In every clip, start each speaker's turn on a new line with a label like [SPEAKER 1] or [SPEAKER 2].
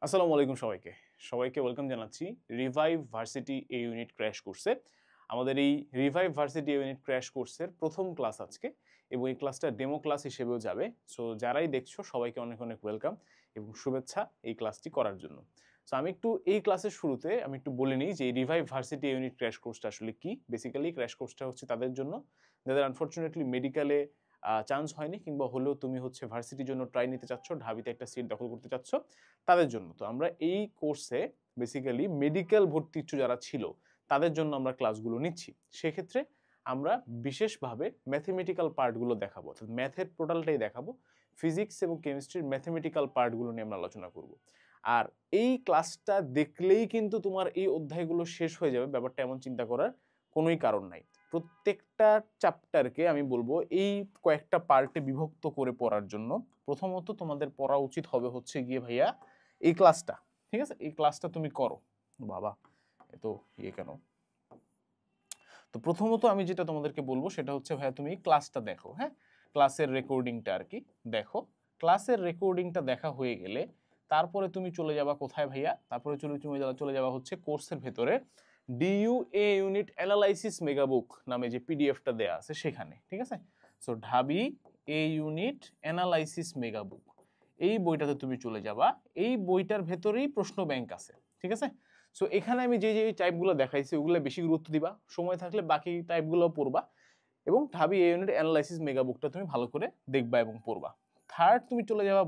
[SPEAKER 1] আসসালামু আলাইকুম সবাইকে সবাইকে ওয়েলকাম জানাচ্ছি রিভাইভ ভার্সিটি এ ইউনিট ক্র্যাশ কোর্সে। আমাদের এই রিভাইভ ভার্সিটি এ ইউনিট ক্র্যাশ কোর্সের প্রথম ক্লাস আজকে, এবং এই ক্লাসটা ডেমো ক্লাস হিসেবেও যাবে। সো যারাই দেখছো সবাইকে অনেক অনেক ওয়েলকাম এবং শুভেচ্ছা এই ক্লাসটি করার জন্য। সো আমি একটু এই ক্লাসের শুরুতে আমি একটু বলে নিই যে এই রিভাইভ ভার্সিটি এ ইউনিট ক্র্যাশ কোর্সটা আসলে কি। বেসিক্যালি ক্র্যাশ কোর্সটা হচ্ছে তাদের জন্য যাদের আনফর্চুনেটলি মেডিকেলে চান্স হয়নি, কিংবা হলেও তুমি হচ্ছে ভার্সিটির জন্য ট্রাই নিতে চাচ্ছ, ঢাবিতে একটা সিট দখল করতে চাচ্ছ, তাদের জন্য। তো আমরা এই কোর্সে বেসিক্যালি মেডিকেল ভর্তি ইচ্ছু যারা ছিল তাদের জন্য আমরা ক্লাসগুলো নিচ্ছি। সেক্ষেত্রে আমরা বিশেষভাবে ম্যাথমেটিক্যাল পার্টগুলো দেখাবো, অর্থাৎ ম্যাথের টোটালটাই দেখাবো। ফিজিক্স এবং কেমিস্ট্রির ম্যাথমেটিক্যাল পার্টগুলো নিয়ে আমরা আলোচনা করব। আর এই ক্লাসটা দেখলেই কিন্তু তোমার এই অধ্যায়গুলো শেষ হয়ে যাবে, ব্যাপারটা এমন চিন্তা করার কোনোই কারণ নাই। প্রত্যেকটা চ্যাপ্টারকে আমি বলবো এই কয়েকটা পার্টে বিভক্ত করে পড়ার জন্য। প্রথমত তোমাদের পড়া উচিত হবে হচ্ছে গিয়ে ভাইয়া এই ক্লাসটা, ঠিক আছে? এই ক্লাসটা তুমি করো। বাবা এত কেন? তো প্রথমত আমি যেটা তোমাদেরকে বলবো সেটা হচ্ছে ভাইয়া তুমি ক্লাসটা দেখো, হ্যাঁ, ক্লাসের রেকর্ডিংটা আর কি দেখো। ক্লাসের রেকর্ডিংটা দেখা হয়ে গেলে তারপরে তুমি চলে যাবা কোথায় ভাইয়া? তারপরে তুমি চলে যাবা হচ্ছে কোর্সের ভেতরে ডিইউ এ ইউনিট অ্যানালাইসিস মেগাবুক নামে যে পিডিএফটা দেয়া আছে সেখানে, ঠিক আছে? সো ঢাবি এ ইউনিট অ্যানালাইসিস মেগাবুক, এই বইটাতে তুমি চলে যাবা। এই বইটার ভেতরেই প্রশ্ন ব্যাংক আছে, ঠিক আছে? সো এখানে আমি যে যে টাইপগুলো দেখাইছি ওগুলো বেশি গুরুত্ব দিবা, সময় থাকলে বাকি টাইপগুলো পড়বা, এবং ঢাবি এ ইউনিট অ্যানালাইসিস মেগাবুকটা তুমি ভালো করে দেখবা এবং পড়বা। থার্ড, তুমি চলে যাবা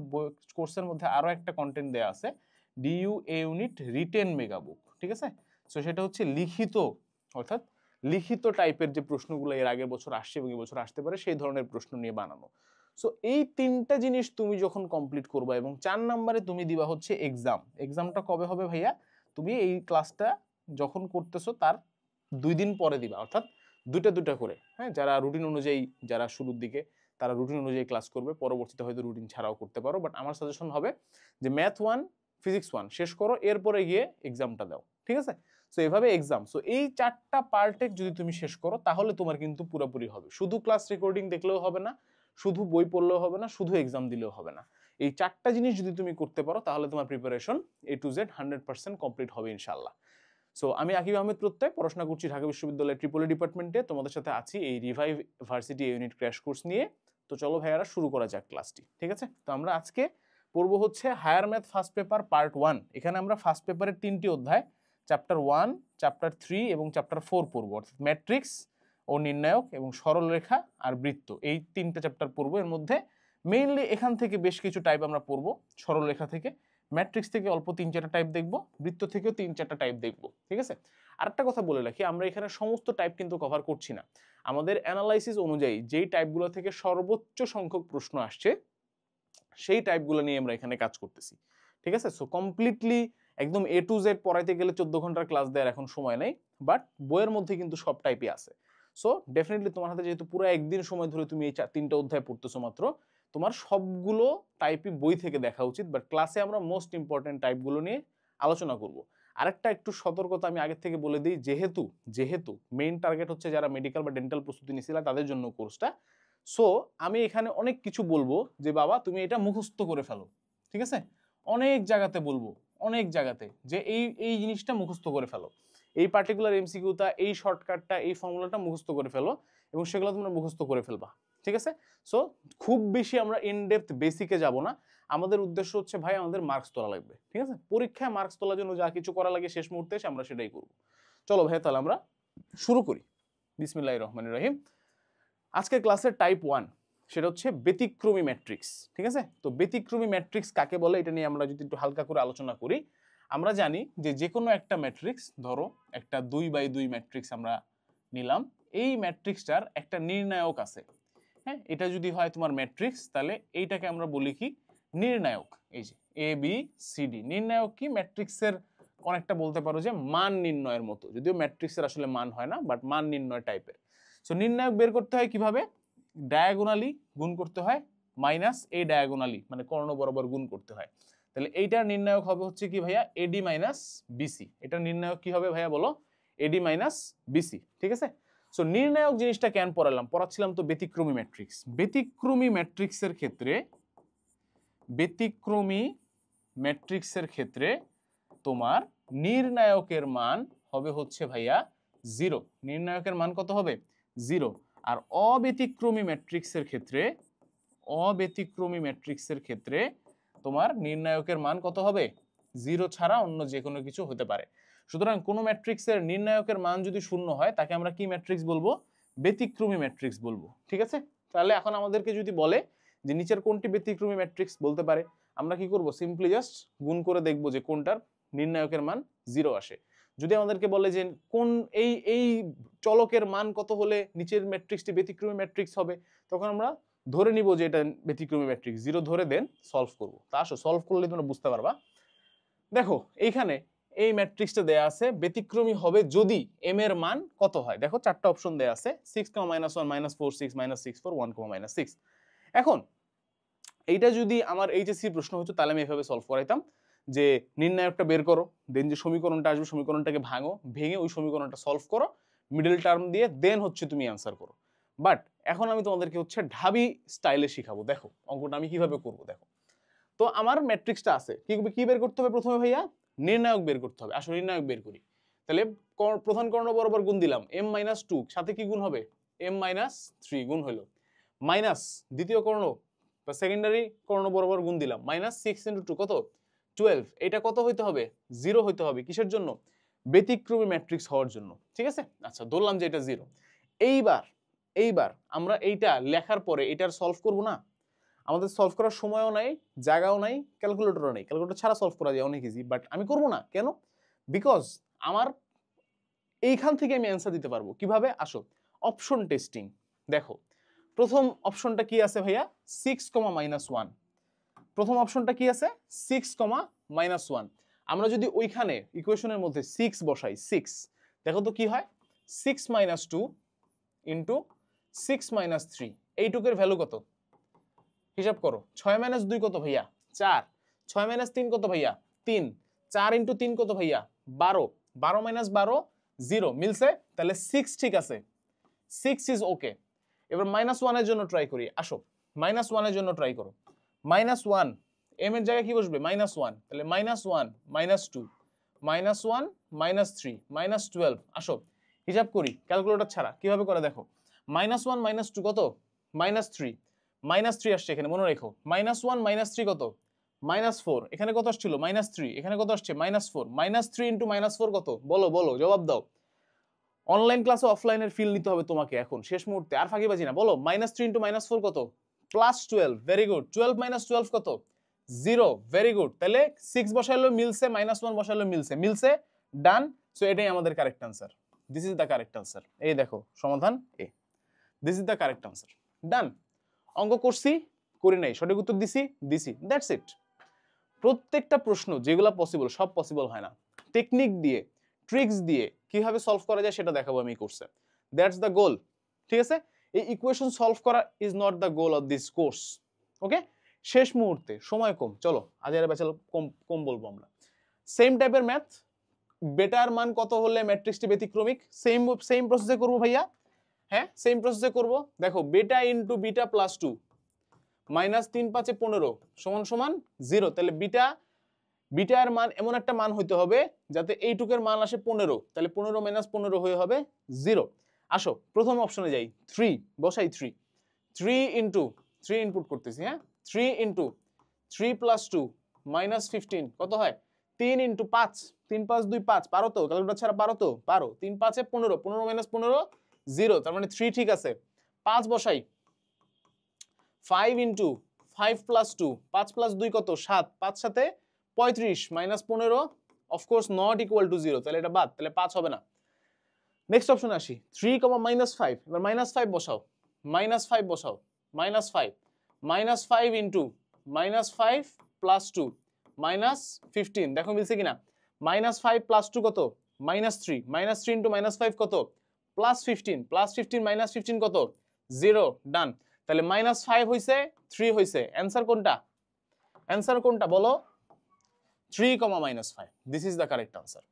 [SPEAKER 1] কোর্সের মধ্যে আরো একটা কন্টেন্ট দেয়া আছে, ডিইউ এ ইউনিট রিটেন মেগাবুক, ঠিক আছে? সো সেটা হচ্ছে লিখিত, অর্থাৎ লিখিত টাইপের যে প্রশ্নগুলো এর আগের বছর আসছে এবং এই বছর আসতে পারে সেই ধরনের প্রশ্ন নিয়ে বানানো। সো এই তিনটা জিনিস তুমি যখন কমপ্লিট করবা, এবং 4 নম্বরে তুমি দিবা হচ্ছে এক্সাম। এক্সামটা কবে হবে ভাইয়া? তুমি এই ক্লাসটা যখন করতেছো তার 2 দিন পরে দিবা, অর্থাৎ দুটা দুটা করে, হ্যাঁ। যারা রুটিন অনুযায়ী, যারা শুরুর দিকে তারা রুটিন অনুযায়ী ক্লাস করবে, পরবর্তীতে হয়তো রুটিন ছাড়াও করতে পারো, বাট আমার সাজেশন হবে যে ম্যাথ 1 ফিজিক্স 1 শেষ করো, এরপরে গিয়ে এক্সামটা দাও, ঠিক আছে? সো এভাবে এক্সাম। সো এই 4টা পার্টে যদি তুমি শেষ করো তাহলে তোমার কিন্তু পুরোপুরি হবে। শুধু ক্লাস রেকর্ডিং দেখলেও হবে না, শুধু বই পড়লেও হবে না, শুধু এক্সাম দিলেও হবে না। এই 4টা জিনিস যদি তুমি করতে পারো তাহলে তোমার preparation A to Z 100% complete হবে ইনশাল্লাহ। সো আমি আকিব আহমেদ প্রত্যয়, পড়াশোনা করছি ঢাকা বিশ্ববিদ্যালয়ের ট্রিপলি ডিপার্টমেন্টে। তোমাদের সাথে আছি এই revive varsity unit crash course নিয়ে। তো চলো ভাইয়ারা শুরু করা যাক ক্লাসটি, ঠিক আছে? তো আমরা আজকে পড়বো হচ্ছে higher math first paper part 1। এখানে আমরা ফার্স্ট পেপারের 3টি অধ্যায়, চ্যাপ্টার 1, চ্যাপ্টার 3 এবং চ্যাপ্টার 4 পড়বো, অর্থাৎ ম্যাট্রিক্স ও নির্ণায়ক এবং সরলরেখা আর বৃত্ত, এই 3টা চ্যাপ্টার পড়বো। এর মধ্যে মেইনলি এখান থেকে বেশ কিছু টাইপ আমরা পড়বো, সরলরেখা থেকে, ম্যাট্রিক্স থেকে অল্প 3-4টা টাইপ দেখবো, বৃত্ত থেকেও 3-4টা টাইপ দেখবো, ঠিক আছে? আরেকটা কথা বলে রাখি, আমরা এখানে সমস্ত টাইপ কিন্তু কভার করছি না। আমাদের অ্যানালাইসিস অনুযায়ী যেই টাইপগুলো থেকে সর্বোচ্চ সংখ্যক প্রশ্ন আসছে সেই টাইপগুলো নিয়ে আমরা এখানে কাজ করতেছি, ঠিক আছে? সো কমপ্লিটলি একদম A to Z পড়াইতে গেলে 14 ঘন্টার ক্লাস দেওয়ার এখন সময় নেই, বাট বইয়ের মধ্যে কিন্তু সব টাইপই আছে। সো ডেফিনেটলি তোমার হাতে যেহেতু পুরো একদিন সময় ধরে তুমি এই 3টা অধ্যায় পড়তেছো মাত্র, তোমার সবগুলো টাইপই বই থেকে দেখা উচিত, বাট ক্লাসে আমরা মোস্ট ইম্পর্টেন্ট টাইপগুলো নিয়ে আলোচনা করব। আরেকটা একটু সতর্কতা আমি আগে থেকে বলে দিই, যেহেতু মেইন টার্গেট হচ্ছে যারা মেডিকেল বা ডেন্টাল প্রস্তুতি নিয়েছিল তাদের জন্য কোর্সটা। সো আমি এখানে অনেক কিছু বলবো যে বাবা তুমি এটা মুখস্থ করে ফেলো, ঠিক আছে? অনেক জায়গাতে বলবো, অনেক জায়গাতে, যে এই এই জিনিসটা মুখস্থ করে ফেলো, এই পার্টিকুলার এমসিকিউটা, এই শর্টকাটটা, এই ফর্মুলাটা মুখস্থ করে ফেলো, এবং সেগুলো তোমরা মুখস্থ করে ফেলবা, ঠিক আছে? সো খুব বেশি আমরা ইন ডেপথ বেসিকে যাব না। আমাদের উদ্দেশ্য হচ্ছে ভাই আমাদের মার্কস তোলা লাগবে, ঠিক আছে? পরীক্ষায় মার্কস তোলার জন্য যা কিছু করা লাগে শেষ মুহূর্তে এসে আমরা সেটাই করব। চলো ভাই তাহলে আমরা শুরু করি। বিসমিল্লাহির রহমানির রহিম। আজকের ক্লাসের টাইপ 1 সেটা হচ্ছে ব্যতিক্রমী ম্যাট্রিক্স, ঠিক আছে? তো ব্যতিক্রমী ম্যাট্রিক্স কাকে বলে এটা নিয়ে আমরা যদি একটু হালকা করে আলোচনা করি, আমরা জানি যে যে কোনো একটা ম্যাট্রিক্স, ধরো একটা 2x2 ম্যাট্রিক্স আমরা নিলাম, এই ম্যাট্রিক্সটার একটা নির্ণায়ক আছে, হ্যাঁ। এটা যদি হয় তোমার ম্যাট্রিক্স, তাহলে এইটাকে আমরা বলি কি? নির্ণায়ক। এই যে ABCD নির্ণায়ক কি? ম্যাট্রিক্সের অনেকটা বলতে পারো যে মান নির্ণয়ের মতো, যদিও ম্যাট্রিক্সের আসলে মান হয় না, বাট মান নির্ণয় টাইপের। সো নির্ণায়ক বের করতে হয় কিভাবে? ডায়াগোনালি গুণ করতে হয়, মাইনাস এই ডায়াগোনালি মানে কর্ণ বরাবর গুণ করতে হয়। তাহলে এইটার নির্ণায়ক হবে হচ্ছে কি ভাইয়া? AD minus BC। এটার নির্ণায়ক কি হবে ভাইয়া বলো? AD মাইনাস BC, ঠিক আছে? সো নির্ণায়ক জিনিসটা কেন পড়াচ্ছিলাম তো ব্যতিক্রমী ম্যাট্রিক্স। ব্যতিক্রমী ম্যাট্রিক্সের ক্ষেত্রে ব্যতিক্রমী ম্যাট্রিক্সের ক্ষেত্রে তোমার নির্ণায়কের মান হবে হচ্ছে ভাইয়া 0। নির্ণায়কের মান কত হবে 0। আর অব্যতিক্রমী ম্যাট্রিক্সের ক্ষেত্রে তোমার নির্ণায়কের মান কত হবে 0 ছাড়া অন্য যে কোনো কিছু হতে পারে। সুতরাং কোন ম্যাট্রিক্সের নির্ণায়কের মান যদি 0 হয় তাকে আমরা কি ম্যাট্রিক্স বলবো ব্যতিক্রমী ম্যাট্রিক্স বলবো। ঠিক আছে, তাহলে এখন আমাদেরকে যদি বলে যে নিচের কোনটি ব্যতিক্রমী ম্যাট্রিক্স বলতে পারে, আমরা কি করব সিম্পলি জাস্ট গুণ করে দেখব যে কোনটার নির্ণায়কের মান 0 আসে। যদি আমাদেরকে বলে যে কোন এই চলকের মান কত হলে নিচের ম্যাট্রিক্সটি ব্যতিক্রমী ম্যাট্রিক্স হবে, তখন আমরা ধরে নিব যে এটা ব্যতিক্রমী ম্যাট্রিক্স, 0 ধরে দেন সলভ করব। তা আসো সলভ করলে তোমরা বুঝতে পারবা। দেখো এইখানে এই ম্যাট্রিক্সটা দেয়া আছে ব্যতিক্রমী হবে যদি m এর মান কত হয়। দেখো চারটা অপশন দেয়া আছে 6, -1, -4, 6, -6, 4, 1, -6। এখন এইটা যদি আমার এইচএসসি প্রশ্ন হতো তাহলে আমি এভাবে সলভ করাইতাম যে নির্ণায়কটা বের করো, দেন যে সমীকরণটা আসবে সমীকরণটাকে ভেঙে ওই সমীকরণটা সলভ করো মিডল টার্ম দিয়ে, দেন হচ্ছে তুমি অ্যান্সার করো। বাট এখন আমি তোমাদেরকে হচ্ছে ঢাবি স্টাইলে শিখাবো। দেখো অঙ্কটা আমি কিভাবে করব। দেখো তো আমার ম্যাট্রিক্সটা আছে, কি বের করতে হবে প্রথমে ভাইয়া নির্ণায়ক বের করতে হবে। আসলে নির্ণায়ক বের করি, তাহলে প্রধান কর্ণ বরাবর গুণ দিলাম m-2, সাথে কি গুণ হবে m-3 গুণ হলো, মাইনাস দ্বিতীয় কর্ণ বা সেকেন্ডারি কর্ণ বরাবর গুণ দিলাম -6 × 2 কত 12। এটা কত হইতে হবে 0 হইতে হবে, কিসের জন্য ব্যতিক্রমী ম্যাট্রিক্স হওয়ার জন্য। ঠিক আছে, আচ্ছা ধরলাম যে এটা 0। এইবার আমরা এইটা লেখার পরে এটার সলভ করব না, আমাদের সলভ করার সময়ও নাই, জায়গাও নাই, ক্যালকুলেটরও নাই। ক্যালকুলেটর ছাড়া সলভ করা যায় অনেক ইজি, বাট আমি করব না। কেন? বিকজ আমার এইখান থেকে আমি অ্যান্সার দিতে পারবো। কিভাবে? আসো অপশন টেস্টিং। দেখো প্রথম অপশনটা কি আছে ভাইয়া 6, -1। প্রথম অপশনটা কি আছে 6, -1। আমরা যদি ওইখানে ইকুয়েশনের মধ্যে 6 বসাই, 6 দেখো তো কি হয় 6 - 2 × 6 - 3, এইটুকের ভ্যালু কত হিসাব করো। 6 - 2 কত ভাইয়া 4, 6 - 3 কত ভাইয়া 3, 4 × 3 কত ভাইয়া 12, 12 - 12 0 মিলছে, তাহলে 6 ঠিক আছে, 6 ইজ ওকে। এবার -1 এর জন্য ট্রাই করি। আসো -1 এর জন্য ট্রাই করো। -1 m এর জায়গায় কি বসবে -1, তাহলে -1 -2 -1 -3 -12। আসো হিসাব করি ক্যালকুলেটর ছাড়া কিভাবে করে দেখো। -1 -2 কত -3, -3 আসছে এখানে মনে রেখো। -1 -3 কত -4, এখানে কত আসছিল -3, এখানে কত আসছে -4, -3 × -4 কত বলো জবাব দাও। অনলাইন ক্লাসে অফলাইনের ফিল নিতে হবে তোমাকে এখন শেষ মুহূর্তে, আর ফাঁকিবাজি না। বলো -3 × -4 কত +12, ভেরি গুড। 12 - 12 কত 0, ভেরি গুড। তাহলে 6 বসাইলো মিলছে, -1 বসাইলো মিলছে, ডান। সো এটাই আমাদের correct answer. This is the correct answer. এই দেখো সমাধান এ, this is the correct answer. Done. অঙ্ক করছি করি নাই, সঠিক উত্তর দিছি, দ্যাটস ইট। প্রত্যেকটা প্রশ্ন যেগুলো পসিবল সব পসিবল হয় না, টেকনিক দিয়ে ট্রিক্স দিয়ে কিভাবে সলভ করা যায় সেটা দেখাবো আমি কোর্সে। That's the goal. ঠিক আছে, এই ইকুয়েশন সলভ করা is not the goal of this course. Okay, শেষ মুহূর্তে সময় কম, চলো আজের বেচাল কম বলবো আমরা। সেম টাইপের ম্যাথ, বেটার মান কত হলে ম্যাট্রিক্সটি ব্যতিক্রমিক, সেম প্রসেসে করবো ভাইয়া। হ্যাঁ সেম প্রসেসে করবো। দেখো বেটা ইন্টু বিটা +2 -3 × 5 = 15 = 0। তাহলে বিটার মান এমন একটা মান হইতে হবে যাতে এইটুকের মান আসে 15, তাহলে 15 - 15 হয়ে হবে 0। আসো প্রথম অপশনে যাই, 3 বসাই। 3 ইনপুট করতেছি। হ্যাঁ 3 × 3 + 2 -15 কত হয় 3 × 5, 3 × 5 = 2 5, পারো তো ক্যালকুলেটর ছাড়া পারো তো পারো। 3 × 5 = 15, 15 - 15 0, তার মানে 3 ঠিক আছে। 5 বসাই। 5 × 5 + 2, 5 + 2 কত 7, 5 × 7 = 35 -15 অফকোর্স নট ইকুয়াল টু 0, তাহলে এটা বাদ, তাহলে 5 হবে না। নেক্সট অপশনে আসি, 3, -5, এবার -5 বসাও, -5 বসাও, -5 -5 × -5 + 2 -15, দেখো মিলছে কিনা। -5 + 2 কত -3, -3 × -5 কত +15, +15 - 15 কত 0, ডান। তাহলে -5 হইছে 3 হইছে, অ্যানসার কোনটা বলো 3, -5, this is the correct answer.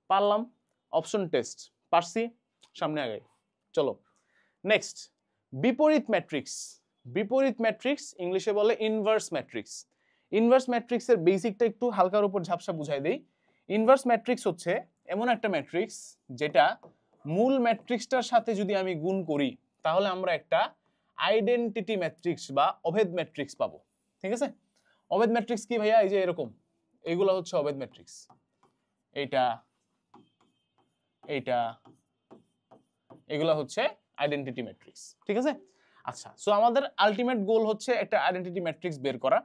[SPEAKER 1] পারলাম, অপশন টেস্ট পারছি, সামনে আগাই চলো। নেক্সট বিপরীত ম্যাট্রিক্স ইংলিশে বলে ইনভার্স ম্যাট্রিক্স। ইনভার্স ম্যাট্রিক্সের বেসিকটা একটু হালকার উপর ঝাপসা বুঝাই দেই। ইনভার্স ম্যাট্রিক্স হচ্ছে এমন একটা ম্যাট্রিক্স যেটা মূল ম্যাট্রিক্সটার সাথে যদি আমি গুণ করি তাহলে আমরা একটা আইডেন্টিটি ম্যাট্রিক্স বা অভেদ ম্যাট্রিক্স পাবো। ঠিক আছে, অভেদ ম্যাট্রিক্স কি ভাইয়া? এই যে এরকম, এগুলো হচ্ছে অভেদ ম্যাট্রিক্স। এইটা এইটা এগুলো হচ্ছে আইডেন্টিটি ম্যাট্রিক্স। ঠিক আছে, আচ্ছা, সো আমাদের আলটিমেট গোল হচ্ছে একটা আইডেন্টিটি ম্যাট্রিক্স বের করা।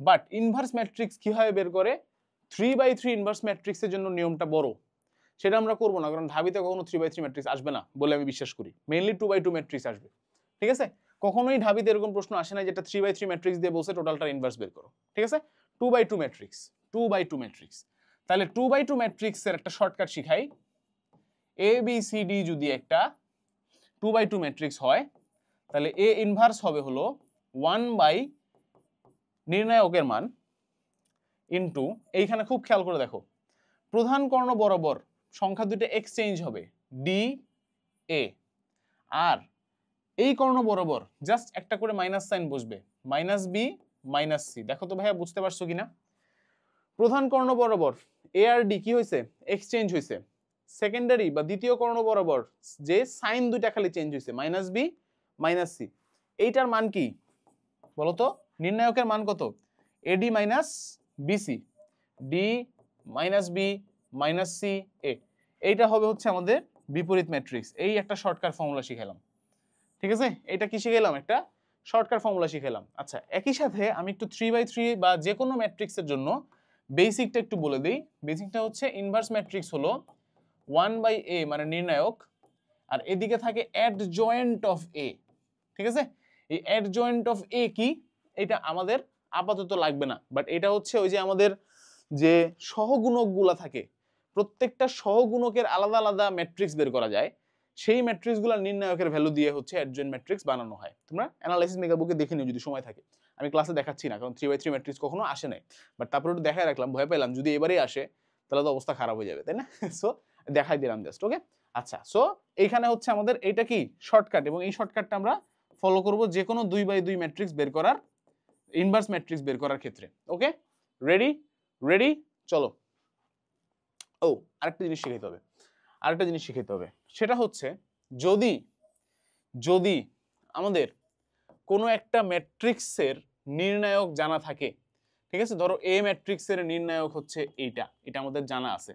[SPEAKER 1] বাট ইনভার্স ম্যাট্রিক্স কিভাবে বের করে? 3/3 ইনভার্স ম্যাট্রিক্সের জন্য নিয়মটা বড়, সেটা আমরা করবো না, কারণ ঢাবিতে কখনো 3/3 ম্যাট্রিক্স আসবে না বলে আমি বিশ্বাস করি। মেইনলি 2/2 ম্যাট্রিক্স আসবে। ঠিক আছে, কখনোই ঢাবিতে এরকম প্রশ্ন আসে না যেটা 3/3 ম্যাট্রিক্স দিয়ে বলছে টোটালটা ইনভার্স বের করো। ঠিক আছে, 2/2 ম্যাট্রিক্স, 2/2 ম্যাট্রিক্স। তাহলে 2/2 ম্যাট্রিক্সের একটা শর্টকাট শিখাই। এ বি সি ডি যদি একটা 2/2 ম্যাট্রিক্স হয় তাহলে এ ইনভার্স হবে হলো 1 নির্ণায়কের মান ইনটু, এইখানে খুব খেয়াল করে দেখো, প্রধান কর্ণ বরাবর সংখ্যা দুটো এক্সচেঞ্জ হবে ডি এ, আর এই কর্ণ বরাবর জাস্ট একটা করে মাইনাস সাইন বসবে, মাইনাস বি মাইনাস সি। দেখো তো ভাইয়া বুঝতে পারছো কিনা? প্রধান কর্ণ বরাবর এ আর ডি কি হয়েছে? এক্সচেঞ্জ হয়েছে। সেকেন্ডারি বা দ্বিতীয় কর্ণ বরাবর যে সাইন দুইটা খালি চেঞ্জ হয়েছে, মাইনাস বি মাইনাস সি। এইটার মান কি বলতো? নির্ণায়কের মান কত? AD minus BC, D minus B minus C A. এইটা হবে হচ্ছে আমাদের বিপরীত ম্যাট্রিক্স। এই একটা শর্টকাট ফর্মুলা শিখালাম। ঠিক আছে, এটা কি শিখালাম? একটা শর্টকাট ফর্মুলা শিখালাম। আচ্ছা, একই সাথে আমি একটু 3/3 বা যে কোনো ম্যাট্রিক্সের জন্য বেসিকটা একটু বলে দিই। বেসিকটা হচ্ছে ইনভার্স ম্যাট্রিক্স হলো 1/a মানে নির্ণায়ক, আর এদিকে থাকে অ্যাডজয়েন্ট অফ এ। ঠিক আছে, এই অ্যাডজয়েন্ট অফ এ কি এটা আমাদের আপাতত লাগবে না, বাট এটা হচ্ছে ওই যে আমাদের যে সহগুণকগুলা থাকে, প্রত্যেকটা সহগুণকের আলাদা আলাদা ম্যাট্রিক্স বের করা যায়, সেই ম্যাট্রিক্সগুলোর নির্ণায়কের ভ্যালু দিয়ে হচ্ছে অ্যাডজয়েন্ট ম্যাট্রিক্স বানানো হয়। তোমরা অ্যানালাইসিস মেগাবুকে দেখে নিও যদি সময় থাকে। আমি ক্লাসে দেখাচ্ছি না কারণ 3/3 ম্যাট্রিক্স কখনো আসে নাই, বাট তারপরে একটু দেখায় রাখলাম, ভয় পেলাম যদি এবারেই আসে তাহলে তো অবস্থা খারাপ হয়ে যাবে, তাই না? সো দেখাই দিলাম জাস্ট। ওকে, আচ্ছা, সো এইখানে হচ্ছে আমাদের এইটা কি শর্টকাট, এবং এই শর্টকাটটা আমরা ফলো করব যে কোনো 2/2 ম্যাট্রিক্স বের করার, ইনভার্স ম্যাট্রিক্স বের করার ক্ষেত্রে। ওকে, রেডি? রেডি, চলো। ও, আরেকটা জিনিস শিখাইতে হবে, আরেকটা জিনিস শিখাইতে হবে। সেটা হচ্ছে যদি যদি আমাদের কোনো একটা ম্যাট্রিক্সের নির্ণায়ক জানা থাকে, ঠিক আছে, ধরো এ ম্যাট্রিক্সের নির্ণায়ক হচ্ছে এইটা, এটা আমাদের জানা আছে,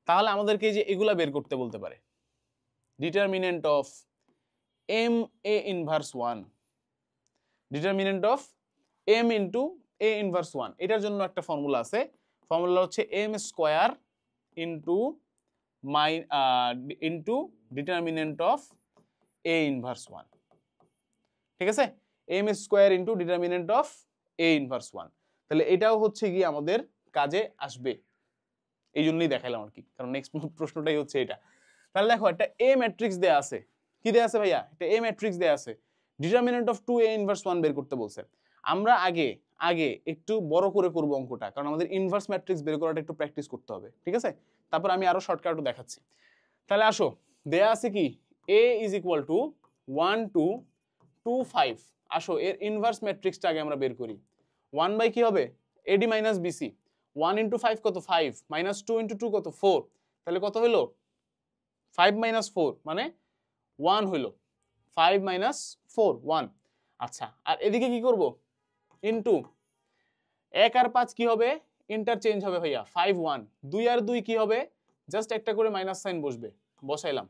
[SPEAKER 1] তাহলে আমাদেরকে এই যে এগুলা বের করতে বলতে পারে। Determinant of M A inverse 1, determinant of M into A inverse 1, এটার জন্য একটা ফর্মুলা আছে। ফর্মুলা হচ্ছে M square into into determinant of A inverse 1। ঠিক আছে, M square into determinant of A inverse 1। তাহলে এটাও হচ্ছে গিয়ে আমাদের কাজে আসবে, এই জন্যই দেখাইলাম আর কি, কারণ নেক্সট প্রশ্নটাই হচ্ছে এটা। তাহলে দেখো একটা এ ম্যাট্রিক্স দেয়া আছে, কি দেয়া আছে ভাইয়া? একটা এ ম্যাট্রিক্স দেয়া আছে, ডিটারমিনেন্ট অফ 2a ইনভার্স 1 বের করতে বলছে। আমরা আগে আগে একটু বড় করে করব অঙ্কটা, কারণ আমাদের ইনভার্স ম্যাট্রিক্স বের করাটা একটু প্র্যাকটিস করতে হবে। ঠিক আছে, তারপর আমি আরো শর্টকাটও দেখাচ্ছি। তাহলে আসো, দেয়া আছে কি a ইজ ইকুয়াল টু 1 2 2 5। আসো এর ইনভার্স ম্যাট্রিক্সটা আগে আমরা বের করি। 1 বাই কি হবে? ad minus BC. 1 ইন্টু 5 কত? 5 মাইনাস 2 ইন্টু 2 কত? 4। তাহলে কত হইলো? 5 মাইনাস 4 মানে 1 হইলো। 5 মাইনাস 4 1। আচ্ছা, আর এদিকে কি করব? ইনটু 1 আর 5 কি হবে? ইন্টারচেঞ্জ হবে ভাইয়া, 5 1। 2 আর 2 কি হবে? জাস্ট একটা করে মাইনাস সাইন বসবে, বসাইলাম।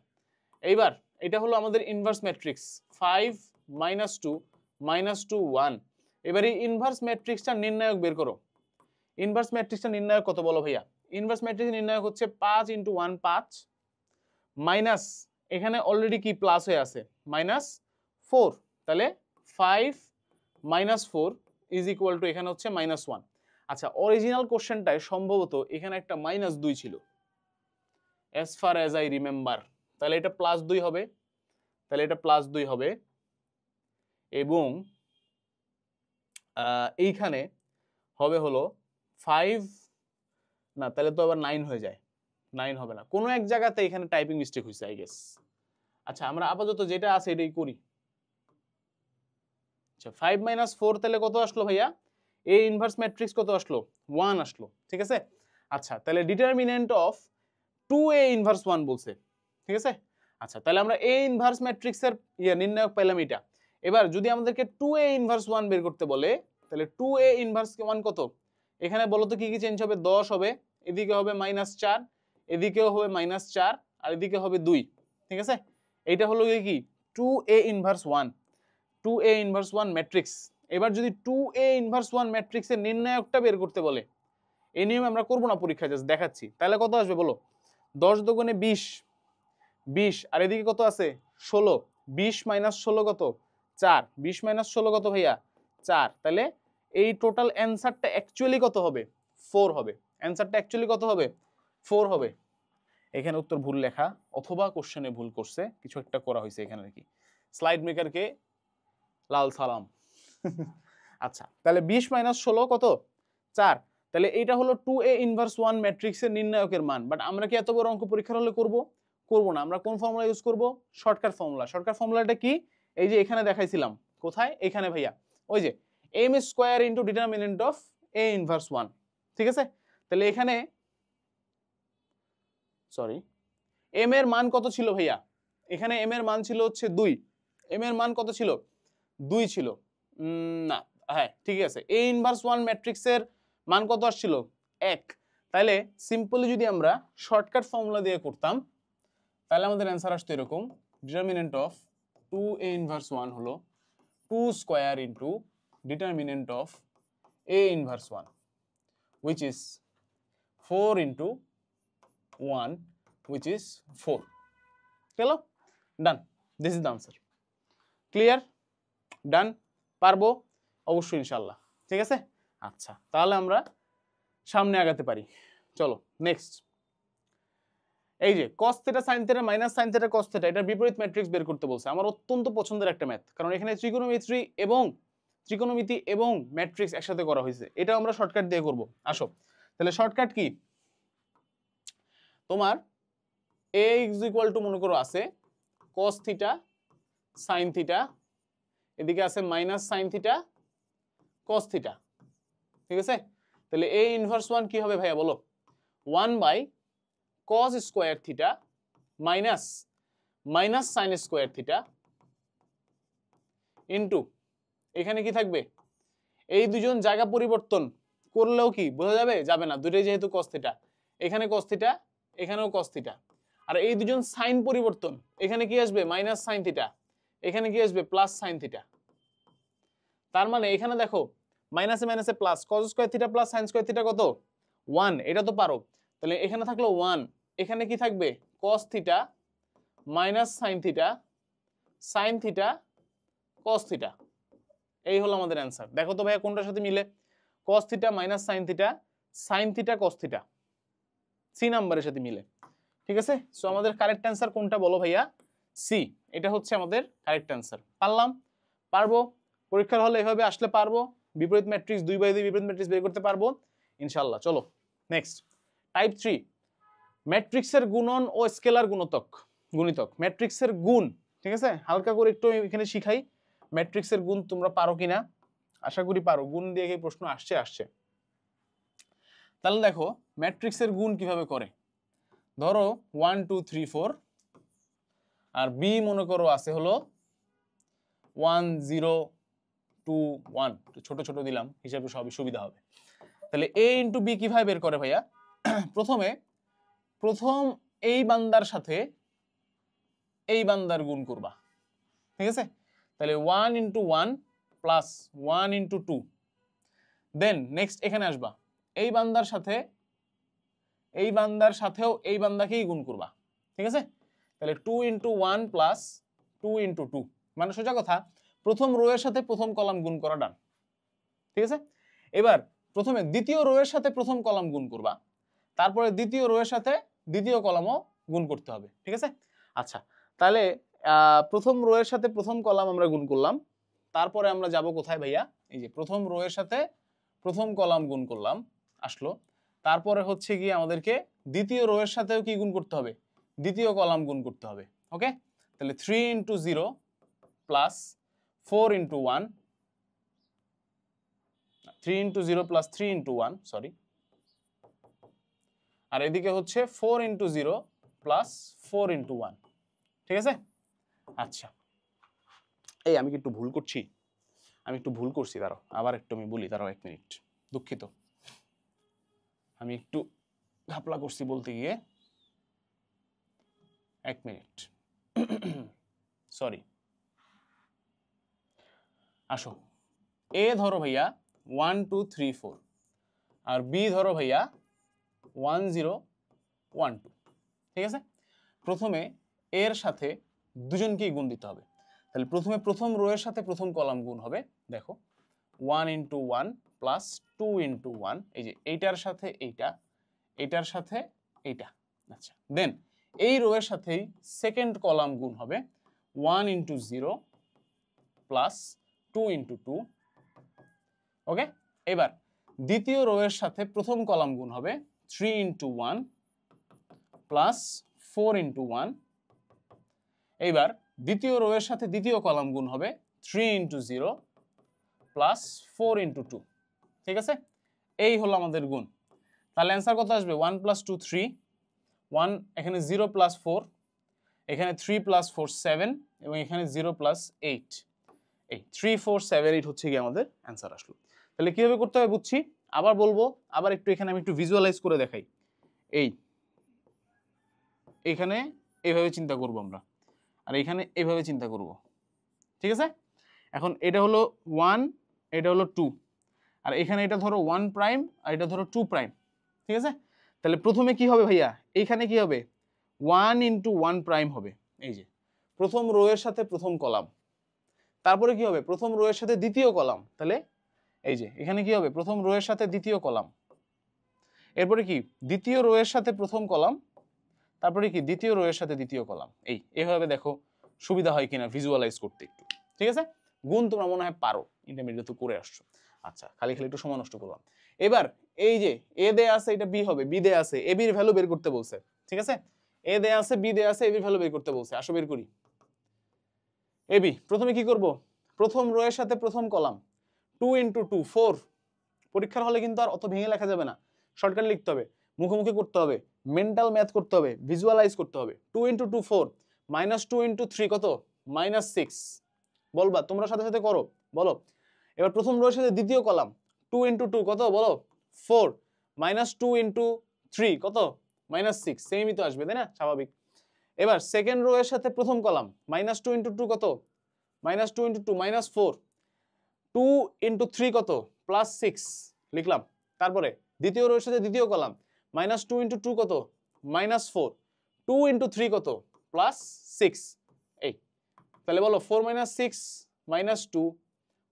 [SPEAKER 1] এইবার এটা হলো আমাদের ইনভার্স ম্যাট্রিক্স, 5 মাইনাস 2 মাইনাস 2 1। এবার এই ইনভার্স ম্যাট্রিক্সটা নির্ণায়ক বের করো। ইনভার্স ম্যাট্রিক্সটা নির্ণায়ক কত বলো ভাইয়া? ইনভার্স ম্যাট্রিক্স নির্ণায়ক হচ্ছে 5 ইন্টু 1 5 মাইনাস, এখানে অলরেডি কি প্লাস হয়ে আছে, মাইনাস 4। তাহলে 5 মাইনাস 4 ইজ ইকুয়াল টু, এখানে হচ্ছে মাইনাস 1। আচ্ছা, অরিজিনাল কোশ্চেনটায় সম্ভবত এখানে একটা মাইনাস 2 ছিল, as far as I remember। তাহলে এটা প্লাস 2 হবে, তাহলে এটা প্লাস 2 হবে, এবং এইখানে হবে হলো 5 না, তাহলে তো আবার 9 হয়ে যায়, 9 হবে না, কোনো এক জায়গাতে এখানে টাইপিং মিস্টেক হয়েছে আই গেস। আচ্ছা, আমরা আপাতত যেটা আছে এটাই করি। আচ্ছা, 5 মাইনাস 4 তাহলে কত আসলো ভাইয়া? এ ইনভার্স ম্যাট্রিক্স কত আসলো 1 আসলো ঠিক আছে আচ্ছা তাহলে ডিটারমিনেন্ট অফ 2a ইনভার্স 1 বলছে ঠিক আছে আচ্ছা তাহলে আমরা a ইনভার্স ম্যাট্রিক্সের নির্ণায়ক পেলাম এটা এবার যদি আমাদেরকে 2a ইনভার্স 1 বের করতে বলে তাহলে 2a ইনভার্স 1 কত এখানে বলো তো কি কি চেঞ্জ হবে 10 হবে এদিকে হবে -4 এদিকেও হবে -4 আর এদিকে হবে 2 ঠিক আছে এইটা হলো কি 2a inverse 1 2a inverse 1 matrix এবার যদি 2a ইনভার্স 1 ম্যাট্রিক্সের নির্ণায়কটা বের করতে বলে এই নিয়ম আমরা করব না পরীক্ষায় জাস্ট দেখাচ্ছি তাহলে কত আসবে বলো 10 দুগুণে 20 20 আর এদিকে কত আছে 16 20 - 16 কত 4 20 - 16 কত ভাইয়া 4 তাহলে এই টোটাল অ্যানসারটা অ্যাকচুয়ালি কত হবে 4 হবে অ্যানসারটা অ্যাকচুয়ালি কত হবে 4 হবে এখানে উত্তর ভুল লেখা অথবা কোশ্চেনে ভুল করছে কিছু একটা করা হয়েছে এখানে নাকি স্লাইড মেকারকে লাল সালাম আচ্ছা তাহলে 20 - 16 কত 4 তাহলে এটা হলো 2a ইনভার্স 1 ম্যাট্রিক্সের নির্ণায়কের মান বাট আমরা কি এত বড় অঙ্ক পরীক্ষার হলে করব না আমরা কোন ফর্মুলা ইউজ করব শর্টকাট ফর্মুলাটা কি এই যে এখানে দেখাইছিলাম কোথায় এখানে ভাইয়া ওই যে m square into determinant of a inverse 1 ঠিক আছে তাহলে এখানে সরি m এর মান কত ছিল ভাইয়া এখানে m এর মান ছিল হচ্ছে 2 m এর মান কত ছিল 2 ছিল না হ্যাঁ ঠিক আছে a ইনভার্স 1 ম্যাট্রিক্সের মান কত আসছিল 1 তাহলে সিম্পলি যদি আমরা শর্টকাট ফর্মুলা দিয়ে করতাম তাহলে আমাদের অ্যানসার আসতো এরকম ডিটারমিনেন্ট অফ 2a ইনভার্স 1 হলো 2 square into determinant of a inverse 1 which is 4 into 1 which is 4 চলো done this is the answer clear done পারবো অবশ্যই ইনশাআল্লাহ ঠিক আছে আচ্ছা তাহলে আমরা সামনে আগাতে পারি চলো নেক্সট এই যে cos θ sin θ minus sin θ cos θ এটার বিপরীত ম্যাট্রিক্স বের করতে বলছে আমার অত্যন্ত পছন্দের একটা ম্যাথ কারণ এখানে ত্রিকোণমিতি এবং ম্যাট্রিক্স একসাথে করা হয়েছে এটা আমরা শর্টকাট দিয়ে করব আসো তাহলে শর্টকাট কি তোমার a = মনে করো আছে cos θ sin θ এদিকে আছে মাইনাস sin θ cos θ ঠিক আছে তাহলে a ইনভার্স 1 কি হবে ভাইয়া বলো 1/cos square θ minus sin square θ into এখানে কি থাকবে এই দুজন জায়গা পরিবর্তন করলেও কি বোঝা যাবে না দুটোই যেহেতু cos θ এখানে cos θ এখানেও cos θ আর এই দুজন সাইন পরিবর্তন এখানে কি আসবে মাইনাস sin θ এখানে কি আসবে প্লাস sin θ তার মানে এখানে দেখো মাইনাসে মাইনাসে plus cos square θ plus sin square θ কত 1 এটা তো পারো তাহলে এখানে থাকলো 1 এখানে কি থাকবে cos θ minus sin θ sin θ cos θ এই হলো আমাদের অ্যানসার দেখো তো ভাইয়া কোনটার সাথে মিলে cos θ minus sin θ sin θ cos θ C নাম্বারের সাথে মিলে ঠিক আছে সো আমাদের কারেক্ট অ্যানসার কোনটা বলো ভাইয়া সি এটা হচ্ছে আমাদের কারেক্ট অ্যানসার পারবো পরীক্ষার হলে এভাবে আসলে পারবো বিপরীত ম্যাট্রিক্স 2/2 বিপরীত ম্যাট্রিক্স বের করতে পারবো ইনশাআল্লাহ চলো নেক্সট টাইপ 3 ম্যাট্রিক্সের গুণন ও স্কেলার গুণিতক ম্যাট্রিক্সের গুণ ঠিক আছে হালকা করে একটু এখানে শিখাই ম্যাট্রিক্সের গুণ তোমরা পারো কিনা আশা করি পারো গুণ দিয়ে এই প্রশ্ন আসছে তাহলে দেখো ম্যাট্রিক্সের গুণ কিভাবে করে ধরো 1 2 3 4 আর বি মনে করো আছে হলো 1 0 2 1 ছোট ছোট দিলাম হিসাবে সবই সুবিধা হবে তাহলে a ইনটু b কিভাবে বের করে ভাইয়া প্রথম এই বান্দার সাথে এই বান্দার গুণ করবা ঠিক আছে তাহলে 1 into 1 plus 1 into 2 then next এখানে আসবা এই বান্দার সাথেও এই বান্দাকেই গুণ করবা ঠিক আছে তাহলে 2 ইনটু 1 প্লাস 2 ইনটু 2 মানে সোজা কথা প্রথম রো এর সাথে প্রথম কলাম গুণ করা ডান ঠিক আছে এবার প্রথমে দ্বিতীয় রো এর সাথে প্রথম কলাম গুণ করবা তারপরে দ্বিতীয় রো এর সাথে দ্বিতীয় কলামও গুণ করতে হবে ঠিক আছে আচ্ছা তাহলে প্রথম রো এর সাথে প্রথম কলাম আমরা গুণ করলাম তারপরে আমরা যাব কোথায় ভাইয়া এই যে প্রথম রো এর সাথে প্রথম কলাম গুণ করলাম আসলো তারপরে হচ্ছে কি আমাদেরকে দ্বিতীয় রো এর সাথেও কি গুণ করতে হবে দ্বিতীয় কলাম গুণ করতে হবে ওকে তাহলে 3 into 0 plus 4 into 1 3 into 0 plus 3 into 1, sorry, আর এদিকে হচ্ছে 4 ইন্টু 0 প্লাস 4 ইন্টু 1, ঠিক আছে? আচ্ছা, এই আমি কি একটু ভুল করছি? আমি একটু ভুল করছি, দাঁড়াও আবার একটু আমি বলি, দাঁড়াও 1 মিনিট, দুঃখিত, আমি একটু ঘাপলা করছি বলতে গিয়ে, 1 মিনিট, সরি। আসো, এ ধরো ভাইয়া 1 2 3 4, আর বি ধরো ভাইয়া 1 0 1 2, ঠিক আছে? প্রথমে এর সাথে দুজনকেই গুণ দিতে হবে, তাহলে প্রথমে প্রথম রো এর সাথে প্রথম কলাম গুণ হবে, দেখো 1 ইন্টু 1 প্লাস 2 ইন্টু 1, এই যে এইটার সাথে এইটা, এইটার সাথে এইটা, আচ্ছা, দেন এই রো এর সাথেই সেকেন্ড কলাম গুণ হবে 1 ইন্টু 0 প্লাস 2 ইন্টু 2, ওকে? এবার দ্বিতীয় রো এর সাথে প্রথম কলাম গুণ হবে 3 ইন্টু 1 প্লাস 4 ইন্টু 1, এইবার দ্বিতীয় রো এর সাথে দ্বিতীয় কলাম গুণ হবে 3 ইন্টু 0 প্লাস 4 ইন্টু 2, ঠিক আছে? এই হলো আমাদের গুণ, তাহলে অ্যান্সার কত আসবে? 1 প্লাস 2 3, 1 এখানে 0 প্লাস 4, এখানে 3 প্লাস 4 7, এবং এখানে 0 প্লাস 8, এই 3 4 7 8 হচ্ছে কি আমাদের অ্যান্সার আসলো। তাহলে কিভাবে করতে হবে বুঝছি, আবার বলবো, আবার একটু এখানে আমি একটু ভিজুয়ালাইজ করে দেখাই। এইখানে এইভাবে চিন্তা করব আমরা, আর এখানে এইভাবে চিন্তা করব, ঠিক আছে? এখন এটা হলো 1, এটা হলো 2, আর এখানে এটা ধরো 1 প্রাইম, আর এটা ধরো 2 প্রাইম, ঠিক আছে? তাহলে প্রথমে কি হবে ভাইয়া, এইখানে কি হবে 1 ইন্টু 1 প্রাইম হবে, এই যে প্রথম রো এর সাথে প্রথম কলাম, তারপরে কি হবে প্রথম রো এর সাথে দ্বিতীয় কলাম, তাহলে এই যে এখানে কি হবে প্রথম রো এর সাথে দ্বিতীয় কলাম, এরপরে কি দ্বিতীয় রো এর সাথে প্রথম কলাম, তারপরে কি দ্বিতীয় রো এর সাথে দ্বিতীয় কলাম, এইভাবে দেখো সুবিধা হয় কিনা ভিজুয়ালাইজ করতে একটু, ঠিক আছে? গুণ তোমরা মনে হয় পারো, ইন্টারমিডিয়েট তো করে আসছো, আচ্ছা, খালি খালি একটু সময় নষ্ট করলাম। এবার এই যে এ দেয়া আছে, এটা বি হবে, বি দেয়া আছে, এ বির ভ্যালু বের করতে বলছে, ঠিক আছে? এ দেয়া আছে, বি দেয়া আছে, এ বির ভ্যালু বের করতে বলছে, আসো বের করি। এ বি প্রথমে কি করব, প্রথম রো এর সাথে প্রথম কলাম 2 ইন্টু 2 4, পরীক্ষার হলে কিন্তু আর অত ভেঙে লেখা যাবে না, শর্টকাট লিখতে হবে, মুখোমুখি করতে হবে, মেন্টাল ম্যাথ করতে হবে, ভিজুয়ালাইজ করতে হবে। 2 ইন্টু 2 4, মাইনাস 2 ইন্টু 3 কত, মাইনাস 6, বলবা তোমরা সাথে সাথে করো, বলো। এবার প্রথম রো এর সাথে দ্বিতীয় কলাম 2 ইন্টু 2 কত, বলো 4, মাইনাস 2 ইন্টু 3 কত, মাইনাস 6, সেমই তো আসবে, তাই না? স্বাভাবিক। এবার সেকেন্ড রো এর সাথে প্রথম কলাম মাইনাস 2 ইন্টু 2 কত, মাইনাস 2 ইন্টু 2 মাইনাস 4, 2 ইন্টু 3 কত, প্লাস 6 লিখলাম। তারপরে দ্বিতীয় রো এর সাথে দ্বিতীয় কলাম মাইনাস 2 ইন্টু 2 কত, মাইনাস 4, 2 ইন্টু 3 কত, প্লাস 6, এই তাহলে বলো 4 minus 6 minus 2,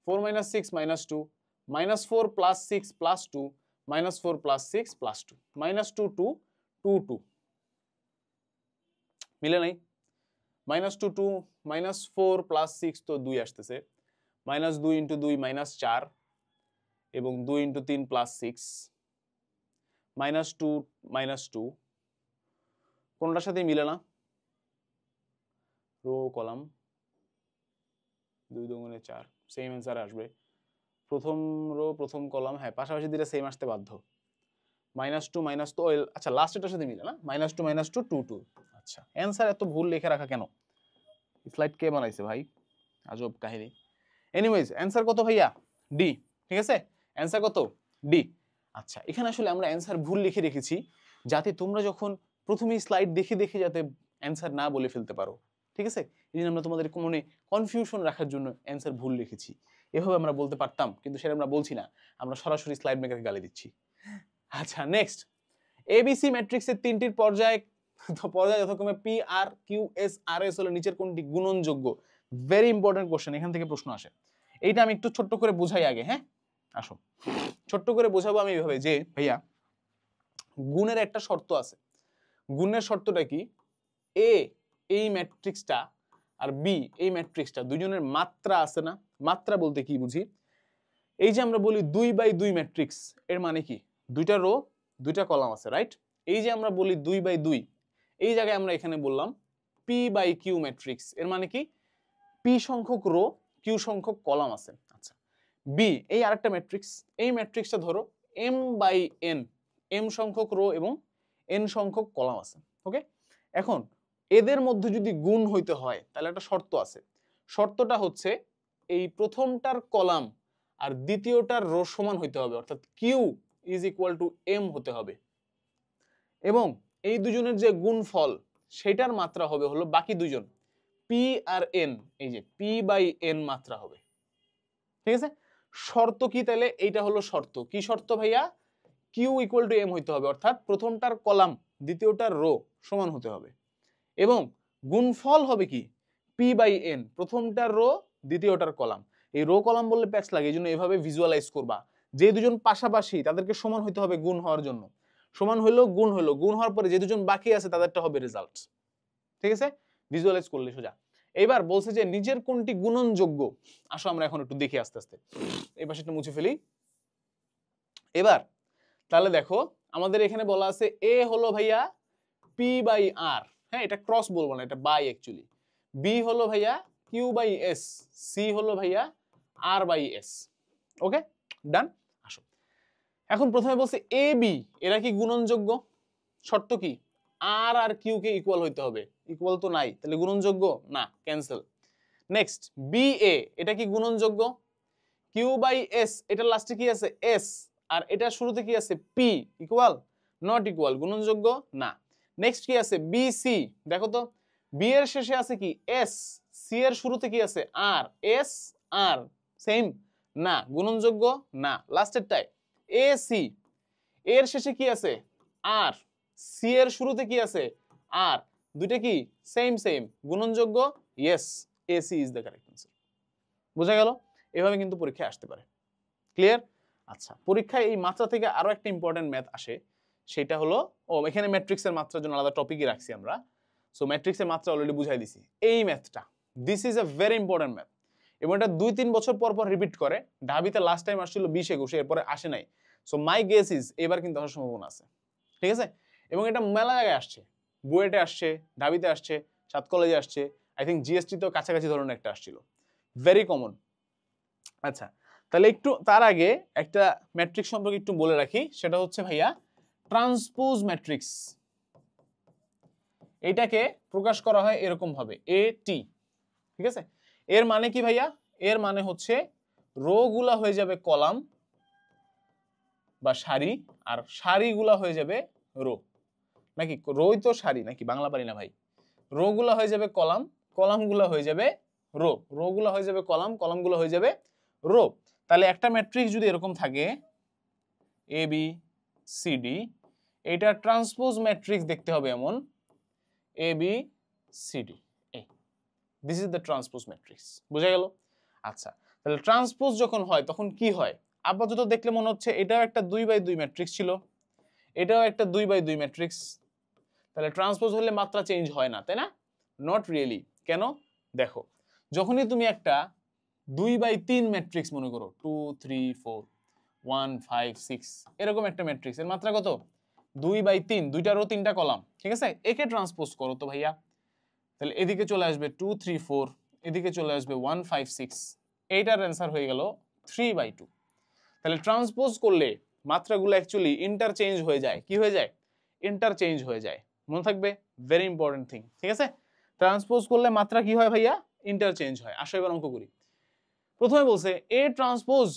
[SPEAKER 1] 4 minus 6 minus 2, minus 4 plus 6 plus 2, minus 4 plus 6 plus 2, minus 2 2 2 2, মিলে নাই? মাইনাস 2 2, মাইনাস 4 প্লাস 6 তো 2 আসতেছে, মাইনাস 2 ইন্টু 2 মাইনাস 4, এবং 2 ইন্টু 3 প্লাস 6, মাইনাস 2 মাইনাস 2, কোনটার সাথে মিলে না? রো কলাম 2 দুগুণে 4, সেম অ্যান্সার আসবে। প্রথম রো প্রথম কলাম, হ্যাঁ পাশাপাশি দিলে সেম আসতে বাধ্য। মাইনাস 2 মাইনাস, তো আচ্ছা লাস্টেরটার সাথে মিলে না, মাইনাস 2 মাইনাস 2 2 2, আচ্ছা অ্যান্সার এত ভুল লিখে রাখা কেন? স্লাইড কে বানাইছে ভাই, আজব কাহিনী। এনিওয়েজ অ্যান্সার কত ভাইয়া, ডি, ঠিক আছে? অ্যান্সার কত, ডি। আচ্ছা এখানে আসলে আমরা অ্যান্সার ভুল লিখে রেখেছি, যাতে তোমরা যখন প্রথমেই স্লাইড দেখে দেখে যাতে অ্যান্সার না বলে ফেলতে পারো, ঠিক আছে? এই জন্য আমরা তোমাদের মনে কনফিউশন রাখার জন্য অ্যান্সার ভুল লিখেছি। এভাবে আমরা বলতে পারতাম, কিন্তু সেটা আমরা বলছি না, আমরা সরাসরি স্লাইড মেকারকে গালি দিচ্ছি। আচ্ছা নেক্সট, এবিসি ম্যাট্রিক্সের তিনটির পর্যায় যথাক্রমে পি আর কিউ এস আর এস হলো নিচের কোনটি গুণনযোগ্য? ভেরি ইম্পর্টেন্ট কোশ্চেন, এখান থেকে প্রশ্ন আসে। এইটা আমি একটু ছোট্ট করে বুঝাই আগে, হ্যাঁ আসো ছোট্ট করে বোঝাবো আমি এইভাবে যে ভাইয়া গুণের একটা শর্ত আছে। গুণের শর্তটা কি, এ এই ম্যাট্রিক্সটা আর বি এই ম্যাট্রিক্সটা দুইজনের মাত্রা আছে না? মাত্রা বলতে কি বুঝি, এই যে আমরা বলি 2/2 ম্যাট্রিক্স, এর মানে কি দুইটা রো দুইটা কলাম আছে, রাইট? এই যে আমরা বলি 2/2, এই জায়গায় আমরা এখানে বললাম p/q ম্যাট্রিক্স, এর মানে কি পি সংখ্যক রো কিউ সংখ্যক কলাম আছে। আচ্ছা বি এই আরেকটা ম্যাট্রিক্স, এই ম্যাট্রিক্সটা ধরো এম বাই এন, এম সংখ্যক রো এবং এন সংখ্যক কলাম আছে। ওকে, এখন এদের মধ্যে যদি গুণ হইতে হয় তাহলে একটা শর্ত আছে। শর্তটা হচ্ছে এই প্রথমটার কলাম আর দ্বিতীয়টার রো সমান হইতে হবে, অর্থাৎ Q is equal to M হতে হবে, এবং এই দুজনের যে গুণফল সেটার মাত্রা হবে হলো বাকি দুজন পি আর এন, এই যে পি বাই এন মাত্রা হবে। ঠিক আছে, শর্ত কি তাহলে? এইটা হলো শর্ত। কি শর্ত ভাইয়া? কিউ ইকুয়াল টু এম হইতে হবে, অর্থাৎ প্রথমটার কলাম দ্বিতীয়টার রো সমান হতে হবে, এবং গুণফল হবে কি পি বাই এন, প্রথমটার রো দ্বিতীয়টার কলাম। এই রো কলাম বললে প্যাচ লাগে, এই জন্য এভাবে ভিজুয়ালাইজ করবা, যে দুজন পাশাপাশি তাদেরকে সমান হইতে হবে গুণ হওয়ার জন্য। সমান হইলো, গুণ হইলো, গুণ হওয়ার পরে যে দুজন বাকি আছে তাদেরটা হবে রেজাল্ট। ঠিক আছে, ভিজুয়ালাইজ করলে সোজা। এবার বলছে যে নিজের কোনটি গুণনযোগ্য। আসো আমরা এখন একটু দেখি আস্তে আস্তে, এই পাশে একটু মুছে ফেলি। এবার তাহলে দেখো আমাদের এখানে বলা আছে এ হলো ভাইয়া পি বাই আর, হ্যাঁ এটা ক্রস বলবো না, এটা বাই অ্যাকচুয়ালি। বি হলো ভাইয়া কিউ বাই এস, সি হলো ভাইয়া আর বাই এস। ওকে, ডান। আসো এখন প্রথমে বলছে এ বি এরা কি গুণনযোগ্য? শর্ত কি? আর আর কিউ কে ইকুয়াল হইতে হবে। ইকুয়াল তো নাই, তাহলে গুণনযোগ্য না, ক্যান্সেল। নেক্সট বি এ, এটা কি গুণনযোগ্য? কিউ বাই এস, এটা লাস্টে কি আছে এস, আর এটা শুরুতে কি আছে পি, ইকুয়াল নট ইকুয়াল, গুণনযোগ্য না। নেক্সট কি আছে বি সি, দেখো তো বি এর শেষে আছে কি এস, সি এর শুরুতে কি আছে আর, এস আর সেম না, গুণনযোগ্য না। লাস্টেরটায় এ সি, এর শেষে কি আছে আর, সি এর শুরুতে কি আছে আর, দুইটা কি সেম সেম, গুণনযোগ্য yes, AC is the correct answer. বোঝা গেল? এভাবে কিন্তু পরীক্ষায় আসতে পারে। ক্লিয়ার? আচ্ছা, পরীক্ষায় এই মাত্রা থেকে আরো একটা ইম্পর্টেন্ট ম্যাথ আসে, সেটা হলো এখানে ম্যাট্রিক্সের মাত্রার জন্য আলাদা টপিকই রাখছি আমরা। সো ম্যাট্রিক্সের মাত্রা অলরেডি বুঝাই দিছি। এই ম্যাথটা, this is a very important math, এবং এটা 2-3 বছর পর পর রিপিট করে। ঢাবিতে লাস্ট টাইম আসছিল 20-21, এরপরে আসে নাই। সো মাই গেস ইজ এবার কিন্তু আসার সম্ভাবনা আছে। ঠিক আছে, এবং এটা মেলা জায়গায় আসছে, বুয়েটে আসছে, ঢাবিতে আসছে, সাত কলেজে আসছে, আই থিঙ্ক জিএসটি তো কাছাকাছি ধরনের একটা আসছিল, ভেরি কমন। আচ্ছা, তাহলে একটু তার আগে একটা ম্যাট্রিক্স সম্পর্কে একটু বলে রাখি, সেটা হচ্ছে ভাইয়া ট্রান্সপোজ ম্যাট্রিক্স। এটাকে প্রকাশ করা হয় এরকম ভাবে এ টি। ঠিক আছে, এর মানে কি ভাইয়া? এর মানে হচ্ছে রো গুলা হয়ে যাবে কলাম বা সারি, আর সারিগুলা হয়ে যাবে রো। নাকি রোই তো সারি, নাকি বাংলা পারি না ভাই। রো গুলা হয়ে যাবে কলাম, কলাম গুলা হয়ে যাবে রো, রো গুলা হয়ে যাবে কলাম, কলাম গুলো হয়ে যাবে রো। তাহলে একটা ম্যাট্রিক্স যদি এরকম থাকে এ বি সি ডি, এটা ট্রান্সপোজ ম্যাট্রিক্স দেখতে হবে এমন A B C D, this is the transpose matrix. বোঝা গেল? আচ্ছা, তাহলে ট্রান্সপোজ যখন হয় তখন কি হয়? আপাতত দেখলে মনে হচ্ছে এটাও একটা 2/2 ম্যাট্রিক্স ছিল, এটাও একটা 2/2 ম্যাট্রিক্স। তাহলে ট্রান্সপোজ হলে মাত্রা চেঞ্জ হয় না, তাই না? Not really. কেন? দেখো, যখনই তুমি একটা 2/3 ম্যাট্রিক্স মনে করো, 2 3 4 1 5 6 এরকম একটা ম্যাট্রিক্স, এর মাত্রা কত? 2/3, দুইটা রো তিনটা কলাম। ঠিক আছে, একে ট্রান্সপোজ করো তো ভাইয়া, তাহলে এদিকে চলে আসবে 2 3 4, এদিকে চলে আসবে 1 5 6, এইটার অ্যান্সার হয়ে গেল 3/2। তাহলে ট্রান্সপোজ করলে মাত্রাগুলো অ্যাকচুয়ালি ইন্টারচেঞ্জ হয়ে যায়। কি হয়ে যায়? ইন্টারচেঞ্জ হয়ে যায়। মনে থাকবে, ভেরি ইম্পর্টেন্ট থিং। ঠিক আছে, ট্রান্সপোজ করলে মাত্রা কি হয় ভাইয়া? ইন্টারচেঞ্জ হয়। আসো এবার অঙ্ক করি। প্রথমে বলছে এ ট্রান্সপোজ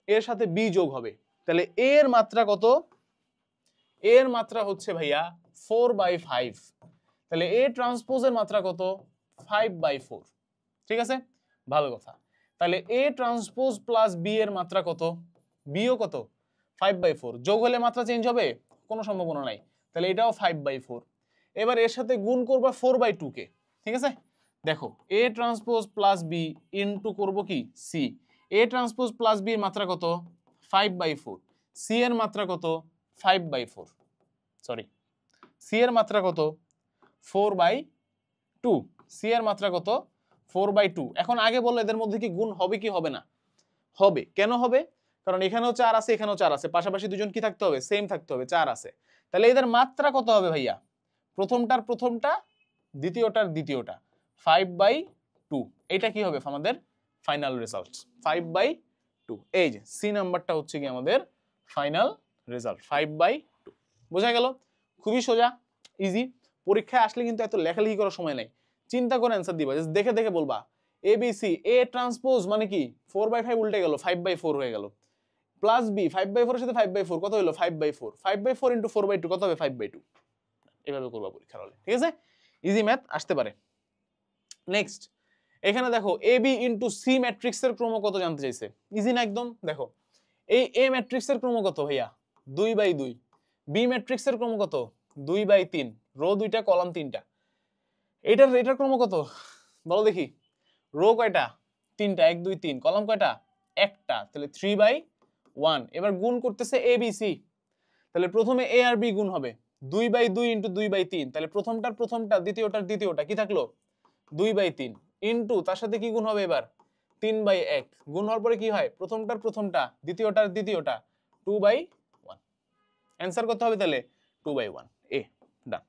[SPEAKER 1] এর সাথে বি যোগ হবে, তাহলে এ এর মাত্রা কত? এর মাত্রা হচ্ছে ভাইয়া 4/5, তাহলে এ ট্রান্সপোজের মাত্রা কত? 5/4। ঠিক আছে, ভালো কথা। তাহলে এ ট্রান্সপোজ প্লাস বি এর মাত্রা কত? বিও কত? 5/4। যোগ হলে মাত্রা চেঞ্জ হবে? কোনো সম্ভাবনা নাই, তাহলে এটাও 5/4। এবার এর সাথে গুণ করবা 4/2 কে। ঠিক আছে, দেখো A transpose plus B into করব কি সি। এ ট্রান্সপোজ প্লাস বি এর মাত্রা কত? 5/4। সি এর মাত্রা কত? 5/4। সরি, সি এর মাত্রা কত? 4/2। সি এর মাত্রা কত? 4/2। এখন আগে বললো এদের মধ্যে কি গুণ হবে কি হবে না? হবে। কেন হবে? কারণ এখানেও 4 আছে, এখানেও 4 আছে, পাশাপাশি দুজন কি থাকতে হবে? সেম থাকতে হবে, 4 আছে। তাহলে এদের মাত্রা কত হবে ভাইয়া? প্রথমটার প্রথমটা, দ্বিতীয়টার দ্বিতীয়টা, 5/2। এটা কি হবে আমাদের ফাইনাল রেজাল্ট? 5/2 2। এই যে সি নাম্বারটা হচ্ছে কি আমাদের ফাইনাল রেজাল্ট 5/2। বোঝা গেল? খুবই সোজা, ইজি। পরীক্ষায় আসলে কিন্তু এত লেখালেখি করার সময় নাই, চিন্তা করে অ্যান্সার দিবা, জাস্ট দেখে দেখে বলবা এবিসি এ ট্রান্সপোজ মানে কি 4/5 উল্টে গেল 5/4 হয়ে গেল, প্লাস বি 5/4 এর সাথে 5/4 কত হলো 5/4, 5/4 ইন্টু 4/2 কত হবে 5/2। এভাবে করবা পরীক্ষার হলে, ঠিক আছে? ইজি ম্যাথ আসতে পারে। নেক্সট এখানে দেখো এ বি ইন্টু সি ম্যাট্রিক্সের ক্রম কত জানতে চাইছে। ইজি না একদম। দেখো এই এ ম্যাট্রিক্সের ক্রম কত ভাইয়া 2/2, বি ম্যাট্রিক্সের ক্রম কত 2/3, রো 2টা কলাম 3টা, এটার ক্রম কত বলো দেখি, রো কয়টা 3টা, 1 2 3, কলাম কয়টা একটা, তাহলে 3/1। এবার গুণ করতেছে এ বি সি, তাহলে প্রথমে এ আর বি গুণ হবে 2/2 ইন্টু 2/3, তাহলে প্রথমটা দ্বিতীয়টা কি থাকলো 2/3, ইন্টু তার সাথে কি গুণ হবে এবার 3/1, গুণ হওয়ার পরে কি হয় প্রথমটা দ্বিতীয়টা 2/1। অ্যান্সার কত হবে তাহলে 2/1। এ ডান।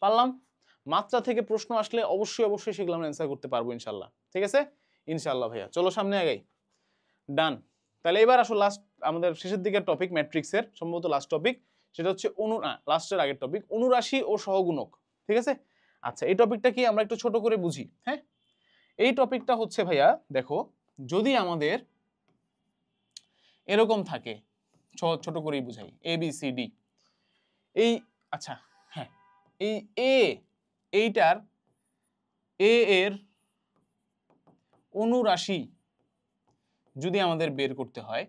[SPEAKER 1] পারলাম। মাত্রা থেকে প্রশ্ন আসলে অবশ্যই সেগুলো আমরা অ্যান্সার করতে পারবো ইনশাল্লাহ, ঠিক আছে? ইনশাল্লাহ ভাইয়া, চলো সামনে আগাই। ডান। তাহলে এবার আসো লাস্ট আমাদের শেষের দিকের টপিক ম্যাট্রিক্সের, সম্ভবত লাস্ট টপিক, সেটা হচ্ছে লাস্টের আগের টপিক অনুরাশি ও সহগুণক, ঠিক আছে? আচ্ছা এই টপিকটা কি আমরা একটু ছোট করে বুঝি। হ্যাঁ, এই টপিকটা হচ্ছে ভাইয়া দেখো, যদি আমাদের এরকম থাকে, ছোট করেই বুঝাই, এ বি সি ডি, এই আচ্ছা হ্যাঁ, এই এইটার এ এর অনুরাশি যদি আমাদের বের করতে হয়,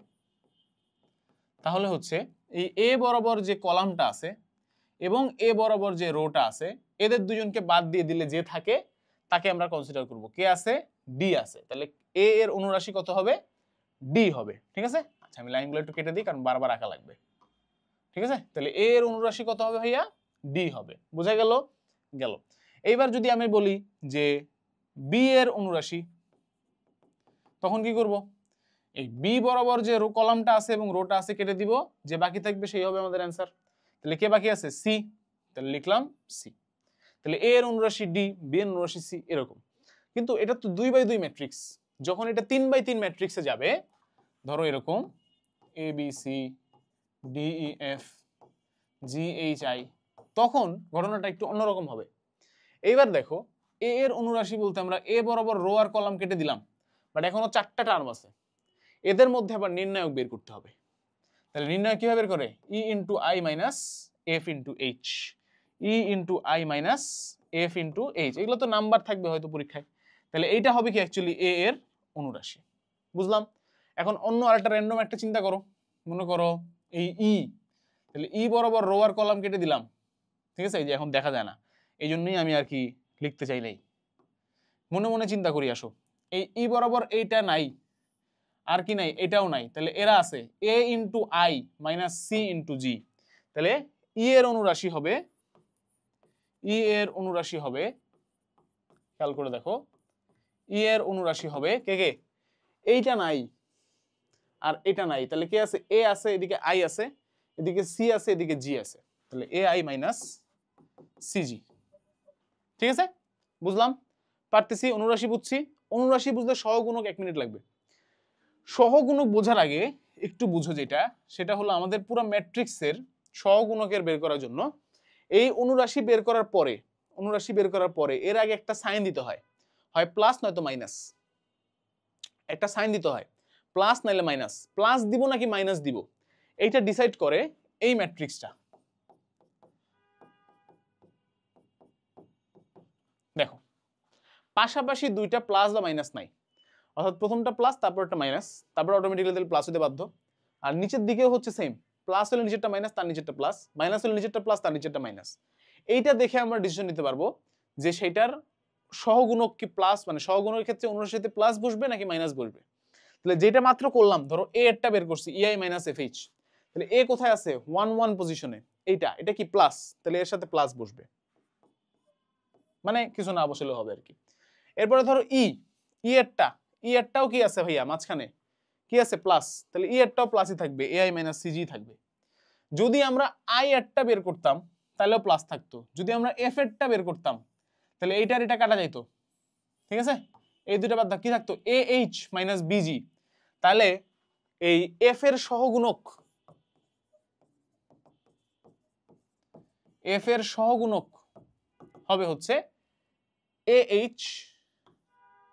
[SPEAKER 1] তাহলে হচ্ছে এই এ বরাবর যে কলামটা আছে এবং এ বরাবর যে রোটা আছে, এদের দুজনকে বাদ দিয়ে দিলে যে থাকে তাকে আমরা কনসিডার করব। কে আছে ডি আছে, তাহলে এ এর অনুরাশি কত হবে ডি হবে, ঠিক আছে? আচ্ছা আমি লাইনগুলো একটু কেটে দিই কারণ বারবার আঁকা লাগবে, ঠিক আছে? তাহলে এ এর অনুরাশি কত হবে ভাইয়া ডি হবে। বোঝা গেল? গেল। এইবার যদি আমি বলি যে বি এর অনুরাশি, তখন কি করব, এই বি বরাবর যে কলামটা আছে এবং রোটা আছে কেটে দিব, যে বাকি থাকবে সেই হবে আমাদের অ্যান্সার। তাহলে কে বাকি আছে সি, তাহলে লিখলাম সি। তাহলে এ এর অনুরাশি ডি, বি এর অনুরাশি সি, এরকম। কিন্তু এটা তো 2/2 ম্যাট্রিক্স, যখন এটা 3/3 ম্যাট্রিক্সে যাবে, ধরো এরকম A B C D E F G H I, তখন ঘটনাটা একটু অন্যরকম হবে। এইবার দেখো এ এর অনুরাশি বলতে আমরা এ বরাবর রো আর কলাম কেটে দিলাম, বাট এখনো 4টা টার্ম আছে, এদের মধ্যে আবার নির্ণায়ক বের করতে হবে। তাহলে নির্ণায়ক কিভাবে বের করে, E into I minus F into H, E into I minus F into H, এগুলো তো নাম্বার থাকবে হয়তো পরীক্ষায়। তাহলে এইটা হবে কি অ্যাকচুয়ালি এ এর অনুরাশি। বুঝলাম। এখন অন্য আরেকটা র্যান্ডম একটা চিন্তা করো, মনে করো এই ই, তাহলে ই বরাবর রো আর কলাম কেটে দিলাম, ঠিক আছে? এই যে এখন দেখা যায় না, এই জন্যই আমি আর কি লিখতে চাইলেই মনে মনে চিন্তা করি। আসো এই ই বরাবর এইটা নাই, আর কি নাই, এটাও নাই, তাহলে এরা আছে A into I minus C into G. তাহলে ই এর অনুরাশি হবে, ই এর অনুরাশি হবে, খেয়াল করে দেখো, ই এর অনুরাশি হবে কে কে, এইটা নাই আর এটা নাই, তাহলে কে আছে এ আছে, এদিকে আই আছে, এদিকে সি আছে, এদিকে জি আছে, তাহলে এ আই মাইনাস সিজি। ঠিক আছে, বুঝলাম, পারতেছি, অনুরাশি বুঝছি। অনুরাশি বুঝতে সহগুণক 1 মিনিট লাগবে। সহগুণক বোঝার আগে একটু বুঝো যেটা, সেটা হলো আমাদের পুরো ম্যাট্রিক্সের সহগুণকের বের করার জন্য এই অনুরাশি বের করার পরে এর আগে একটা সাইন দিতে হয়, হয় প্লাস নয়তো মাইনাস, একটা সাইন দিতে হয়, প্লাস নাইলে মাইনাস। প্লাস দিব নাকি মাইনাস দিব এইটা ডিসাইড করে এই ম্যাট্রিক্সটা। দেখো পাশাপাশি দুইটা প্লাস বা মাইনাস নাই, অর্থাৎ প্রথমটা প্লাস তারপর একটা মাইনাস, তারপর অটোমেটিক্যালি তাহলে প্লাস হতে বাধ্য। আর নিচের দিকেও হচ্ছে সেম, প্লাস হলে নিচেরটা মাইনাস, তার নিচেরটা প্লাস, মাইনাস হলে নিচেরটা প্লাস, তার নিচেরটা মাইনাস। এইটা দেখে আমরা ডিসিশন নিতে পারবো যে সেটার সহগুণক কি প্লাস, মানে সহগুণকের ক্ষেত্রে অনুরাশির সাথে প্লাস বসবে নাকি মাইনাস বসবে। তাহলে যেটা মাত্র করলাম, ধরো এ এরটা বের করছি ইআই মাইনাস এফ এইচ, তাহলে এ কোথায় আছে 1 1 পজিশনে, এটা কি প্লাস, তাহলে এর সাথে প্লাস বসবে, মানে কিছু না বসলেও হবে আর কি। এরপরে ধরো ই এরটাও কি আছে ভাইয়া মাঝখানে, কি আছে প্লাস, তাহলে ই এরটাও প্লাসই থাকবে, এআই মাইনাস সিজি থাকবে। যদি আমরা আই এরটা বের করতাম তাহলেও প্লাস থাকতো, যদি আমরা এফ এরটা বের করতাম তাহলে এইটার এটা কাটা যাইতো, ঠিক আছে? এই দুটো বাদ কি থাকতো এ এইচ মাইনাস বিজি, তাহলে এই এফ এর সহগুণক, এফ এর সহগুণক হবে হচ্ছে A H,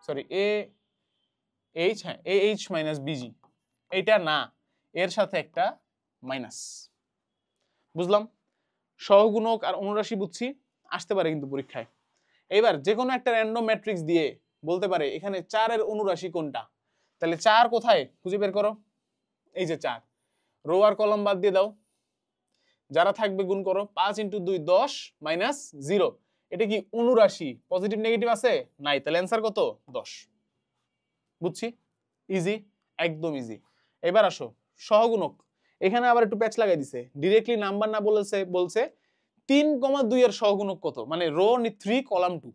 [SPEAKER 1] sorry A H, হ্যাঁ এ এইচ মাইনাস বিজি। এটা না, এর সাথে একটা মাইনাস। বুঝলাম? সহগুণক আর অনুরাশি বুঝছি, আসতে পারে কিন্তু পরীক্ষায়। এবার যে কোনো একটা র্যান্ডম ম্যাট্রিক্স দিয়ে বলতে পারে এখানে 4 এর অনুরাশি কোনটা, তাহলে 4 কোথায় খুঁজে বের করো। এই যে 4, রো আর কলাম বাদ দিয়ে দাও, যারা থাকবে গুণ করো। 5 × 2 10 মাইনাস 0, এটা কি অনুরাশি, পজিটিভ নেগেটিভ আছে নাই, তাহলে অ্যান্সার কত 10। বুঝছি? ইজি, একদম ইজি। এবার আসো সহগুণক, এখানে আবার একটু প্যাচ লাগাই দিছে, ডিরেক্টলি নাম্বার না বলেছে, বলছে 3,2 এর সহগুণক কত, মানে রো 3 কলাম 2,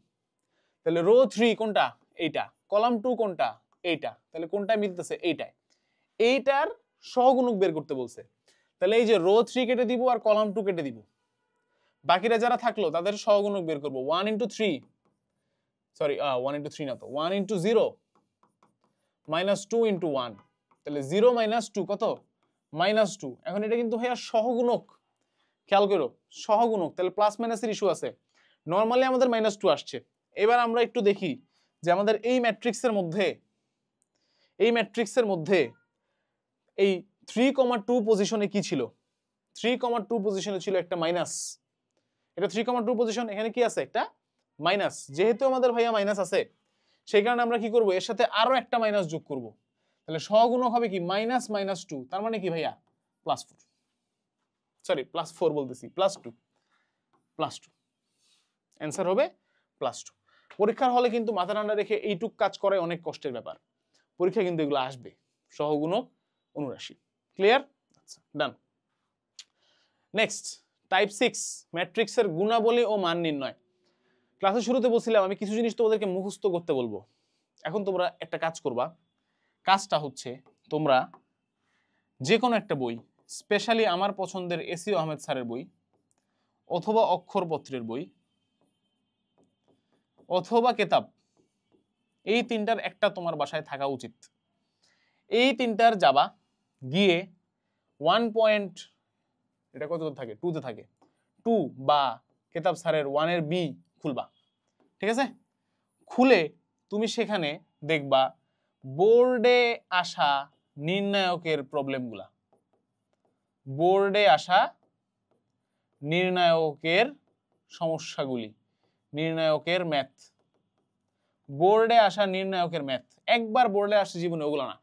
[SPEAKER 1] তাহলে রো 3 কোনটা, এইটা, কলাম 2 কোনটা, এইটা, তাহলে কোনটা মিলতেছে, এইটাই। এইটার সহগুণক বের করতে বলছে, তাহলে এই যে রো 3 কেটে দিব আর কলাম 2 কেটে দিব, বাকিরা যারা থাকলো তাদের সহগুণক বের করব। 1 × 3, সরি 1 × 3 না তো, 1 × 0 মাইনাস 2 × 1, তাহলে 0 মাইনাস 2 কত, মাইনাস 2। এখন এটা কিন্তু ভাইয়া সহগুণক, খেয়াল করো সহগুণক, তাহলে প্লাস মাইনাসের ইস্যু আছে। নরমালি আমাদের -2 আসছে। এবার আমরা একটু দেখি যে আমাদের এই ম্যাট্রিক্সের মধ্যে, এই ম্যাট্রিক্সের মধ্যে এই 3,2 পজিশনে কি ছিল, 3,2 পজিশনে ছিল একটা মাইনাস। এটা 3,2 পজিশন, এখানে কি আছে, একটা মাইনাস। যেহেতু আমাদের ভাইয়া মাইনাস আছে, সেই কারণে আমরা কি করব, এর সাথে আরো একটা মাইনাস যোগ করব। তাহলে সহগুণক হবে কি -2, তার মানে কি ভাইয়া +4, সরি +4 বলতেছি, +2, অ্যান্সার হবে +2। পরীক্ষার হলে কিন্তু মাথা ঠান্ডা রেখে এইটুক কাজ করে অনেক কষ্টের ব্যাপার, পরীক্ষা কিন্তু এগুলো আসবে, সহগুণক অনুরাশি। ক্লিয়ার? আচ্ছা, ডান। নেক্সট টাইপ 6, ম্যাট্রিক্সের গুণাবলী ও মান নির্ণয়। ক্লাসের শুরুতে বলছিলাম আমি কিছু জিনিস তোমাদেরকে মুখস্থ করতে বলবো। এখন তোমরা একটা কাজ করবা, কাজটা হচ্ছে তোমরা যে কোনো একটা বই, স্পেশালি আমার পছন্দের এসিও আহমেদ স্যারের বই, অথবা অক্ষরপত্রের বই, অথবা কেতাব, এই তিনটার একটা তোমার বাসায় থাকা উচিত। এই তিনটার যাবা, গিয়ে 1 পয়েন্ট, এটা কত থাকে, 2 তে থাকে, 2 বা কেতাব স্যারের 1 এর বি খুলবা, ঠিক আছে? খুলে তুমি সেখানে দেখবা বোর্ডে আসা নির্ণায়কের প্রবলেমগুলা, বোর্ডে আসা নির্ণায়কের সমস্যাগুলি, নির্ণায়কের ম্যাথ, বোর্ডে আসা নির্ণায়কের ম্যাথ। একবার বোর্ডে আসছে জীবনে ওগুলো না,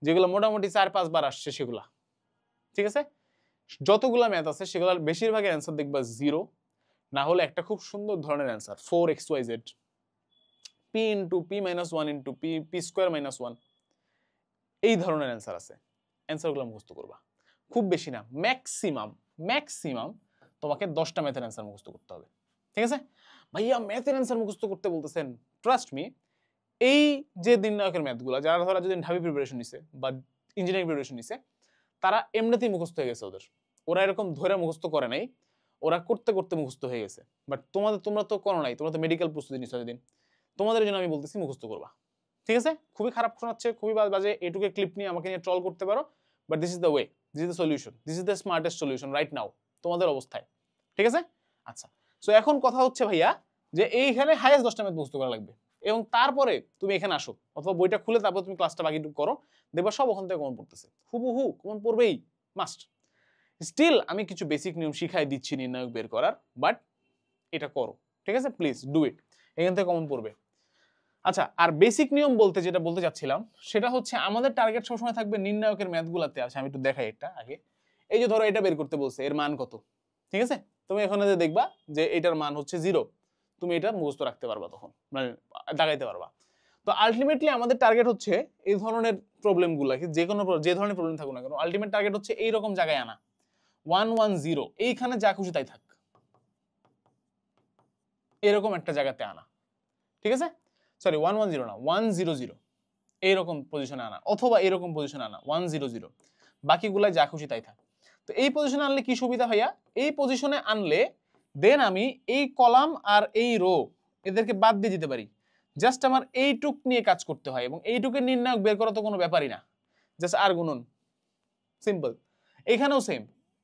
[SPEAKER 1] যেগুলো মোটামুটি 4-5 বার আসছে সেগুলা, ঠিক আছে? যতগুলা ম্যাথ আছে সেগুলোর বেশিরভাগের অ্যান্সার দেখবা 0, না হলে একটা খুব সুন্দর ধরনের answer 4xyz, p × p - 1 × p² - 1, এই ধরনের অ্যান্সার আছে। অ্যান্সারগুলো মুখস্থ করবা, খুব বেশি না, ম্যাক্সিমাম তোমাকে 10টা ম্যাথের অ্যান্সার মুখস্থ করতে হবে, ঠিক আছে? ভাইয়া ম্যাথের অ্যান্সার মুখস্থ করতে বলতেছেন, ট্রাস্ট মি, এই যে নির্ণায়কের ম্যাথগুলো যারা ধরা যদি ঢাবি প্রিপারেশন নিছে বা ইঞ্জিনিয়ারিং প্রিপারেশন নিছে, তারা এমনিতেই মুখস্থ হয়ে গেছে ওদের, ওরা এরকম ধরে মুখস্থ করে নাই, ওরা করতে করতে মুখস্থ হয়ে গেছে। বাট তোমরা তো করো নাই, তোমরা তো মেডিকেল প্রস্তুতি নিছো এতদিন, তোমাদের জন্য আমি বলতেছি মুখস্থ করবা, ঠিক আছে? খুবই খারাপ শোনাচ্ছে, খুবই বাজে, এটুকু ক্লিপ নিয়ে আমাকে নিয়ে ট্রল করতে পারো, but this is the way, this is the solution, this is the smartest solution right now তোমাদের অবস্থায়, ঠিক আছে? আচ্ছা, সো এখন কথা হচ্ছে ভাইয়া যে এইখানে হাইয়েস্ট 10টা ম্যাথ মুখস্থ করা লাগবে, এবং তারপরে তুমি এখানে আসো অথবা বইটা খুলে তারপর তুমি ক্লাসটা বাকিটুকু করো, দেখবা সব ওখান থেকে কমন পড়তেছে, হুবহু কমন পড়বেই, মাস্ট। স্টিল আমি কিছু বেসিক নিয়ম শিখাই দিচ্ছি নির্ণায়ক বের করার, বাট এটা করো, ঠিক আছে? প্লিজ ডু ইট, এখান থেকে কমন পড়বে। আচ্ছা, আর বেসিক নিয়ম বলতে যেটা বলতে চাচ্ছিলাম সেটা হচ্ছে আমাদের টার্গেট সবসময় থাকবে নির্ণায়কের ম্যাথগুলোতে। আছে, আমি একটু দেখাই এটা আগে। এই যে ধরো এটা বের করতে বলছে, এর মান কত, ঠিক আছে? তুমি এখানে দেখবা যে এটার মান হচ্ছে 0, তুমি এটা মুখস্থ রাখতে পারবা, তখন মানে দাগাইতে পারবা। তো আলটিমেটলি আমাদের টার্গেট হচ্ছে এই ধরনের প্রবলেমগুলোকে, যে ধরনের প্রবলেম থাকুক না কেন, আলটিমেট টার্গেট হচ্ছে এইরকম জায়গায় আনা, 1 1 0, এইখানে যা খুশি তাই থাক, এরকম একটা জায়গাতে আনা, ঠিক আছে? সরি 1 1 0 না, 1 0 0, এইরকম পজিশনে আনা, অথবা এরকম পজিশনে আনা 1 0 0, বাকিগুলা যা খুশি তাই থাক। তো এই পজিশনে আনলে কি সুবিধা ভাইয়া, এই পজিশনে আনলে দেন আমি এই কলাম আর এই রো এদেরকে বাদ দিয়ে দিতে পারি, জাস্ট আমার এইটুক নিয়ে কাজ করতে হয়, এবং এইটুকের নির্ণায়ক বের করা তো কোনো ব্যাপারই না। জাস্ট আর গুণন, সিম্পল। এখানেও সেম,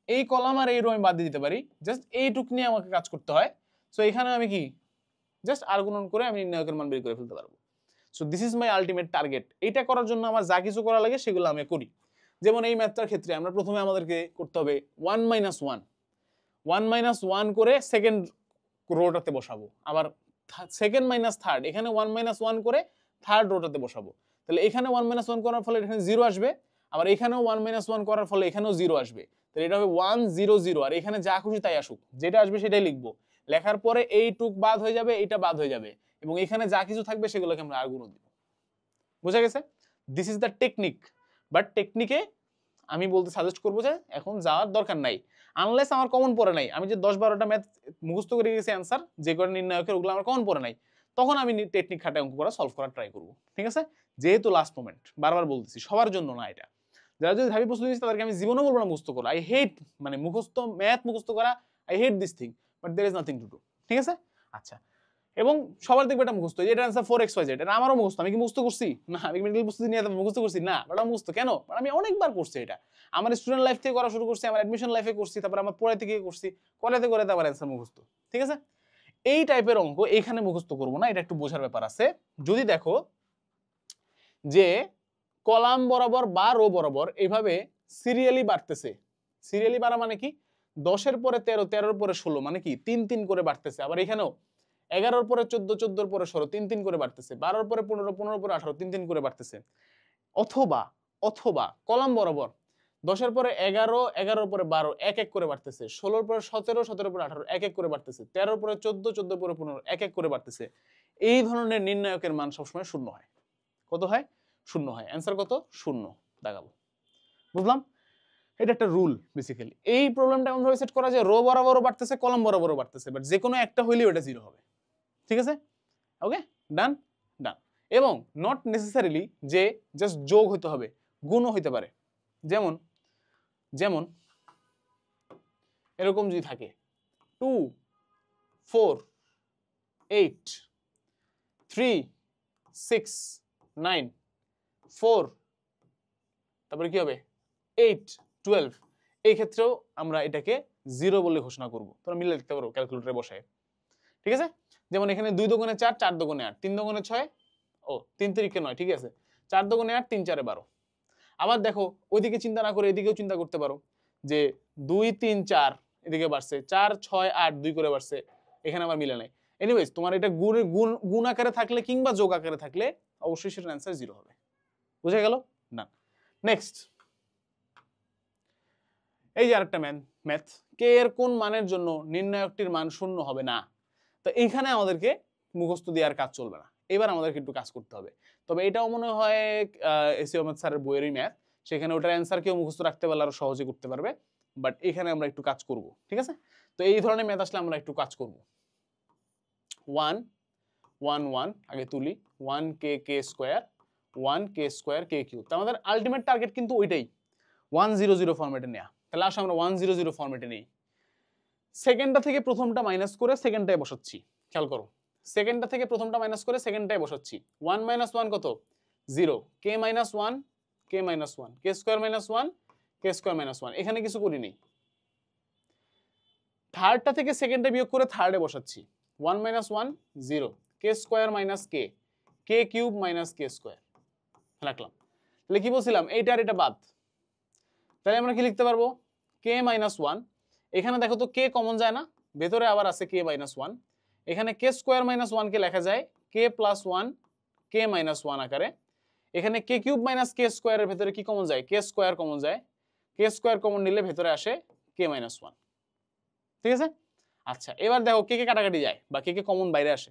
[SPEAKER 1] এই কলাম আর এই রো আমি বাদ দিয়ে দিতে পারি, জাস্ট এইটুক নিয়ে আমাকে কাজ করতে হয়। সো এখানে আমি কি জাস্ট আর গুণন করে আমি নির্ণায়কের মান বের করে ফেলতে পারবো। So this is my ultimate target. এটা করার জন্য আমার যা কিছু করা লাগে সেগুলো আমি করি। যেমন এই ম্যাথটার ক্ষেত্রে আমরা প্রথমে আমাদেরকে করতে হবে 1 - 1 করে সেকেন্ড রোটাতে বসাবো, আবার সেকেন্ড মাইনাস থার্ড, এখানে 1 - 1 করে থার্ড রোটাতে বসাবো। তাহলে এখানে 1 - 1 করার ফলে এখানে 0 আসবে, আবার এখানেও 1 - 1 করার ফলে এখানেও 0 আসবে। তাহলে এটা হবে 1 0 0, আর এখানে যা খুশি তাই আসুক, যেটা আসবে সেটাই লিখবো। লেখার পরে এইটুক বাদ হয়ে যাবে, এইটা বাদ হয়ে যাবে, এবং এখানে যা কিছু থাকবে সেগুলোকে আমরা আর গুণ দিব। বোঝা গেছে? This is the technique. But টেকনিকে আমি বলতে সাজেস্ট করবো যে এখন যাওয়ার দরকার নাই, আনলেস আমার কমন পড়ে নাই। আমি যে 10-12টা ম্যাথ মুখস্থ করে গেছি অ্যান্সার, যে করে নির্ণায়কের, ওগুলো আমার কমন পড়ে নাই, তখন আমি টেকনিক খাটায় অঙ্ক করা সলভ করার ট্রাই করবো। ঠিক আছে? যেহেতু লাস্ট মোমেন্ট, বারবার বলতেছি, সবার জন্য না এটা। যারা যদি ধাবি প্রস্তুতি নিচ্ছে তাদেরকে আমি জীবনে বলবো না মুখস্থ করা। আই হেট মানে মুখস্থ ম্যাথ মুখস্থ করা, I hate this thing, but there is nothing to do. ঠিক আছে? আচ্ছা, এবং সবার দেখবে এটা মুখস্থ, এটা অ্যান্সার 4xyz, এটা আমারও মুখস্থ। আমি কি মুখস্থ করছি? না। আমি মেডিকেল প্রস্তুতি নিয়ে মুখস্থ করছি? না। এটা মুখস্থ কেন? আমি অনেকবার করছি এটা। আমার স্টুডেন্ট লাইফ থেকে করা শুরু করছি, আমার অ্যাডমিশন লাইফে করছি, তারপর আমার পড়াইতে গিয়ে করছি, করাতে করাতে আমার অ্যান্সার মুখস্থ। ঠিক আছে? এই টাইপের অঙ্ক এখানে মুখস্থ করবো না, এটা একটু বোঝার ব্যাপার আছে। যদি দেখো যে কলাম বরাবর বা রো বরাবর এইভাবে সিরিয়ালি বাড়তেছে, সিরিয়ালি বাড়া মানে কি, 10-এর পরে 13, 13-এর পরে 16, মানে কি 3-3 করে বাড়তেছে। আবার এখানেও 11-এর পরে 14, 14-এর পরে 16, 3-3 করে বাড়তেছে। 12-এর পরে 15, 15-এর পরে 18, 3-3 করে বাড়তেছে। অথবা অথবা কলাম বরাবর 10-এর পরে 11, 11-এর পরে 12, 1-1 করে বাড়তেছে। 16-এর পরে 17, 17-এর পরে 18, 1-1 করে বাড়তেছে। 13-এর পরে 14, 14-এর পরে 15, 1-1 করে বাড়তেছে। এই ধরনের নির্ণায়কের মান সবসময় শূন্য হয়। কত হয়? শূন্য হয়। অ্যান্সার কত? শূন্য দাগাবো। বুঝলাম? এটা একটা রুল বেসিক্যালি। এই প্রবলেমটা এমন ভাবে সেট করা যায়, রো বরাবরও বাড়তেছে, কলাম বরাবরও বাড়তেছে, বাট যে কোনো একটা হইলেও এটা 0 হবে। ঠিক আছে? ওকে, ডান ডান। এবং নট নেসেসারিলি যে জাস্ট যোগ হইতে হবে, গুণও হইতে পারে। যেমন যেমন এরকম যদি থাকে 2 4 8 3 6 9 4, তারপরে কি হবে 8 12, এই ক্ষেত্রেও আমরা এটাকে 0 বলে ঘোষণা করব। তোমরা মিলে লিখতে পারো ক্যালকুলেটরে বসায়। ঠিক আছে? যেমন এখানে 2 দুগুণে 4, 4 দুগুণে 8, 3 দুগুণে 6, ও 3 3 9, ঠিক আছে, 4 দুগুণে 8, 3 4 12। আবার দেখো ওইদিকে চিন্তা না করে এদিকেও চিন্তা করতে পারো যে 2 3 4 এদিকে বাড়ছে, 4 6 8 2 করে বাড়ছে, এখানে আবার মিলে নাই। এনিওয়েজ তোমার এটা গুণ আকারে থাকলে কিংবা যোগ আকারে থাকলে অবশ্যই সেটার অ্যান্সার 0 হবে। বুঝা গেল? না। নেক্সট, এই যে আরেকটা ম্যাথ, কে এর কোন মানের জন্য নির্ণায়কটির মান শূন্য হবে না। তো এইখানে আমাদেরকে মুখস্থ দিয়ে আর কাজ চলবে না, এবার আমাদেরকে একটু কাজ করতে হবে। তবে এটাও মনে হয় এসি আহমেদ স্যারের বইয়েরই ম্যাথ, সেখানে ওটার অ্যান্সার কেউ মুখস্থ রাখতে পারলে আরো সহজে করতে পারবে, বাট এখানে আমরা একটু কাজ করব। ঠিক আছে? তো এই ধরনের ম্যাথ আসলে আমরা একটু কাজ করব। 1 1 1 আগে তুলি, 1k k square 1k square k cube. তো আমাদের আলটিমেট টার্গেট কিন্তু ওইটাই, 1 0 0 ফরম্যাটে নেওয়া। তাহলে আসলে আমরা 1 0 0 ফরম্যাটে নেই। সেকেন্ডটা থেকে প্রথমটা মাইনাস করে সেকেন্ডটায় বসাচ্ছি। খেয়াল করো, সেকেন্ডটা থেকে প্রথমটা মাইনাস করে সেকেন্ডটায় বসাচ্ছি। 1 - 1 কত? 0, k - 1 k - 1, k square - 1 k square - 1, এখানে কিছু করি নেই। থার্ডটা থেকে সেকেন্ডে বিয়োগ করে থার্ডে বসাচ্ছি। 1 - 1 0, k square - k, k cube - k square রাখলাম। তাহলে কি বলছিলাম, এইটা আর এটা বাদ। তাহলে আমরা কি লিখতে পারবো, k - 1, এখানে দেখো তো k কমন যায় না, ভেতরে আবার আছে k - 1, এখানে k স্কয়ার - 1 কে লেখা যায় k + 1 k - 1 আকারে। এখানে k কিউব - k স্কয়ারের ভেতরে কি কমন যায়, k স্কয়ার কমন যায়, k স্কয়ার কমন নিলে ভেতরে আসে k - 1। ঠিক আছে? আচ্ছা, এবার দেখো কে কে কাটাকাটি যায় বা কে কে কমন বাইরে আসে।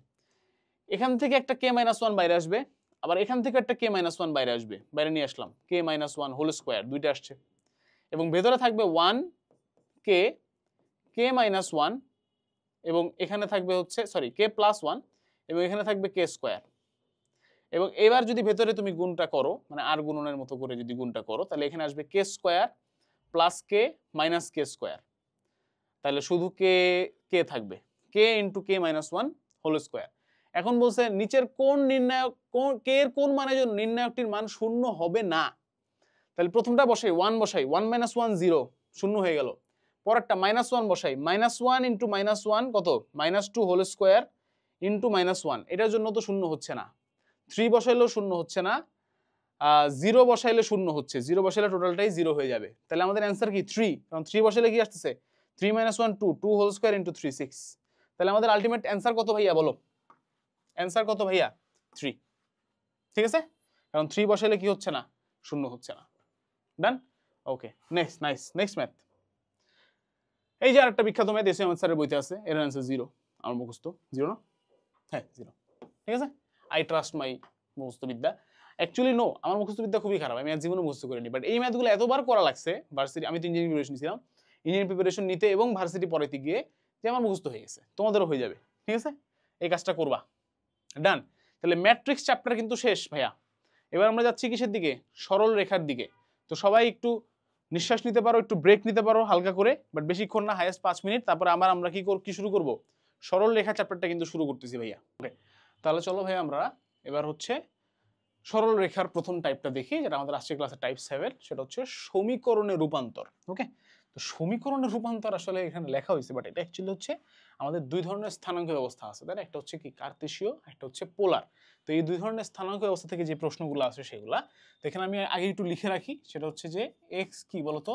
[SPEAKER 1] এখান থেকে একটা k - 1 বাইরে আসবে, আবার এখান থেকে একটা k - 1 বাইরে আসবে, বাইরে নিয়ে আসলাম k - 1 হোল স্কয়ার, দুইটা আসছে। এবং ভেতরে থাকবে 1 k k - 1, এবং এখানে থাকবে হচ্ছে সরি k + 1, এবং এখানে থাকবে k স্কয়ার। এবং এবার যদি ভেতরে তুমি গুণটা করো, মানে আর গুণনের মতো করে যদি গুণটা করো, তাহলে এখানে আসবে k square plus k minus k square. তাহলে শুধু k k থাকবে, k into k - 1 whole square. এখন বলছে নিচের কোন নির্ণায়ক, k এর কোন মানের জন্য নির্ণায়কটির মান শূন্য হবে না। তাহলে প্রথমটা বসাই 1 বসাই 1 - 1 0 শূন্য হয়ে গেল। পরেরটা -1 বসাই -1 × -1 কত -2 হোল স্কয়ার ইনটু -1 এটার জন্য তো শূন্য হচ্ছে না। 3 বসাইলেও শূন্য হচ্ছে না, 0 বসাইলে শূন্য হচ্ছে, 0 বসাইলে টোটালটাই 0 হয়ে যাবে। তাহলে আমাদের অ্যান্সার কি 3, কারণ 3 বসাইলে কি আসতেছে 3 - 1 2 2 হোল স্কয়ার ইনটু 3 6। তাহলে আমাদের আলটিমেট অ্যান্সার কত ভাইয়া বলো? অ্যান্সার কত ভাইয়া? 3। ঠিক আছে, কারণ 3 বসাইলে কি হচ্ছে না, শূন্য হচ্ছে না। Done, okay next, nice, next math. এই যে আরেকটা বিখ্যাত ম্যাথ এসএম স্যারের বইতে আছে, এর অ্যান্সার 0। আমার মুখস্থ 0 না? হ্যাঁ 0। ঠিক আছে, আই ট্রাস্ট মাই মুখস্থবিদ্যা। অ্যাকচুয়ালি নো, আমার মুখস্থবিদ্যা খুবই খারাপ, আমি আজ জীবনে মুখস্থ করিনি, বাট এই ম্যাথগুলো এতবার করা লাগছে ভার্সিটি, আমি তো ইঞ্জিনিয়ারিং প্রিপারেশন নিয়েছিলাম, ইঞ্জিনিয়ারিং প্রিপারেশন নিতে এবং ভার্সিটি পড়াইতে গিয়ে যে আমার মুখস্থ হয়ে গেছে, তোমাদেরও হয়ে যাবে। ঠিক আছে, এই কাজটা করবা। ডান, তাহলে ম্যাট্রিক্স চ্যাপ্টার কিন্তু শেষ ভাইয়া। এবার আমরা যাচ্ছি কিসের দিকে? সরল রেখার দিকে। তো সবাই একটু নিঃশ্বাস নিতে পারো, একটু ব্রেক নিতে পারো হালকা করে, বাট বেশিক্ষণ না, হাইয়েস্ট 5 মিনিট। তারপরে আমরা কি শুরু করব? সরল রেখা চ্যাপ্টারটা কিন্তু শুরু করতেছি ভাইয়া। ওকে, তাহলে চলো ভাইয়া আমরা এবার হচ্ছে সরল রেখার প্রথম টাইপটা দেখি, যেটা আমাদের আসছে ক্লাসে টাইপ 7, সেটা হচ্ছে সমীকরণের রূপান্তর। ওকে, তো সমীকরণের রূপান্তর আসলে এখানে লেখা হয়েছে, বাট এটা অ্যাকচুয়ালি হচ্ছে আমাদের দুই ধরনের স্থানাঙ্ক ব্যবস্থা আছে, তাই না? একটা হচ্ছে কি কার্তেশীয়, একটা হচ্ছে পোলার। তো এই দুই ধরনের স্থানাঙ্ক ব্যবস্থা থেকে যে প্রশ্নগুলো আছে সেগুলা তো এখানে আমি আগে একটু লিখে রাখি। সেটা হচ্ছে যে এক্স কি বলতো,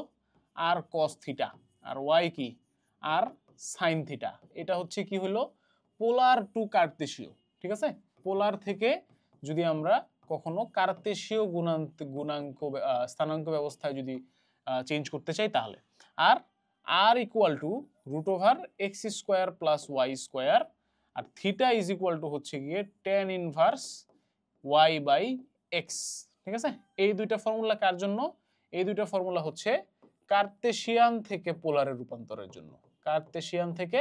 [SPEAKER 1] আর কস থিটা, আর ওয়াই কি, আর সাইন থিটা। এটা হচ্ছে কি হলো পোলার টু কার্তেশীয়। ঠিক আছে, পোলার থেকে যদি আমরা কখনো কার্তেশীয় স্থানাঙ্ক ব্যবস্থায় যদি চেঞ্জ করতে চাই তাহলে, আর R equal to √x² + y², আর থিটা ইজ ইকুয়াল টু হচ্ছে গিয়ে tan ইনভার্স y/x। ঠিক আছে, এই দুইটা ফর্মুলা কার জন্য? এই দুইটা ফর্মুলা হচ্ছে কার্তেশিয়ান থেকে পোলারে রূপান্তরের জন্য, কার্তেশিয়ান থেকে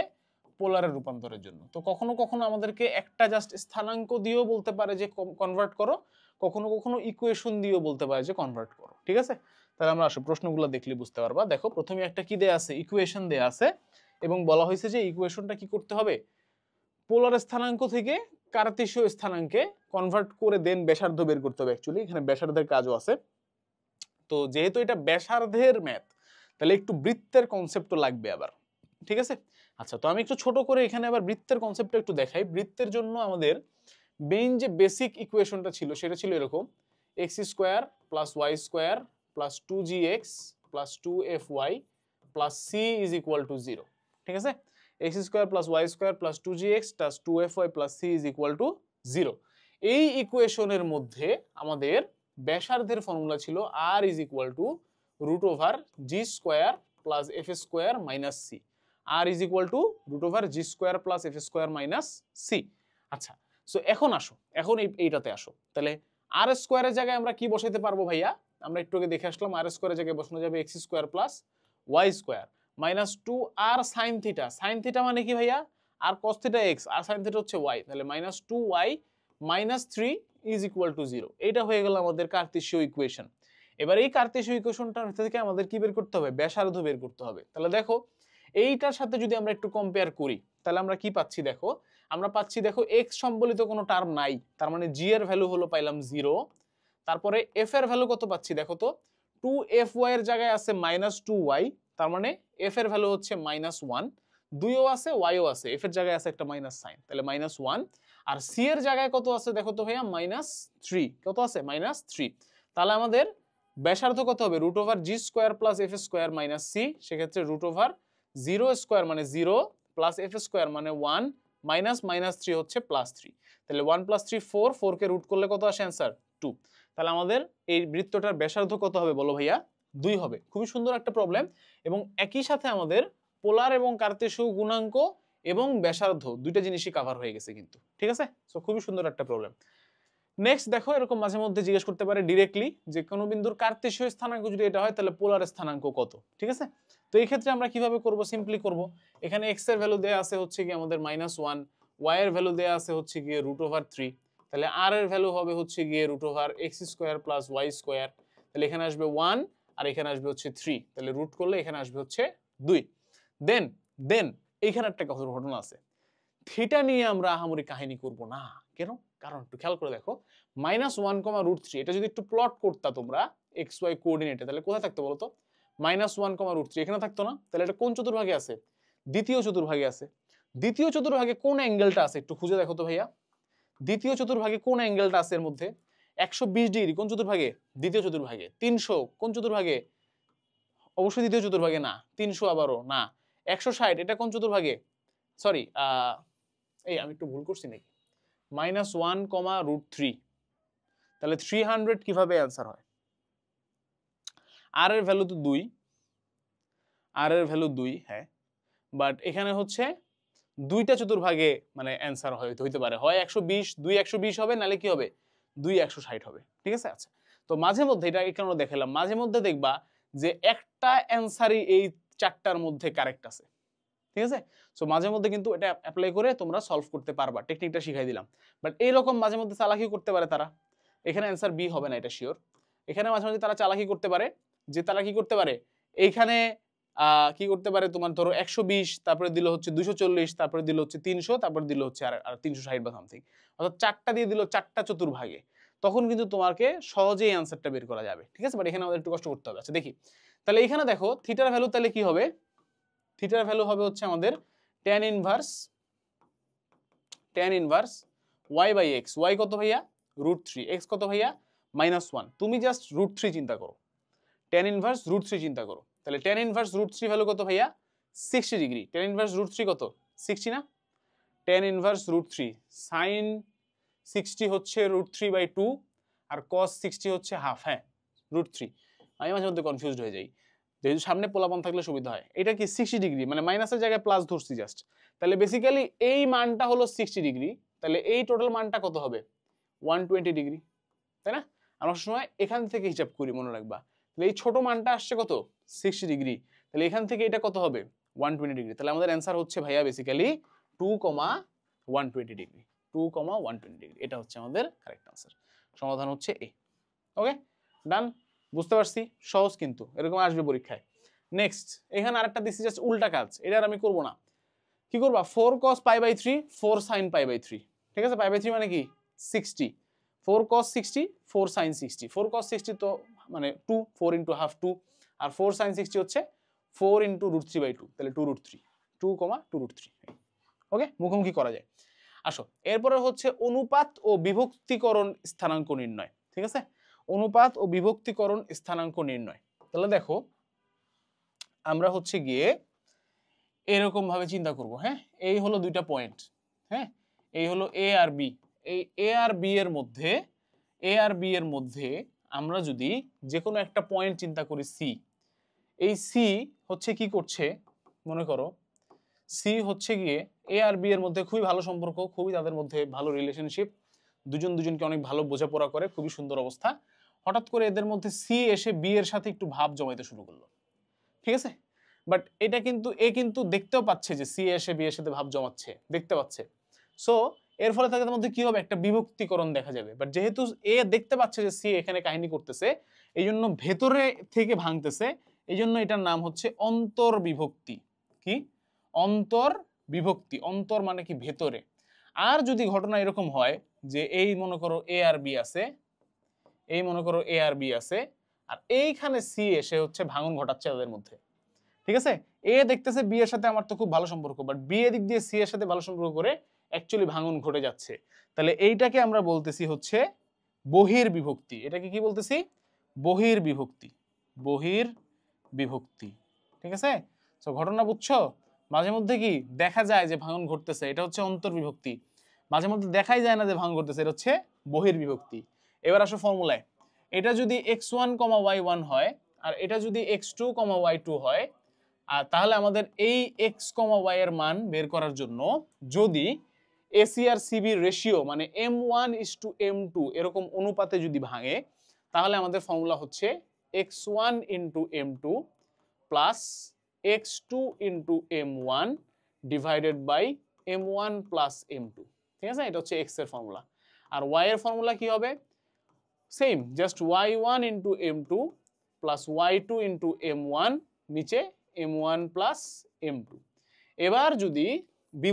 [SPEAKER 1] পোলারে রূপান্তরের জন্য। তো কখনো কখনো আমাদেরকে একটা জাস্ট স্থানাঙ্ক দিয়েও বলতে পারে যে কনভার্ট করো, কখনো কখনো ইকুয়েশন দিয়েও বলতে পারে যে কনভার্ট করো। ঠিক আছে, তাহলে আমরা আসলে প্রশ্নগুলো দেখলে বুঝতে পারবা। দেখো প্রথমে একটা কি দেয়া আছে, ইকুয়েশন দেয়া আছে, এবং বলা হয়েছে যে ইকুয়েশনটা কি করতে হবে, পোলার স্থানাঙ্ক থেকে কার্তেশীয় স্থানাঙ্কে কনভার্ট করে দেন ব্যাসার্ধ বের করতে হবে। অ্যাকচুয়ালি এখানে ব্যাসার্ধের কাজও আছে। তো যেহেতু এটা ব্যাসার্ধের ম্যাথ, তাহলে একটু বৃত্তের কনসেপ্টও লাগবে আবার। ঠিক আছে, আচ্ছা, তো আমি একটু ছোট করে এখানে আবার বৃত্তের কনসেপ্টটা একটু দেখাই। বৃত্তের জন্য আমাদের মেইন যে বেসিক ইকুয়েশনটা ছিল সেটা ছিল এরকম, x² + y² + 2gx + 2fy + c is equal to 0। ঠিক আছে, x² + y² + 2gx + 2fy + c is equal to 0। এই ইকুয়েশনের মধ্যে আমাদের ব্যাসার্ধের ফর্মুলা ছিল r is equal to √g² + f² - c। r is equal to √g² + f² - c। আচ্ছা, so এখন আসো, এখন এইটাতে আসো। তাহলে আর স্কোয়ারের জায়গায় আমরা কি বসাইতে পারবো ভাইয়া? আমরা একটু আগে দেখে আসলাম, আর স্কোয়ারের জায়গায় বসানো যাবে x² + y² - 2r sin theta. sin theta মানে কি ভাইয়া? আর cos থিটা x, আর sin থিটা হচ্ছে y, তাহলে -2y - 3 is equal to 0। এটা হয়ে গেল আমাদের কার্তেশীয় ইকুয়েশন। এবার এই কার্তেশীয় ইকুয়েশনটার থেকে আমাদের কি বের করতে হবে? ব্যাসার্ধ বের করতে হবে। তাহলে দেখো এইটার সাথে যদি আমরা একটু কম্পেয়ার করি, তাহলে আমরা কি পাচ্ছি দেখো, আমরা পাচ্ছি দেখো x সম্বলিত কোনো টার্ম নাই, তার মানে g এর ভ্যালু হলো পাইলাম 0। তারপরে f এর ভ্যালু কত পাচ্ছি দেখো তো, 2fy এর জায়গায় আছে -2y, তার মানে f এর ভ্যালু হচ্ছে -1, 2ও আছে y ও আছে, f এর জায়গায় আছে একটা মাইনাস সাইন, তাহলে -1। আর c এর জায়গায় কত আছে দেখো তো ভাইয়া, -3, কত আছে -3। তাহলে আমাদের ব্যাসার্ধ কত হবে, √g² + f² - c, সেক্ষেত্রে √0² মানে 0 + f² মানে 1 -3 হচ্ছে +3, তাহলে 1 + 3 4, 4 কে রুট করলে কত আসে অ্যান্সার 2। তাহলে আমাদের এই বৃত্তটার ব্যাসার্ধ কত হবে বলো ভাইয়া? 2 হবে। খুবই সুন্দর একটা প্রবলেম, এবং একই সাথে আমাদের পোলার এবং কার্তেশীয় গুণাঙ্ক এবং ব্যাসার্ধ দুইটা জিনিসই কভার হয়ে গেছে কিন্তু। ঠিক আছে, সো খুবই সুন্দর একটা প্রবলেম। নেক্সট দেখো, এরকম মাঝে মধ্যে জিজ্ঞেস করতে পারে ডিরেক্টলি যে কোনো বিন্দুর কার্তেশীয় স্থানাঙ্ক যদি এটা হয় তাহলে পোলার স্থানাঙ্ক কত। ঠিক আছে, তো এই ক্ষেত্রে আমরা কিভাবে করব, সিম্পলি করব। এখানে x এর ভ্যালু দেয়া আছে হচ্ছে কি আমাদের -1, y এর ভ্যালু দেয়া আছে হচ্ছে গিয়ে √3, তাহলে r এর ভ্যালু হবে হচ্ছে গিয়ে √x² + y², তাহলে এখানে আসবে 1 আর এখানে আসবে হচ্ছে 3, তাহলে রুট করলে এখানে আসবে হচ্ছে 2। দেন এইখানে একটা ঘটনা আছে, থিটা নিয়ে আমরা আহামরি কাহিনী করব না। কেন? কারণ একটু খেয়াল করে দেখো, -1, √3 এটা যদি একটু প্লট করতা তোমরা, এক্স ওয়াই কোঅর্ডিনেটে, তাহলে কোথায় থাকতো বলতো? -1, √3 এখানে থাকতো না? তাহলে এটা কোন চতুর্ভাগে আছে? দ্বিতীয় চতুর্ভাগে আছে। দ্বিতীয় চতুর্ভাগে কোন অ্যাঙ্গেলটা আছে একটু খুঁজে দেখো তো ভাইয়া। দ্বিতীয় চতুর্ভাগে কোন অ্যাঙ্গেলটা আছে এর মধ্যে? 120 ডিগ্রি কোন চতুর্ভাগে? দ্বিতীয় চতুর্ভাগে। 300 কোন চতুর্ভাগে? অবশ্যই দ্বিতীয় চতুর্ভাগে না। 300 আবারও না। 160 এটা কোন চতুর্ভাগে? সরি, এই আমি একটু ভুল করছি নাকি? -1, তাহলে 300 কিভাবে অ্যান্সার হয়? আর এর ভ্যালু তো 2, আর এর ভ্যালু 2, হ্যাঁ, বাট এখানে হচ্ছে দুইটা চতুর্ভাগে মানে অ্যান্সার হইতে পারে, হয় 120, 2 120 হবে, নালে কি হবে 2 160 হবে, ঠিক আছে। আচ্ছা, তো মাঝে মধ্যে এটা কেন দেখালাম, মাঝে মধ্যে দেখবা যে একটা অ্যান্সারই এই চারটার মধ্যে কারেক্ট আছে, ঠিক আছে। সো মাঝে মধ্যে কিন্তু এটা অ্যাপ্লাই করে তোমরা সলভ করতে পারবা, টেকনিকটা শিখাই দিলাম। বাট এইরকম মাঝে মধ্যে চালাকি করতে পারে তারা, এখানে অ্যান্সার বি হবে না এটা শিওর। এখানে মাঝে মাঝে তারা চালাকি করতে পারে, যে তারা কি করতে পারে এইখানে কি করতে পারে, তোমার ধরো 120, তারপরে দিল হচ্ছে 240, তারপরে দিল হচ্ছে 300, তারপরে দিল হচ্ছে আর 360 বা সামথিং, অর্থাৎ চারটা দিয়ে দিল চারটা চতুর্ভাগে, তখন কিন্তু তোমাকে সহজেই অ্যান্সারটা বের করা যাবে, ঠিক আছে। বাট এখানে আমাদের একটু কষ্ট করতে হবে। আচ্ছা দেখি, তাহলে এখানে দেখো থিটার ভ্যালু তাহলে কি হবে? থিটার ভ্যালু হবে হচ্ছে আমাদের tan inverse y by x. y কত ভাইয়া? √3। x কত ভাইয়া? -1। তুমি জাস্ট √3 চিন্তা করো, tan ইনভার্স √3 চিন্তা করো, তাহলে tan ইনভার্স √3 ভ্যালু কত ভাইয়া? 60 ডিগ্রি। tan ইনভার্স √3 কত? 60 না? tan ইনভার্স √3 sin 60 হচ্ছে √3/2 আর cos 60 হচ্ছে হাফ, হ্যাঁ √3। আমি মাঝে মধ্যে কনফিউজড হয়ে যাই, যেহেতু সামনে পোলাপান থাকলে সুবিধা হয়। এটা কি 60 ডিগ্রি, মানে মাইনাসের জায়গায় প্লাস ধরছি জাস্ট, তাহলে বেসিক্যালি এই মানটা হলো 60 ডিগ্রি, তাহলে এই টোটাল মানটা কত হবে? 120 ডিগ্রি, তাই না? আমরা সময় এখান থেকে হিসাব করি, মনে রাখবা। তাহলে এই ছোট মানটা আসছে কত? 60 ডিগ্রি, তাহলে এখান থেকে এটা কত হবে? 120 ডিগ্রি। তাহলে আমাদের অ্যান্সার হচ্ছে ভাইয়া বেসিক্যালি 2,120 ডিগ্রি। 2,120 ডিগ্রি, এটা হচ্ছে আমাদের কারেক্ট অ্যান্সার। সমাধান হচ্ছে এ। ওকে, ডান, বুঝতে পারছি, সহজ কিন্তু এরকম আসবে পরীক্ষায়। নেক্সট, এখানে আরেকটা দিচ্ছি জাস্ট উল্টা কাজ, এটা আর আমি করবো না। কি করবা? 4 cos π/3 4 sin π/3, ঠিক আছে। π/3 মানে কি? 60। 4 cos 60 4 sin 60। 4 cos 60 তো মানে 2, 4 ইন্টু হাফ 2, আর 4 sin 60 হচ্ছে 4 ইন্টু √3/2, তাহলে 2√3, 2,2√3। ওকে, মুখোমুখি করা যায়। আসো, এরপরে হচ্ছে অনুপাত ও বিভক্তিকরণ স্থানাঙ্ক নির্ণয়, ঠিক আছে। অনুপাত ও বিভক্তিকরণ স্থানাঙ্ক নির্ণয়, তাহলে দেখো আমরা হচ্ছে গিয়ে এরকম ভাবে চিন্তা করব, হ্যাঁ। এই হলো দুইটা পয়েন্ট, হ্যাঁ, এই হলো এ আর বি। এই এ আর বি এর মধ্যে আমরা যদি যে কোনো একটা পয়েন্ট চিন্তা করি সি, এই সি হচ্ছে কি করছে, মনে করো সি হচ্ছে গিয়ে এ আর বি এর মধ্যে খুবই ভালো সম্পর্ক, খুবই তাদের মধ্যে ভালো রিলেশনশিপ, দুজন দুজনকে অনেক ভালো বোঝাপড়া করে, খুবই সুন্দর অবস্থা। হঠাৎ করে এদের মধ্যে সি এসে বি এর সাথে একটু ভাব জমাইতে শুরু করলো, ঠিক আছে। বাট এটা কিন্তু এ কিন্তু দেখতেও পাচ্ছে যে সি এসে বি এর সাথে ভাব জমাচ্ছে, দেখতে পাচ্ছে। সো এর ফলে তাদের মধ্যে কি হবে? একটা বিভক্তিকরণ দেখা যাবে। বাট যেহেতু এ দেখতে পাচ্ছে যে সি এখানে কাহিনী করতেছে, এই জন্য ভেতরে থেকে ভাঙতেছে, এই জন্য এটার নাম হচ্ছে অন্তর্বিভক্তি। কি? অন্তর্বিভক্তি। অন্তর মানে কি? ভেতরে। আর যদি ঘটনা এরকম হয় যে এই মনে করো এ আর বি আছে, এই মনে করো এ আর বি আছে, আর এইখানে সি এসে হচ্ছে ভাঙন ঘটাচ্ছে তাদের মধ্যে, ঠিক আছে। এ দেখতেছে বি এর সাথে আমার তো খুব ভালো সম্পর্ক, বাট বি এর দিক দিয়ে সি এর সাথে ভালো সম্পর্ক করে অ্যাকচুয়ালি ভাঙন ঘটে যাচ্ছে। তাহলে এইটাকে আমরা বলতেছি হচ্ছে বহির্বিভক্তি। এটাকে কি বলতেছি? বহির্বিভক্তি। বহির্বিভক্তি, ঠিক আছে। তো ঘটনা বুঝছো? মাঝে মধ্যে কি দেখা যায় যে ভাঙন ঘটতেছে, এটা হচ্ছে অন্তর্বিভক্তি। মাঝে মধ্যে দেখাই যায় না যে ভাঙন ঘটতেছে, এটা হচ্ছে বহির্বিভক্তি। এবার আসো ফর্মুলায়, এটা যদি x1, y1 হয়, আর এটা যদি x2, y2 হয়, আর তাহলে আমাদের এই x, y এর মান বের করার জন্য যদি এসি আর সিবি রেশিও মানে m1:m2 এরকম অনুপাতে যদি ভাঙে, তাহলে আমাদের ফর্মুলা হচ্ছে x1 × m2 plus x2 × m1 divided by m1 plus m2, ঠিক আছে। এটা হচ্ছে x এর ফর্মুলা। আর y এর ফর্মুলা কি হবে? Same, just y1 × m2 plus y2 × m1 নিচে m1 প্লাস m2। এবার যদি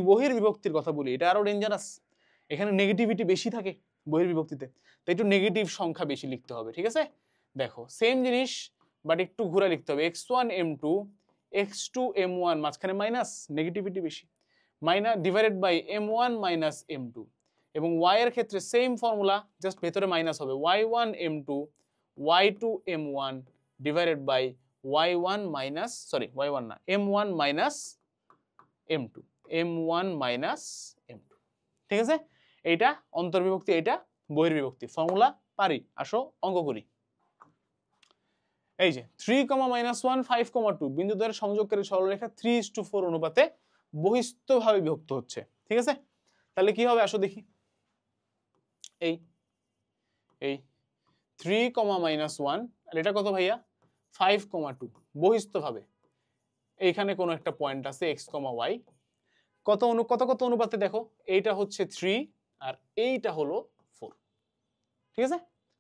[SPEAKER 1] বহির্বিভক্তির কথা বলি, এটা আরো ডেঞ্জারাস, এখানে নেগেটিভিটি বেশি থাকে বহির্বিভক্তিতে, তাই একটু নেগেটিভ সংখ্যা বেশি লিখতে হবে, ঠিক আছে। দেখো সেম জিনিস বাট একটু ঘুরে লিখতে হবে, x1 m2 x2 m1 মাঝখানে মাইনাস, নেগেটিভিটি বেশি, minus divided by m1 minus m2, এবং y এর ক্ষেত্রে সেম ফর্মুলা, জাস্ট ভেতরে মাইনাস হবে, y1 m2 y2 m1 divided by y1 minus, sorry y1 না, m1 minus m2, m1 minus m2। ঠিক আছে, এইটা অন্তর্বিভক্তি, এইটা বহির্বিভক্তি, ফর্মুলা পারি, আসো অঙ্ক করি। এই যে 3,-1 5,2 বিন্দু দ্বারা সংযোগকারী সরলরেখা 3:4 অনুপাতে বহিস্থভাবে বিভক্ত হচ্ছে। ঠিক আছে, তাহলে কি হবে আসো দেখি। এই 3,-1 আর এটা কত ভাইয়া 5,2 বহিস্থভাবে, এইখানে কোনো একটা পয়েন্ট আছে x, y, কত কত অনুপাতে দেখো, এইটা হচ্ছে 3 আর এইটা হলো 4। ঠিক আছে,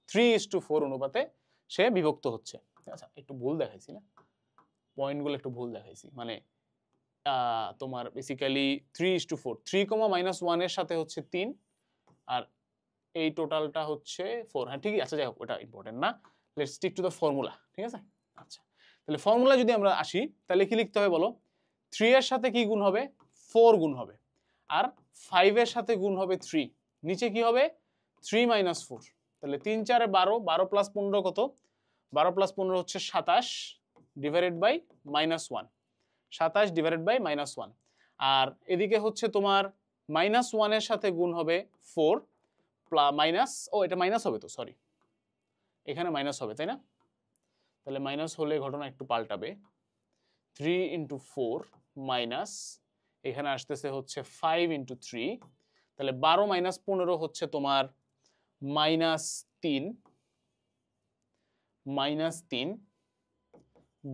[SPEAKER 1] 3:4 অনুপাতে সে বিভক্ত হচ্ছে। আচ্ছা একটু ভুল দেখাইছি না, পয়েন্টগুলো একটু ভুল দেখাইছি, মানে তোমার বেসিক্যালি 3:4, 3,-1 এর সাথে হচ্ছে 3 আর এই টোটালটা হচ্ছে 4। হ্যাঁ ঠিকই আছে, যাই হোক ওটা ইম্পর্টেন্ট না, let's stick to the formula. ঠিক আছে, আচ্ছা তাহলে ফর্মুলা যদি আমরা আসি তাহলে কি লিখতে হবে বলো, 3 এর সাথে কি গুণ হবে, 4 গুণ হবে, আর 5 এর সাথে গুণ হবে 3, নিচে কি হবে 3 - 4, তাহলে 3 4 12, 12 + 15 কত, 12 + 15 হচ্ছে 27 ডিভাইডেড বাই -1, 27 ডিভাইডেড বাই -1, আর এদিকে হচ্ছে তোমার -1 এর সাথে গুণ হবে 4 মাইনাস, ও এটা মাইনাস হবে তো, সরি এখানে মাইনাস হবে তাই না, তাহলে মাইনাস হলে ঘটনা একটু পাল্টাবে, 3 × 4 মাইনাস এখানে আসতেছে হচ্ছে 5 × 3, তাহলে 12 - 15 হচ্ছে তোমার -3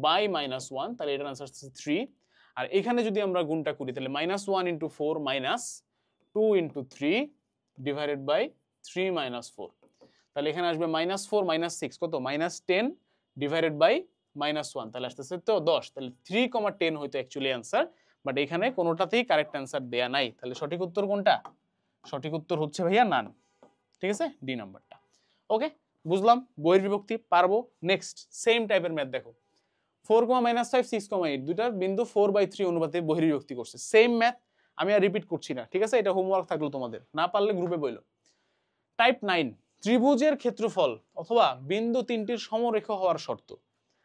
[SPEAKER 1] বাই -1, তাহলে এটার आंसर হচ্ছে 3, আর এখানে যদি আমরা গুণটা করি তাহলে -1 × 4 -2 × 3 ডিভাইডেড বাই 3 - 4, তাহলে এখানে আসবে -4 - 6 কত, -10 ডিভাইডেড বাই -1, তাহলে আসতেছে তো 10, তাহলে 3,10 হয়তো অ্যাকচুয়ালি आंसर, বাট এখানে কোনোটাতেই কারেক্ট आंसर দেয়া নাই, তাহলে সঠিক উত্তর কোনটা, সঠিক উত্তর হচ্ছে ভাইয়া নান। ঠিক আছে, ডি নাম্বারটা। ওকে বুঝলাম, বহির্বিভক্তি পারবো। নেক্সট সেম টাইপের ম্যাথ দেখো, 4,-5 6,8 দুইটা বিন্দু 4/3 অনুপাতে বহির্বিভক্তি করছে, সেম ম্যাথ, আমি আর রিপিট করছি না। ঠিক আছে, এটা হোমওয়ার্ক থাকলো তোমাদের, না পারলে গ্রুপে বইলো। টাইপ 9, ত্রিভুজের ক্ষেত্রফল অথবা বিন্দু তিনটির সমরেখা হওয়ার শর্ত।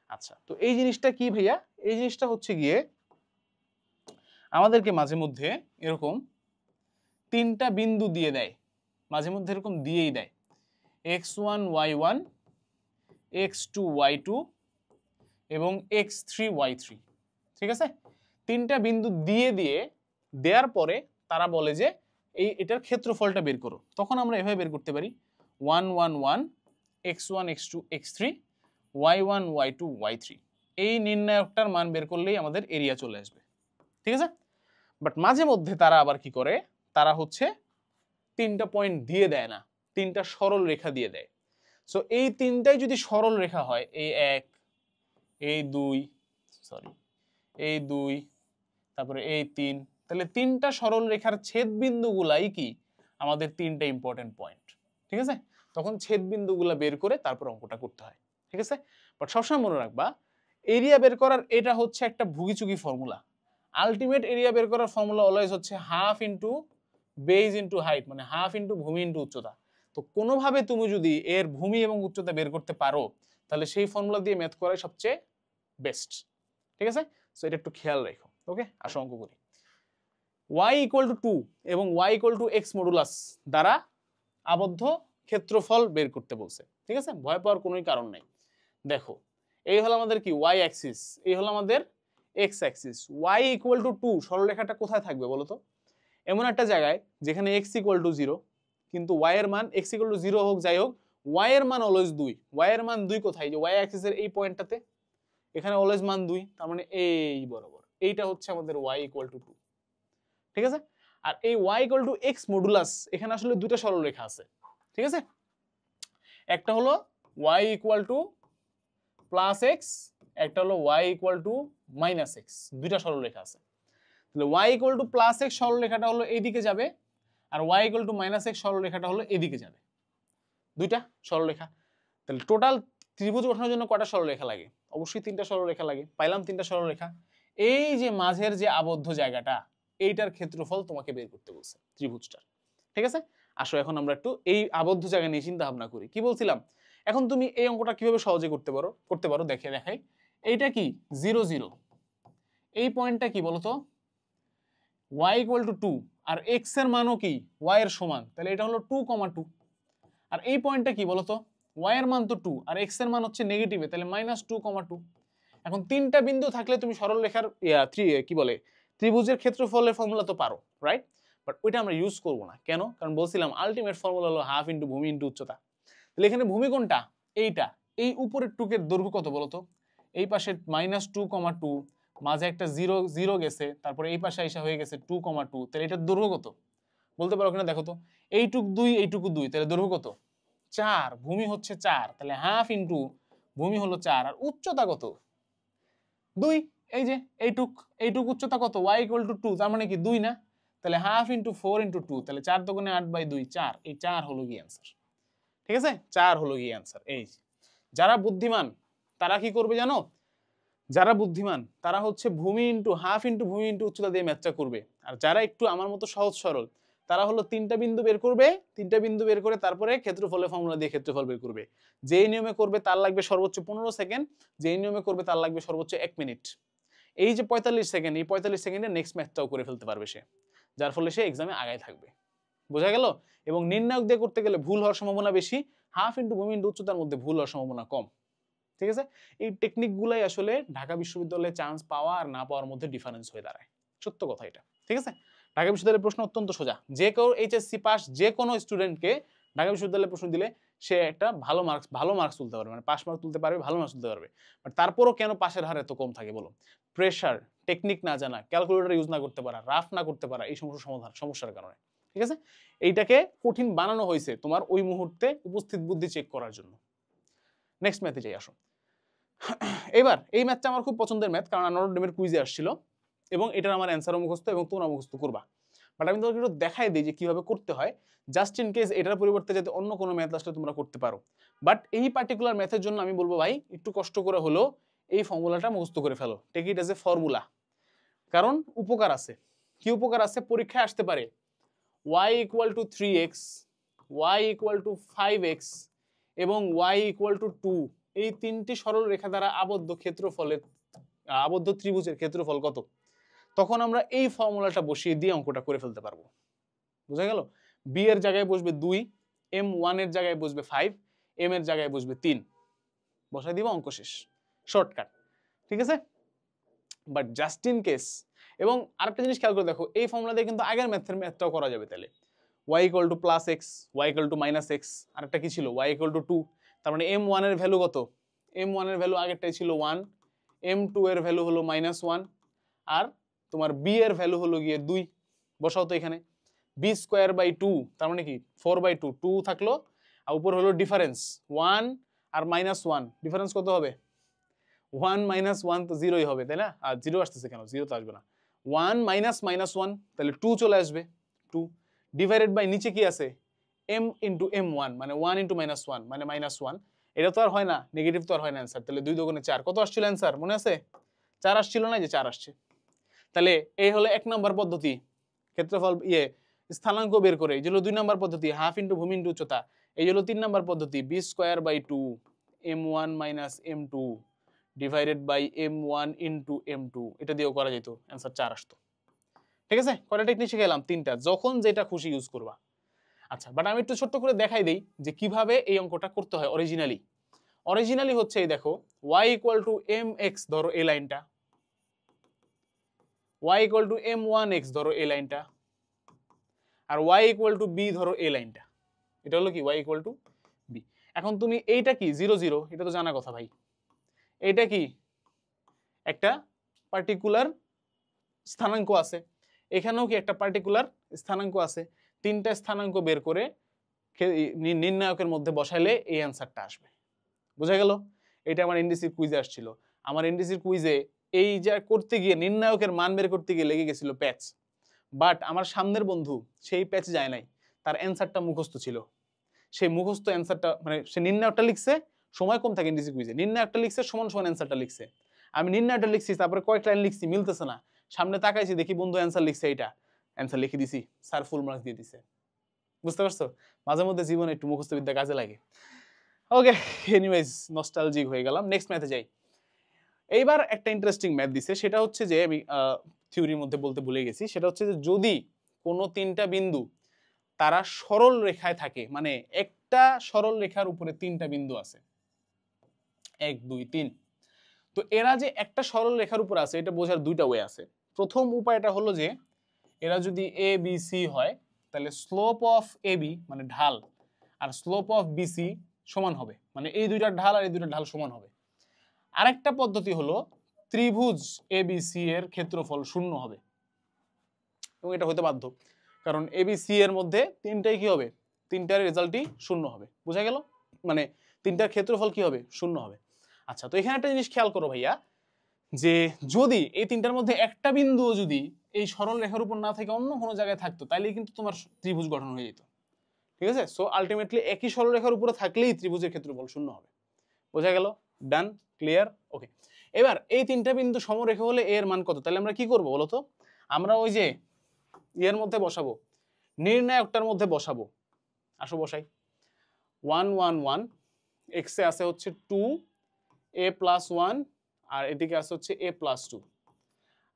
[SPEAKER 1] আচ্ছা তো এই জিনিসটা কি ভাইয়া, এই জিনিসটা হচ্ছে গিয়ে আমাদেরকে মাঝে মধ্যে এরকম তিনটা বিন্দু দিয়ে দেয়, মাঝে মধ্যে এরকম দিয়েই দেয়, x1 y1 x2 y2 এবং x3 y3। ঠিক আছে, তিনটা বিন্দু দেওয়ার পরে তারা বলে যে এটার ক্ষেত্রফলটা বের করো, তখন আমরা এভাবে বের করতে পারি 1 1 1 x1 x2 x3 y1 y2 y3, এই নির্ণায়কটার মান বের করলেই আমাদের এরিয়া চলে আসবে। ঠিক আছে, বাট মাঝে মধ্যে তারা আবার কি করে, তারা হচ্ছে তিনটা পয়েন্ট দিয়ে দেয় না, তিনটা সরল রেখা দিয়ে দেয়। সো এই তিনটাই যদি সরল রেখা হয়, এই 1 এই 2 সরি এই 2 তারপরে এই 3, তাহলে তিনটা সরল রেখার ছেদ বিন্দুগুলাই কি আমাদের তিনটা ইম্পর্টেন্ট পয়েন্ট। ঠিক আছে, তখন ছেদ বিন্দুগুলা বের করে তারপর অঙ্কটা করতে হয়। ঠিক আছে, বাট সবসময় মনে রাখবা এরিয়া বের করার এটা হচ্ছে একটা ভুগিচুগি ফর্মুলা, আলটিমেট এরিয়া বের করার ফর্মুলা অলওয়েজ হচ্ছে half into base into height, মানে হাফ ইন্টু ভূমি ইন্টু উচ্চতা। তো কোনোভাবে তুমি যদি এর ভূমি এবং উচ্চতা বের করতে পারো তাহলে সেই ফর্মুলা দিয়ে ম্যাথ করাই সবচেয়ে বেস্ট। ঠিক আছে, সো এটা একটু খেয়াল রেখো। ওকে আসো অঙ্ক করি। y = 2 এবং y = x মডুলাস দ্বারা আবদ্ধ ক্ষেত্রফল বের করতে বলছে। ঠিক আছে, ভয় পাওয়ার কোনোই কারণ নাই। দেখো এই হলো আমাদের কি y অ্যাক্সিস, এই হলো আমাদের x অ্যাক্সিস, y = 2 সরলরেখাটা কোথায় থাকবে বলো তো, এমন একটা জায়গায় যেখানে x = 0 কিন্তু y এর মান, x = 0 হোক যাই হোক y এর মান অলওয়েজ 2, y এর মান 2 কোথায়, যে y অ্যাক্সিসের এই পয়েন্টটাতে, এখানে অলওয়েজ মান 2, তার মানে এই বরাবর, এইটা হচ্ছে আমাদের y = 2। ঠিক আছে, আর এই y = x মডুলাস, এখানে আসলে দুটো সরলরেখা আছে। ঠিক আছে, একটা হলো y = +x, একটা হলো y = -x, দুইটা সরলরেখা আছে। তাহলে y = +x সরলরেখাটা হলো এইদিকে যাবে আর y = -x সরলরেখাটা হলো এদিকে যাবে, দুইটা সরলরেখা। তাহলে টোটাল ত্রিভুজ গঠনের জন্য কয়টা সরলরেখা লাগে? অবশ্যই 3টা সরলরেখা লাগে। পাইলাম 3টা সরলরেখা। এই যে মাঝের যে আবদ্ধ জায়গাটা, এইটার ক্ষেত্রফল তোমাকে বের করতে বলছে ত্রিভুজটার। ঠিক আছে? আসো এখন আমরা একটু এই আবদ্ধ জায়গা নিয়ে চিন্তা ভাবনা করি। কি বলছিলাম? এখন তুমি এই অঙ্কটা কিভাবে সহজে করতে পারো দেখাই। এইটা কি 0 0। এই পয়েন্টটা কি বলতো? y = 2 আর x এর মানও কি y এর সমান, তাহলে এটা হলো 2, 2। আর এই পয়েন্টটা কি বলতো? y এর মান তো 2 আর x এর মান হচ্ছে নেগেটিভে, তাহলে -2, 2। এখন 3টা বিন্দু থাকলে তুমি সরলরেখার কি বলে ত্রিভুজের ক্ষেত্রফলের ফর্মুলা তো পারো, রাইট? বাট ওইটা আমরা ইউজ করব না। কেন? কারণ বলছিলাম আলটিমেট ফর্মুলা হলো হাফ ইন্টু ভূমি ইন্টু উচ্চতা। তাহলে এখানে ভূমি কোনটা? এইটা। এই উপরের টুকের দৈর্ঘ্য কত বলতো? এই পাশে -2, 2, মাঝে একটা 0 0 গেছে, তারপরে এই পাশে আইসা হয়ে গেছে 2, 2। তাহলে এটার দৈর্ঘ্য কত বলতে পারো কিনা দেখো তো? এইটুক 2, এইটুকু 2, তাহলে দৈর্ঘ্য কত? 4। ভূমি হচ্ছে 4, তাহলে হাফ ইন্টু ভূমি হলো 4 আর উচ্চতা কত? 2। এই যে এইটুক উচ্চতা কত? y = 2, তার মানে কি 2 না? তাহলে হাফ ইন্টু 4 ইন্টু 2, তাহলে 4 দুগুণে 8/2, 4। এই 4 হলো কি অ্যান্সার। ঠিক আছে? 4 হলো কি অ্যান্সার। এই যারা বুদ্ধিমান তারা কি করবে জানো? যারা বুদ্ধিমান তারা হচ্ছে ভূমি ইন্টু হাফ ইন্টু ভূমি ইন্টু উচ্চতা দিয়ে ম্যাথটা করবে। আর যারা একটু আমার মতো সহজ সরল তারা হলো 3টা বিন্দু বের করবে, 3টা বিন্দু বের করে তারপরে ক্ষেত্রফলের ফর্মুলা দিয়ে ক্ষেত্রফল বের করবে। যেই নিয়মে করবে তার লাগবে সর্বোচ্চ 15 সেকেন্ড, যেই নিয়মে করবে তার লাগবে সর্বোচ্চ 1 মিনিট। এই যে 45 সেকেন্ড, এই 45 সেকেন্ডে নেক্সট ম্যাথটাও করে ফেলতে পারবে সে, যার ফলে সে এক্সামে আগায় থাকবে। বোঝা গেল? এবং নির্ণায়ক দিয়ে করতে গেলে ভুল হওয়ার সম্ভাবনা বেশি, হাফ ইন্টু ভূমি ইন্টু উচ্চতার মধ্যে ভুল হওয়ার সম্ভাবনা কম। ঠিক আছে? এই টেকনিকগুলাই আসলে ঢাকা বিশ্ববিদ্যালয়ে চান্স পাওয়া আর না পাওয়ার মধ্যে ডিফারেন্স হয়ে দাঁড়ায়। সত্য কথা এটা। ঠিক আছে? ঢাকা বিশ্ববিদ্যালয়ের প্রশ্ন অত্যন্ত সোজা। যে কেউ এইচএসসি পাস যে কোনো স্টুডেন্টকে ঢাকা বিশ্ববিদ্যালয়ের প্রশ্ন দিলে সে একটা ভালো মার্কস তুলতে পারবে, মানে পাস মার্ক তুলতে পারবে, ভালো মার্কস তুলতে পারবে। বাট তারপরও কেন পাশের হার এত কম থাকে বলো? প্রেশার, টেকনিক না জানা, ক্যালকুলেটর ইউজ না করতে পারা, রাফ না করতে পারা, এই সমস্যার কারণে। ঠিক আছে? এইটাকে কঠিন বানানো হয়েছে তোমার ওই মুহূর্তে উপস্থিত বুদ্ধি চেক করার জন্য। নেক্সট ম্যাথে যাই আসো। এবার এই ম্যাথটা আমার খুব পছন্দের ম্যাথ, কারণ নটরডেমের কুইজে আসছিল এবং এটার আমার অ্যান্সারও মুখস্থ এবং তোমরা মুখস্থ করবা। বাট আমি তোমাকে একটু দেখাই দিই যে কিভাবে করতে হয়, জাস্ট ইন কেস এটার পরিবর্তে যাতে অন্য কোনো ম্যাথ আসলে তোমরা করতে পারো। বাট এই পার্টিকুলার ম্যাথের জন্য আমি বলবো ভাই একটু কষ্ট করে হলেও এই ফর্মুলাটা মুখস্থ করে ফেলো, take it as a formula. কারণ উপকার আছে। কি উপকার আছে? পরীক্ষায় আসতে পারে y = 3x, y = 5x এবং y = 2, এই 3টি সরল রেখা দ্বারা আবদ্ধ ত্রিভুজের ক্ষেত্রফল কত? তখন আমরা এই ফর্মুলাটা বসিয়ে দিয়ে অঙ্কটা করে ফেলতে পারবো। বুঝা গেল? b এর জায়গায় বসবে 2, m1 এর জায়গায় বসবে 5, m এর জায়গায় বসবে 3, বসাই দিব, অঙ্ক শেষ, শর্টকাট। ঠিক আছে? বাট জাস্ট ইন কেস, এবং আরেকটা জিনিস খেয়াল করে দেখো, এই ফর্মুলা দিয়ে কিন্তু আগের ম্যাথটাও করা যাবে। তাহলে y = +x, y = -x, আরেকটা কি ছিল y = 2, তার মানে m1 এর ভ্যালু কত? m1 এর ভ্যালু আগেরটাই ছিল 1, m2 এর ভ্যালু হলো -1 আর তোমার b এর ভ্যালু হলো গিয়ে 2। বসাও তো এখানে b²/2, তার মানে কি 4/2, 2 থাকলো আর উপর হলো ডিফারেন্স 1 আর -1, ডিফারেন্স কত হবে? 1 - 1 তো 0ই হবে, তাই না? আর 0 আসতেছে কেন? 0 তো আসবে না। 1 - -1, তাহলে 2 চলে আসবে, 2 ডিভাইডেড বাই নিচে কি আছে? m × m1, মানে 1 × -1 মানে -1। এটা তো আর হয় না, নেগেটিভ তো আর হয় না অ্যান্সার। তাহলে 2 দুগুণে 4, কত আসছিল অ্যান্সার মনে আছে? 4 আসছিল না, যে 4 আসছে। তাহলে এই হলো 1 নম্বর পদ্ধতি, ক্ষেত্রফল স্থানাঙ্ক বের করে। এই হলো 2 নম্বর পদ্ধতি, হাফ ইন্টু ভূমি ইন্টু উচ্চতা। এই হলো 3 নম্বর পদ্ধতি, b²/2 m1 - m2 divided by m1 × m2। এটা দিয়েও করা যেত, অ্যান্সার 4 আসতো। ঠিক আছে? কয়টা টেকনিক শিখাইলাম? 3টা, যখন যেটা খুশি ইউজ করবা। আচ্ছা, বাট আমি একটু ছোট্ট করে দেখাই দেই যে কিভাবে এই অঙ্কটা করতে হয় অরিজিনালি হচ্ছে এই দেখো, y = mx, ধরো এই লাইনটা, y = m1x, ধরো এই লাইনটা, আর y = b, ধরো এই লাইনটা। এটা হলো কি y = b। এখন তুমি এইটা কি 0 0, এটা তো জানা কথা ভাই। এইটা কি একটা পার্টিকুলার স্থানাঙ্ক আছে, এখানেও কি একটা পার্টিকুলার স্থানাঙ্ক আছে। 3টা স্থানাঙ্ক বের করে নির্ণায়কের মধ্যে বসাইলে এই অ্যান্সারটা আসবে। বোঝা গেল? এটা আমার এনডিসির কুইজে আসছিল। আমার এনডিসির কুইজে এই যা করতে গিয়ে নির্ণায়কের মান বের করতে গিয়ে লেগে গেছিল প্যাচ। বাট আমার সামনের বন্ধু সেই প্যাচ যায় নাই, তার অ্যান্সারটা মুখস্থ ছিল। সেই মুখস্থ অ্যান্সারটা, মানে সে নির্ণায়কটা লিখছে, সময় কম থাকে ইন্ডিসি কুইজে। নির্ণায়কটা লিখছে সমান সমান অ্যান্সারটা লিখছে, আমি নির্ণায়কটা লিখছি তারপরে কয়েক লাইন লিখছি মিলতেছে না, সামনে তাকাইছি দেখি বন্ধু অ্যান্সার লিখছে, এইটা অ্যান্সার লিখে দিছি, স্যার ফুল মার্কস দিয়ে দিছে। বুঝতে পারছো? মাঝে মধ্যে জীবনে একটু মুখস্থ বিদ্যা কাজে লাগে। ওকে, এনিওয়েজ নস্টালজিক হয়ে গেলাম, নেক্সট ম্যাথে যাই। এইবার একটা ইন্টারেস্টিং ম্যাথ দিছে, সেটা হচ্ছে যে আমি থিওরির মধ্যে বলতে ভুলে গেছি, সেটা হচ্ছে যে যদি কোনো তিনটা বিন্দু তারা সরল রেখায় থাকে, মানে একটা সরল রেখার উপরে তিনটা বিন্দু আছে, 1 2 3, তো এরা যে একটা সরল রেখার উপর আছে এটা বোঝার দুইটা ওয়ে আছে। প্রথম উপায়টা হলো যে এরা যদি এ বি সি হয় তাহলে স্লোপ অফ এ বি মানে ঢাল আর স্লোপ অফ বিসি সমান হবে, মানে এই দুইটা ঢাল আর এই দুইটা ঢাল সমান হবে। আরেকটা পদ্ধতি হলো ত্রিভুজ এবিসি এর ক্ষেত্রফল শূন্য হবে, এবং এটা হতে বাধ্য, কারণ এবিসি এর মধ্যে তিনটাই কি হবে, তিনটার রেজাল্টই শূন্য হবে। বোঝা গেল? মানে তিনটার ক্ষেত্রফল কি হবে, শূন্য হবে। আচ্ছা, তো এখানে একটা জিনিস খেয়াল করো ভাইয়া, যে যদি এই তিনটার মধ্যে একটা বিন্দুও যদি এই সরল রেখার উপর না থেকে অন্য কোনো জায়গায় থাকতো তাহলে কিন্তু তোমার ত্রিভুজ গঠন হয়ে যেত। ঠিক আছে? সো আলটিমেটলি একই সরল রেখার উপরে থাকলেই ত্রিভুজের ক্ষেত্রফল শূন্য হবে। বোঝা গেল? ডান, ক্লিয়ার, ওকে। এবার এই তিনটা বিন্দু সমরেখা হলে এর মান কত, তাহলে আমরা কি করব বলো তো? আমরা ওই যে এর মধ্যে বসাবো, নির্ণায়কটার মধ্যে বসাবো। আসো বসাই। 1 1 1, x এ আছে হচ্ছে 2 a + 1 আর এদিকে আছে হচ্ছে a + 2,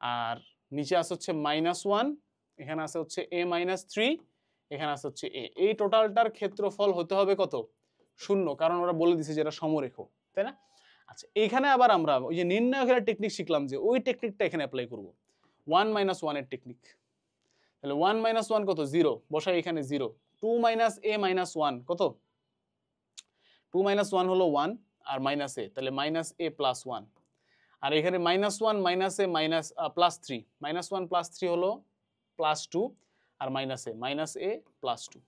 [SPEAKER 1] আর নিচে আছে হচ্ছে -1, এখানে আছে হচ্ছে a - 3, এখানে আছে হচ্ছে a। এই টোটালটার ক্ষেত্রফল হতে হবে কত, শূন্য, কারণ ওরা বলে দিছে যে এটা সমরেখ, তাই না? আচ্ছা, এখানে আবার আমরা ওই যে নির্ণায়কের টেকনিক শিখলাম, যে ওই টেকনিকটা এখানে অ্যাপ্লাই করব, 1 - 1 এর টেকনিক। তাহলে 1 - 1 কত, 0, বসাই এখানে 0। 2 - a - 1 কত, 2 - 1 হলো 1 আর মাইনাস a, তাহলে -a + 1, আর এখানে -1 - a +3, -1 + 3 হলো +2 আর -a + 2।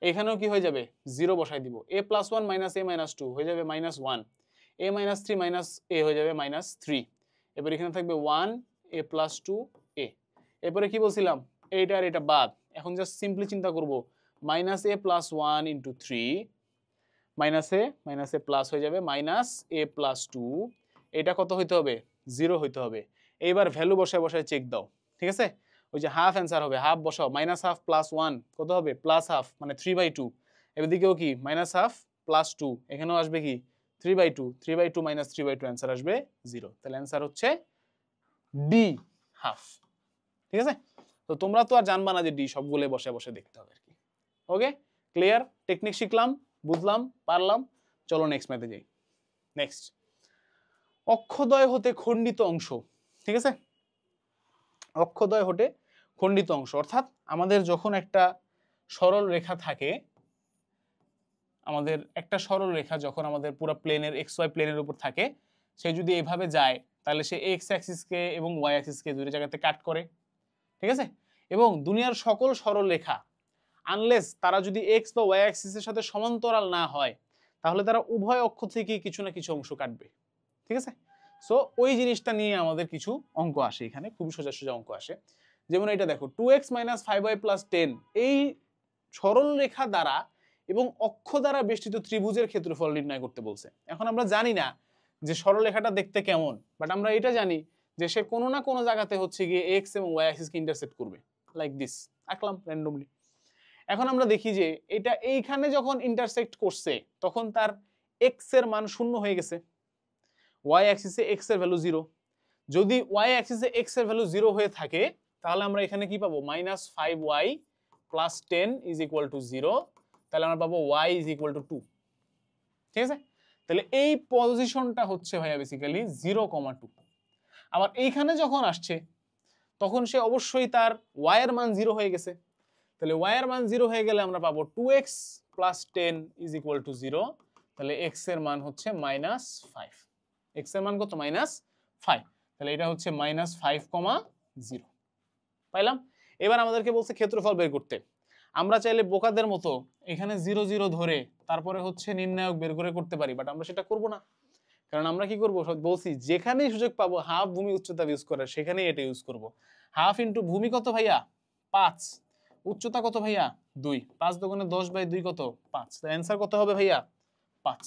[SPEAKER 1] এখানেও কি হয়ে যাবে, 0 বসাই দিব, a + 1 - a - 2 হয়ে যাবে -1, a - 3 - a হয়ে যাবে -3, এবার এখানে থাকবে 1 a + 2 a। এরপরে কি বলছিলাম, এইটা আর এটা বাদ, এখন জাস্ট সিম্পলি চিন্তা করব, -a + 1 × 3 -a প্লাস হয়ে যাবে -a + 2, এটা কত হইতে হবে, 0 হইতে হবে। এইবার ভ্যালু বসায় বসায় চেক দাও, ঠিক আছে? ওই যে হাফ অ্যান্সার হবে, হাফ বসাও, -1/2 + 1 কত হবে, +1/2 মানে 3/2, এবার দিকেও কি -1/2 + 2, এখানেও আসবে কি 3/2, 3/2 - 3/2 অ্যান্সার আসবে 0, তাহলে অ্যান্সার হচ্ছে ডি, হাফ। ঠিক আছে? তো তোমরা তো আর জানবা না যে ডি, সবগুলো বসে বসে দেখতে হবে আর কি। ওকে, ক্লিয়ার? টেকনিক শিখলাম, বুঝলাম, পারলাম। চলো নেক্সট ম্যাথে যাই। নেক্সট, অক্ষদ্বয় হতে খণ্ডিত অংশ। ঠিক আছে? অক্ষদ্বয় হতে খণ্ডিত অংশ অর্থাৎ আমাদের যখন একটা সরল রেখা থাকে, আমাদের একটা সরল রেখা যখন আমাদের পুরো প্লেনের XY প্লেনের উপর থাকে, সে যদি এভাবে যায় তাহলে সে x অ্যাক্সিসকে এবং y অ্যাক্সিসকে দুই জায়গাতে কাট করে। ঠিক আছে? এবং দুনিয়ার সকল সরল রেখা আনলেস তারা যদি x বা y অ্যাক্সিসের সাথে সমান্তরাল না হয় তাহলে তারা উভয় অক্ষ থেকে কিছু না কিছু অংশ কাটবে। ঠিক আছে? সো ওই জিনিসটা নিয়ে আমাদের কিছু অঙ্ক আসে এখানে, খুবই সোজা সোজা অঙ্ক আসে। যেমন এটা দেখো, 2x - 5y + 10, এই সরল রেখা দ্বারা এবং অক্ষ দ্বারা বেষ্টিত ত্রিভুজের ক্ষেত্রফল নির্ণয় করতে বলছে। এখন আমরা জানি না যে সরল রেখাটা দেখতে কেমন, বাট আমরা এটা জানি যে সে কোনো না কোনো জায়গাতে হচ্ছে গিয়ে x এবং y অ্যাক্সিসকে ইন্টারসেক্ট করবে, লাইক দিস, আঁকলাম র্যান্ডমলি। এখন আমরা দেখি যে এটা এইখানে যখন ইন্টারসেক্ট করছে তখন তার x এর মান 0 হয়ে গেছে, y অ্যাক্সিসে x এর ভ্যালু 0। যদি y অ্যাক্সিসে x এর ভ্যালু 0 হয়ে থাকে তাহলে আমরা এখানে কি পাবো, -5y + 10 = 0, তাহলে আমরা পাবো y = 2। ঠিক আছে? তাহলে এই পজিশনটা হচ্ছে ভাইয়া বেসিক্যালি 0,2। আবার এইখানে যখন আসছে তখন সে অবশ্যই তার y এর মান 0 হয়ে গেছে, তাহলে y এর মান 0 হয়ে গেলে আমরা পাবো 2x + 10 = 0, তাহলে x এর মান হচ্ছে -5। x এর মান কত, -5, তাহলে এটা হচ্ছে -5,0 পাইলাম। এবার আমাদেরকে বলছে ক্ষেত্রফল বের করতে। আমরা চাইলে বোকাদের মতো এখানে 0 0 ধরে তারপরে হচ্ছে নির্ণায়ক বের করে করতে পারি, বাট আমরা সেটা করব না। কারণ আমরা কি করব, বলছি যেখানেই সুযোগ পাবো হাফ ভূমি উচ্চতা ইউজ করার সেখানেই এটা ইউজ করব। হাফ ইন্টু ভূমি কত ভাইয়া, 5, উচ্চতা কত ভাইয়া, 2, 5 × 10/2 কত, 5, তাহলে অ্যান্সার কত হবে ভাইয়া, 5।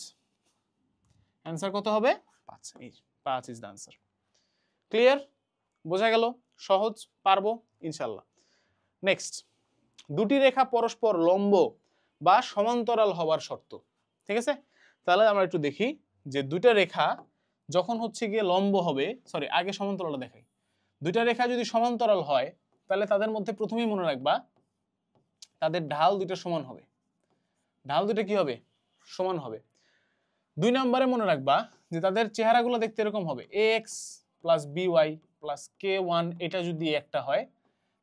[SPEAKER 1] অ্যান্সার কত হবে 5, এই 5 ইজ দ্য অ্যান্সার। ক্লিয়ার? বোঝা গেল? সহজ, পারবো ইনশাল্লাহ। নেক্সট, দুটি রেখা পরস্পর লম্ব বা সমান্তরাল হওয়ার শর্ত। ঠিক আছে, তাহলে আমরা একটু দেখি যে দুইটা রেখা যখন হচ্ছে গিয়ে লম্ব হবে, সরি আগে সমান্তরালটা দেখাই। দুইটা রেখা যদি সমান্তরাল হয় তাহলে তাদের মধ্যে প্রথমেই মনে রাখবা তাদের ঢাল দুটো সমান হবে। ঢাল দুটো কি হবে? সমান হবে। 2 নম্বরে মনে রাখবা যে তাদের চেহারাগুলো দেখতে এরকম হবে, ax plus by plus k1 এটা যদি একটা হয়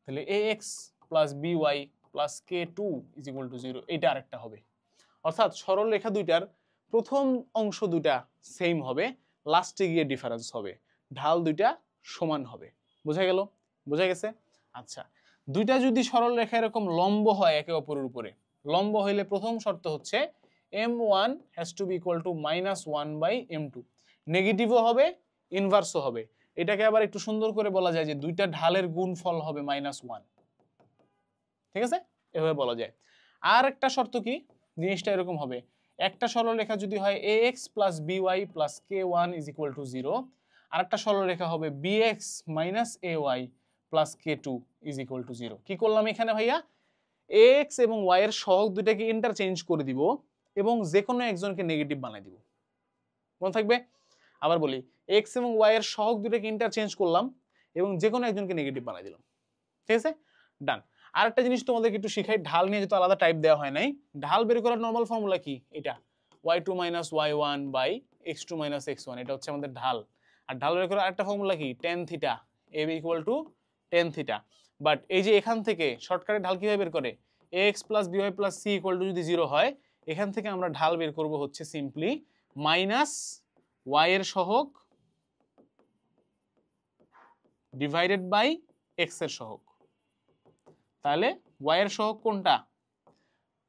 [SPEAKER 1] তাহলে ax plus by plus k2 is equal to 0 এটা আরেকটা হবে। অর্থাৎ সরল রেখা দুইটার প্রথম অংশ দুইটা সেম হবে, লাস্টে গিয়ে ডিফারেন্স হবে, ঢাল দুইটা সমান হবে। বোঝা গেল? বোঝা গেছে? আচ্ছা, দুইটা যদি সরল রেখা এরকম লম্ব হয় একে অপরের উপরে, লম্ব হইলে প্রথম শর্ত হচ্ছে m1 has to be equal to -1/m2, নেগেটিভও হবে ইনভার্সও হবে। এটাকে আবার একটু সুন্দর করে বলা যায় যে দুইটা ঢালের গুণফল হবে -1। ঠিক আছে, এভাবে বলা যায়। আর একটা শর্ত কি, জিনিসটা এরকম হবে, একটা সরলরেখা যদি হয় ax plus by plus k1 is equal to 0, আর একটা সরলরেখা হবে bx minus ay plus k2 is equal to 0। কি করলাম এখানে ভাইয়া? ax এবং y এর সহগ দুইটাকে ইন্টারচেঞ্জ করে দিব এবং যে কোনো একজনকে নেগেটিভ বানাই দিব। মনে থাকবে? আবার বলি, x এবং y এর সহগ দুইটাকে ইন্টারচেঞ্জ করলাম এবং যে কোনো একজনকে নেগেটিভ বানাই দিলাম। ঠিক আছে, ডান। আরেকটা জিনিস তোমাদেরকে একটু শিখাই, ঢাল নিয়ে যেহেতু আলাদা টাইপ দেওয়া হয় নাই, ঢাল বের করার নরমাল ফর্মুলা কি? এটা y2 minus y1 by x2 minus x1, এটা হচ্ছে আমাদের ঢাল। আর ঢাল বের করার আরেকটা ফর্মুলা কি? tan theta, a equal to tan theta. But এই যে এখান থেকে শর্টকাটে ঢাল কিভাবে বের করে? ax plus by plus c equal to যদি 0 হয়, এখান থেকে আমরা ঢাল বের করব হচ্ছে সিম্পলি মাইনাস y এর সহগ ডিভাইডেড বাই x এর সহগ। তাহলে y এর সহগ কোনটা?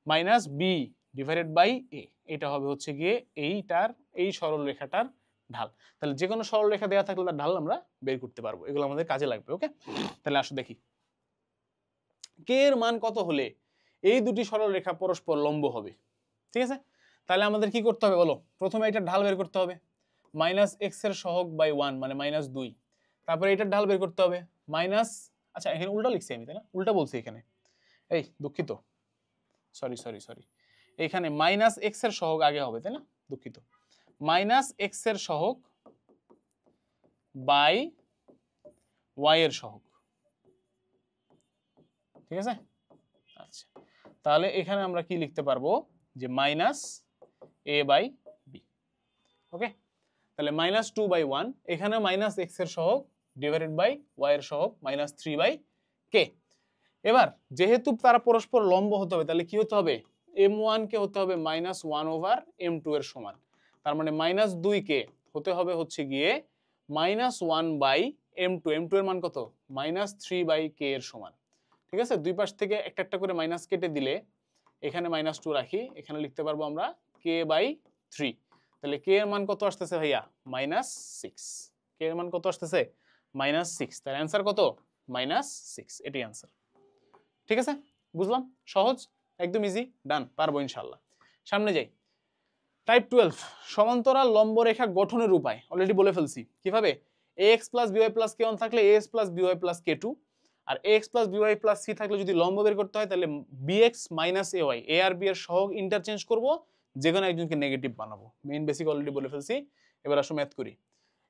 [SPEAKER 1] মাইনাস বি ডিভাইডেড বাই এ, এটা হবে হচ্ছে গিয়ে এইটার, এই সরল রেখাটার ঢাল। তাহলে যে কোনো সরল রেখা দেওয়া থাকলে তার ঢাল আমরা বের করতে পারবো, এগুলো আমাদের কাজে লাগবে। ওকে, তাহলে আসো দেখি কে এর মান কত হলে এই দুটি সরল রেখা পরস্পর লম্ব হবে। ঠিক আছে, তাহলে আমাদের কি করতে হবে বলো? প্রথমে এটার ঢাল বের করতে হবে, মাইনাস এক্স এর সহগ বাই 1 মানে -2। তারপরে এটার ঢাল বের করতে হবে মাইনাস, আচ্ছা এখানে উল্টা লিখছি আমি, তাই না? উল্টা বলছি এখানে, এই দুঃখিত, সরি সরি সরি, এখানে মাইনাস এক্স এর সহগ আগে হবে, তাই না? দুঃখিত, মাইনাস এক্স এর সহগ বাই ওয়াই এর সহগ। ঠিক আছে, আচ্ছা তাহলে এখানে আমরা কি লিখতে পারবো যে মাইনাস এ বাই বি। ওকে, তাহলে -2/1, এখানে মাইনাস এক্স এর সহগ ডিভাইডেড বাই ওয়াই এর সহগ -3/k। এবার যেহেতু তারা পরস্পর লম্ব হতে হবে, তাহলে কি হতে হবে? m1 কে হতে হবে -1/m2 এর সমান। তার মানে -2 কে হতে হবে হচ্ছে গিয়ে -1/m2, m2 এর মান কত? -3/k এর সমান। ঠিক আছে, দুই পাশ থেকে একটা একটা করে মাইনাস কেটে দিলে এখানে -2 রাখি, এখানে লিখতে পারবো আমরা k/3। তাহলে k এর মান কত আসতেছে ভাইয়া? -6। k এর মান কত আসতেছে? -6। তার অ্যান্সার কত? -6, এটাই অ্যান্সার। ঠিক আছে, বুঝলাম, সহজ, একদম ইজি, ডান, পারবো ইনশাআল্লাহ। সামনে যাই। টাইপ 12, সমান্তরাল লম্ব রেখা গঠনের উপায় অলরেডি বলে ফেলছি। কিভাবে? ax + by + k1 থাকলে as + by + k2, R ax + by + c থাকলে যদি লম্ব বের করতে হয় তাহলে bx - ay, a R b এর সহগ ইন্টারচেঞ্জ করব, যে কোনো একজনকে নেগেটিভ বানাবো। মেইন বেসিক অলরেডি বলে ফেলছি। এবার আসো ম্যাথ করি।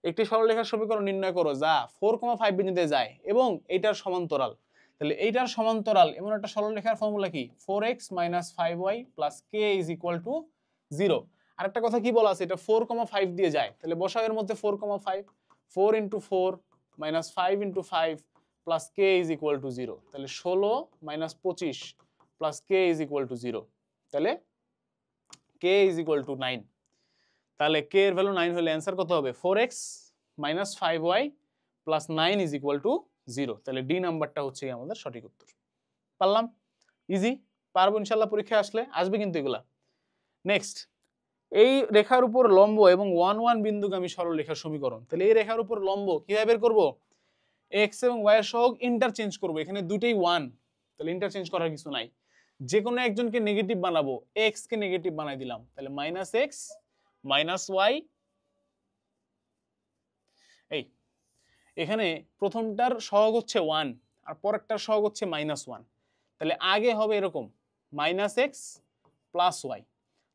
[SPEAKER 1] একটি সরলরেখার সমীকরণ নির্ণয় করো যা 4,5 বিন্দুতে যায় এবং এটার সমান্তরাল। তাহলে এইটার সমান্তরাল এমন একটা সরলরেখার ফর্মুলা কি? 4x - 5y + k = 0। আরেকটা কথা কি বলা আছে? এটা 4,5 দিয়ে যায়, তাহলে বসাও এর মধ্যে 4,5, 4 × 4 - 5 × 5 + k = 0। তাহলে 16 - 25 + k = 0। তাহলে k = 9। তাহলে k এর ভ্যালু 9 হলে অ্যান্সার কত হবে? 4x - 5y + 9 = 0। তাহলে ডি নাম্বারটা হচ্ছে আমাদের সঠিক উত্তর। পারলাম? ইজি, পারবো ইনশাআল্লাহ, পরীক্ষায় আসবে কিন্তু এগুলা। নেক্সট, এই রেখার উপর লম্ব এবং 1 1 বিন্দুগামী সরলরেখার সমীকরণ। তাহলে এই রেখার উপর লম্ব কিভাবে বের করব? x এবং y এর সহগ ইন্টারচেঞ্জ করব, এখানে দুটেই 1, তাহলে ইন্টারচেঞ্জ করার কিছু নাই। যে কোনো একজনকে নেগেটিভ বানাবো, x কে নেগেটিভ বানাই দিলাম, তাহলে -x - y এই এখানে প্রথমটার সহগ হচ্ছে 1 আর পরেরটার সহগ হচ্ছে -1, তাহলে আগে হবে এরকম -x + y,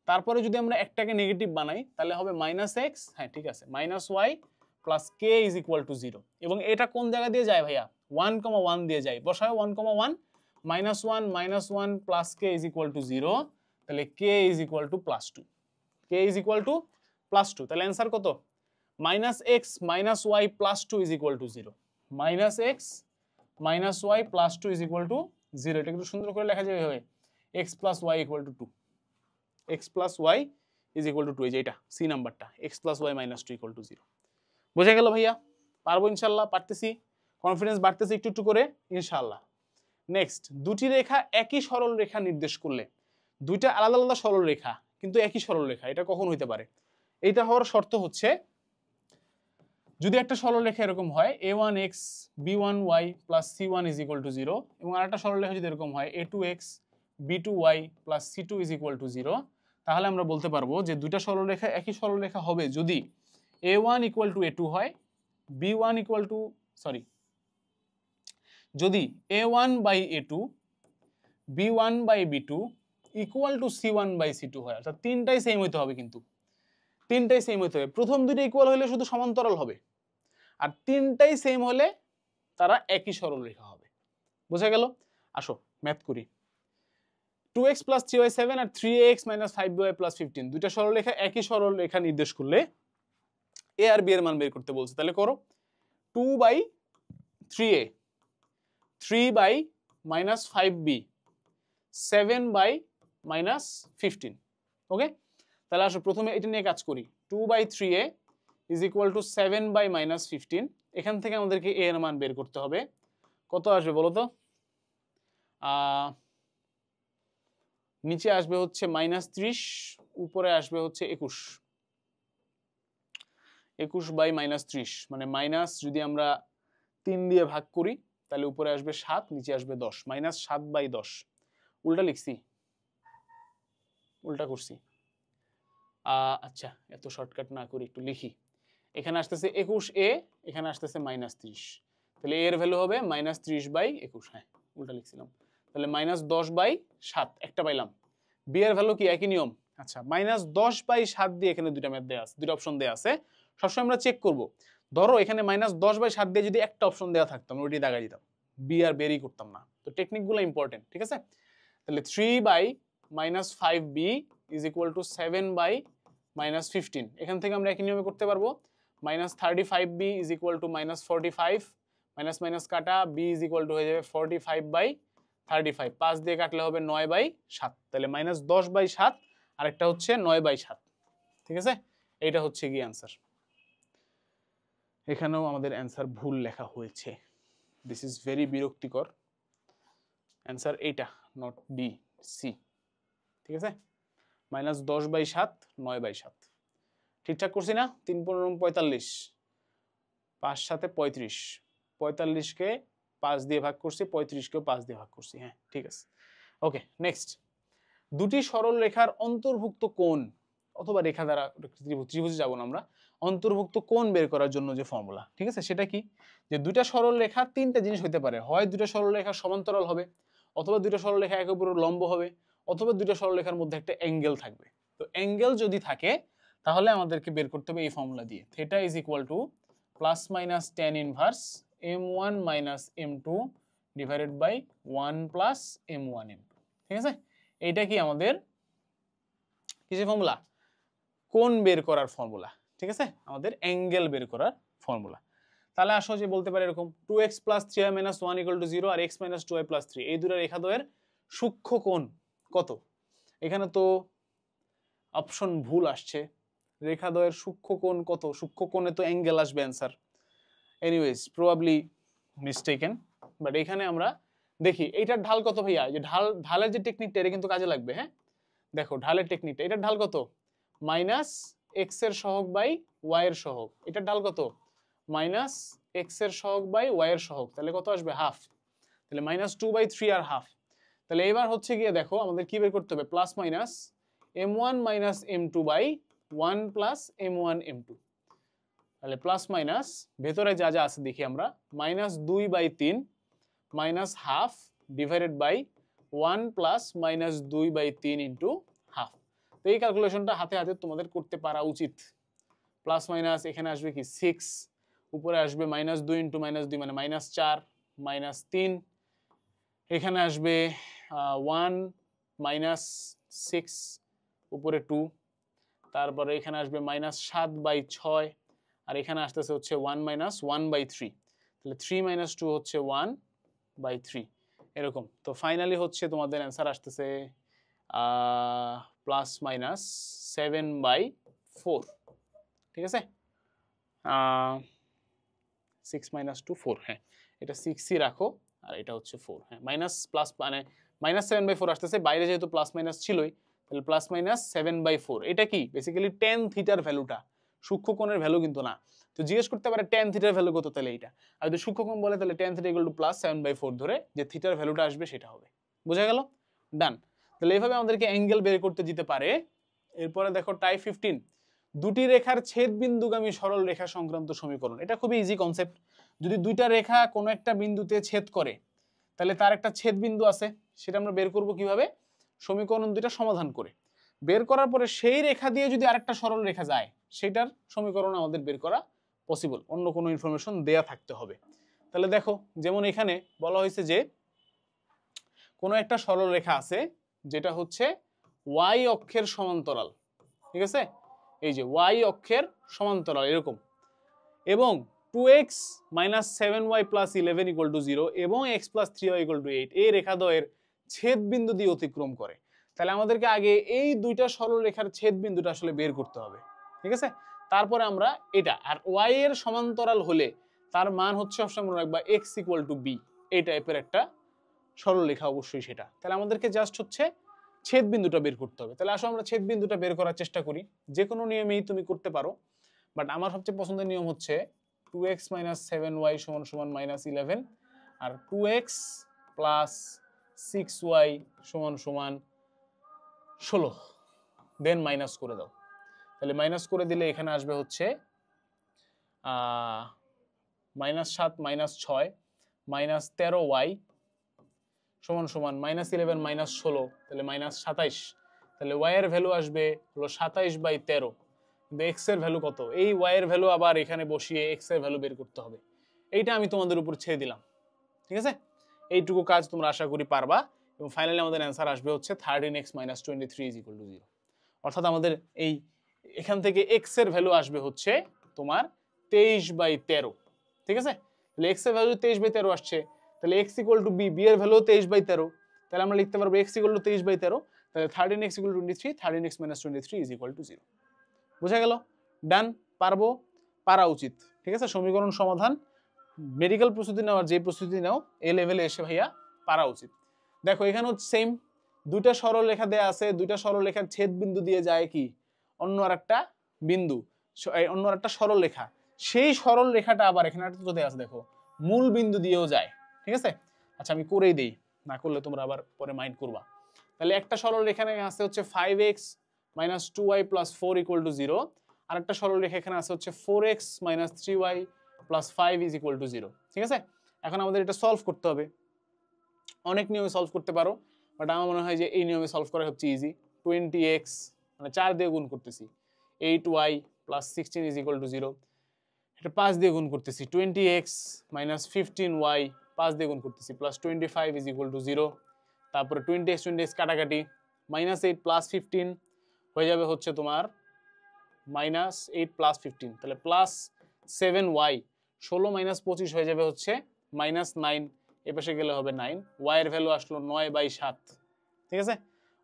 [SPEAKER 1] তারপরে যদি আমরা একটাকে নেগেটিভ বানাই তাহলে হবে -x, হ্যাঁ ঠিক আছে, -y + k = 0, এবং এটা কোন জায়গা দিয়ে যায় ভাইয়া? 1,1 দিয়ে যায়, বসায় 1,1 -1 -1 + k = 0, তাহলে k = +2, k = +2, তাহলে অ্যান্সার কত? -x - y + 2 = 0, -x - y + 2 = 0, এটা একটু সুন্দর করে লেখা যাবে এভাবে, x + y = 2, x + y = 2, এই যে এটা সি নাম্বারটা, x + y - 2 = 0। বোঝা গেল ভাইয়া? পারবো ইনশাআল্লাহ, পারতেছি, কনফিডেন্স বাড়তেছে একটু একটু করে ইনশাআল্লাহ। নেক্সট, দুটি রেখা একই সরল রেখা নির্দেশ করলে, দুইটা আলাদা আলাদা সরল রেখা কিন্তু একই সরল রেখা, এটা কখন হইতে পারে? এইটা হওয়ার শর্ত হচ্ছে যদি একটা সরলরেখা এরকম হয় a1x b1y + c1 = 0, এবং আরেকটা সরলরেখা যদি এরকম হয় a2x b2y + c2 = 0, তাহলে আমরা বলতে পারবো যে দুইটা সরলরেখা একই সরলরেখা হবে যদি a1 = a2 হয়, b1 সরি যদি a1/a2 b1/b2 = c1/c2 হয়, অর্থাৎ তিনটাই সেম হইতে হবে, কিন্তু তিনটাই সেম হইতে হবে। প্রথম দুটো ইকুয়াল হলে শুধু সমান্তরাল হবে, আর তিনটাই সেম হলে তারা একই সরলরেখা হবে। বোঝা গেল? আসো ম্যাথ করি। 2x + 3y 7 আর 3ax - 5by + 15, দুইটা সরলরেখা একই সরলরেখা নির্দেশ করলে a আর b এর মান বের করতে বলছে, তাহলে করো। 2/3a 3 - 5b 7 - 15, ওকে? তাহলে আসো প্রথমে এটা নিয়ে কাজ করি। 2/3a = 7 - 15, এখান থেকে আমাদেরকে a এর মান বের করতে হবে। কত আসবে বলো তো? নিচে আসবে হচ্ছে -30, উপরে আসবে হচ্ছে 21, 21/-30, মানে মাইনাস যদি আমরা 3 দিয়ে ভাগ করি তাহলে উপরে আসবে 7, নিচে আসবে 10, -7/10। উল্টা লিখছি, উল্টা করছি। আচ্ছা, এত শর্টকাট না করি, একটু লিখি। এখানে আসতেছে 21a, এখানে আসতেছে -30, তাহলে এর ভ্যালু হবে -30/21, হ্যাঁ উল্টা লিখছিলাম, তাহলে -10/7, একটা পাইলাম। বি এর ভ্যালু কি? একই নিয়ম। আচ্ছা, -10/7 দিয়ে এখানে দুইটা ম্যাথ দেয়া আছে, দুইটা অপশন দেয়া আছে, সবসময় আমরা চেক করব। ধরো এখানে -10/7 দিয়ে যদি একটা অপশন দেওয়া থাকতো, আমরা ওইটাই দাগাই দিতাম, বি আর বেরই করতাম না। তো টেকনিকগুলো ইম্পর্টেন্ট, ঠিক আছে? তাহলে 3/-5b = 7/-15, এখান থেকে আমরা একই নিয়মে করতে পারবো। -35b = -45, মাইনাস কাটা, b হয়ে যাবে 45/35, 5 দিয়ে কাটলে হবে 9/7, তাহলে -10/7 আর একটা হচ্ছে 9/7, ঠিক আছে? এইটা হচ্ছে কি অ্যান্সার। এখানেও আমাদের অ্যান্সার ভুল লেখা হয়েছে, দিস ইজ ভেরি বিরক্তিকর। অ্যান্সার এইটা, নট ডি, সি, ঠিক আছে? -10/7 9/7, ঠিকঠাক করছি না? 3 × 15 = 45, 5 × 7 = 35, 45কে 5 দিয়ে ভাগ করছি, 35কেও 5 দিয়ে ভাগ করছি, হ্যাঁ ঠিক আছে। ওকে, নেক্সট, দুটি সরল রেখার অন্তর্ভুক্ত কোণ অথবা রেখা দ্বারা, ত্রিভুজে যাব না আমরা, অন্তর্ভুক্ত কোণ বের করার জন্য যে ফর্মুলা, ঠিক আছে, সেটা কি? যে দুইটা সরল রেখা তিনটা জিনিস হতে পারে, হয় দুইটা সরল রেখা সমান্তরাল হবে, অথবা দুইটা সরল রেখা একে অপরের লম্ব হবে, অথবা দুইটা সরল রেখার মধ্যে একটা অ্যাঙ্গেল থাকবে। তো অ্যাঙ্গেল যদি থাকে তাহলে আমাদেরকে বের করতে হবে এই ফর্মুলা দিয়ে, theta = ± tan inverse m1 - m2 / 1 + m1 m2, ঠিক আছে? এইটা কি আমাদের কিসের ফর্মুলা? কোণ বের করার ফর্মুলা, ঠিক আছে, আমাদের অ্যাঙ্গেল বের করার ফর্মুলা। তাহলে আসো যে বলতে পারি এরকম 2x + 3y - 1 = 0 আর x - 2y + 3, এই দুটো রেখাদ্বয়ের সূক্ষ্ম কোণ কত? এখানে তো অপশন ভুল আসছে, রেখাদ্বয়ের সূক্ষ্ম কোণ কত? সূক্ষ্ম কোণে তো অ্যাঙ্গেল আসবে answer. Anyways, probably mistaken, but এখানে আমরা দেখি এইটার ঢাল কত ভাইয়া? যে ঢালের যে টেকনিকটা, এটা কিন্তু কাজে লাগবে, হ্যাঁ দেখো ঢালের টেকনিকটা, এটার ঢাল কত? -x এর সহগ বাই y এর সহগ, এটার ঢাল কত? -x এর সহগ বাই y এর সহগ, তাহলে কত আসবে? হাফ, তাহলে -2/3 আর হাফ। তাহলে এবার হচ্ছে গিয়ে দেখো আমাদের কি বের করতে হবে, plus minus m1 - m2/1 + m1 m2, তাহলে প্লাস মাইনাস ভেতরে যা যা আছে দেখি আমরা, -2/3 -1/2 divided by 1 plus -2/3 into half. তো এই ক্যালকুলেশনটা হাতে হাতে তোমাদের করতে পারা উচিত। প্লাস মাইনাস এখানে আসবে কি 6, উপরে আসবে -2 ইন্টু -2 মানে -4 -3, এখানে আসবে 1 -6 উপরে 2, তারপরে এখানে আসবে -7/6 আর এখানে আসতেছে হচ্ছে 1 - 1/3, তাহলে 3 - 2 হচ্ছে 1/3 এরকম। তো ফাইনালি হচ্ছে তোমাদের অ্যান্সার আসতেছে +-7/4, ঠিক আছে। 6 - 2 4, হ্যাঁ এটা 6ই রাখো আর এটা হচ্ছে 4, হ্যাঁ মাইনাস প্লাস মানে -7/4 আসতেছে, বাইরে যেহেতু প্লাস মাইনাস ছিলই তাহলে +-7/4। এটা কি বেসিক্যালি tan থিটার ভ্যালুটা, সূক্ষ্মকোণের ভ্যালু কিন্তু না। তো জিজ্ঞেস করতে পারে tan থিটার ভ্যালু কত, তাহলে এইটা। আর যদি সূক্ষ্মকোণ বলে তাহলে tan থিটা = +7/4 ধরে যে থিটার ভ্যালুটা আসবে সেটা হবে। বোঝা গেল? ডান। তাহলে এইভাবে আমাদেরকে অ্যাঙ্গেল বের করতে দিতে পারে। এরপরে দেখো টাইপ 15, দুটি রেখার ছেদবিন্দুগামী সরল রেখা সংক্রান্ত সমীকরণ। এটা খুবই ইজি কনসেপ্ট। যদি দুইটা রেখা কোনো একটা বিন্দুতে ছেদ করে তাহলে তার একটা ছেদ বিন্দু আছে, সেটা আমরা বের করব কিভাবে? সমীকরণ দুইটা সমাধান করে। বের করার পরে সেই রেখা দিয়ে যদি আরেকটা সরল রেখা যায় সেটার সমীকরণ আমাদের বের করা পসিবল, অন্য কোনো ইনফরমেশন দেয়া থাকতে হবে। তাহলে দেখো যেমন এখানে বলা হয়েছে যে কোনো একটা সরল রেখা আছে যেটা হচ্ছে y অক্ষের সমান্তরাল, ঠিক আছে, এই যে y অক্ষের সমান্তরাল এরকম, এবং 2x - 7y + 11 = 0 এবং x + 3y = 8 এই রেখাদ্বয়ের ছেদ বিন্দু দিয়ে অতিক্রম করে। তাহলে আমাদেরকে আগে এই দুইটা সরল রেখার ছেদ বিন্দুটা আসলে বের করতে হবে, ঠিক আছে। তারপরে আমরা এটা, আর y এর সমান্তরাল হলে তার মান হচ্ছে সবসময় মনে রাখবা x = b, এই টাইপের একটা সরল রেখা অবশ্যই সেটা। তাহলে আমাদেরকে জাস্ট হচ্ছে ছেদ বিন্দুটা বের করতে হবে। তাহলে আসলে আমরা ছেদ বিন্দুটা বের করার চেষ্টা করি, যে কোনো নিয়মেই তুমি করতে পারো, বাট আমার সবচেয়ে পছন্দের নিয়ম হচ্ছে 2x - 7y = -11 আর 2x + 6y = 16, দেন মাইনাস করে দাও। তাহলে মাইনাস করে দিলে এখানে আসবে হচ্ছে -7 - 6 -13y = -11 - 16, তাহলে -27, তাহলে y এর ভ্যালু আসবে হলো 27/13। কিন্তু x এর ভ্যালু কত? এই y এর ভ্যালু আবার এখানে বসিয়ে x এর ভ্যালু বের করতে হবে। এইটা আমি তোমাদের উপর ছেড়ে দিলাম, ঠিক আছে। এইটুকু কাজ তোমরা আশা করি পারবা, এবং ফাইনালি আমাদের অ্যান্সার আসবে হচ্ছে 13x - 23 = 0। অর্থাৎ আমাদের এই এখান থেকে x এর ভ্যালু আসবে হচ্ছে তোমার 23/13, ঠিক আছে। তাহলে x এর ভ্যালু 23/13 আসছে, তাহলে x = b, b এর ভ্যালু 23/13, তাহলে আমরা লিখতে পারবো x = 23/13, তাহলে 13x = 23, 13x - 23 = 0। বুঝা গেল? ডান। পারবো, পারা উচিত, ঠিক আছে। সমীকরণ সমাধান মেডিকেল প্রস্তুতি নেওয়ার যে প্রস্তুতি নাও এই লেভেলে এসে ভাইয়া পারা উচিত। দেখো এখানে হচ্ছে সেম, দুইটা সরল রেখা দেয়া আছে, দুইটা সরল রেখার ছেদ বিন্দু দিয়ে যায় কি অন্য আরেকটা বিন্দু, অন্য আরেকটা সরল রেখা, সেই সরল রেখাটা আবার এখানে একটা দেয়া আছে দেখো মূল বিন্দু দিয়েও যায়, ঠিক আছে। আচ্ছা আমি করেই দেই, না করলে তোমরা আবার পরে মাইন্ড করবা। তাহলে একটা সরল রেখা আছে হচ্ছে 5x - 2y + 4 = 0, আর একটা সরল রেখা এখানে আছে হচ্ছে 4x - 3y + 5 = 0, ঠিক আছে। এখন আমাদের এটা সলভ করতে হবে। অনেক নিয়মে সলভ করতে পারো, বাট আমার মনে হয় যে এই নিয়মে সলভ করা হচ্ছে ইজি। 20x মানে 4 দিয়ে গুণ করতেছি, 8y + 16 = 0, এটা 5 দিয়ে গুণ করতেছি, 20x - 15y 5 দিয়ে গুণ করতেছি, +25 = 0, তারপরে 20x 20x কাটাকাটি, -8 + 15 হয়ে যাবে হচ্ছে তোমার -8 + 15, তাহলে +7y, 16 - 25 হয়ে যাবে হচ্ছে -9, এপাশে গেলে হবে 9, y এর ভ্যালু আসলো 9/7, ঠিক আছে।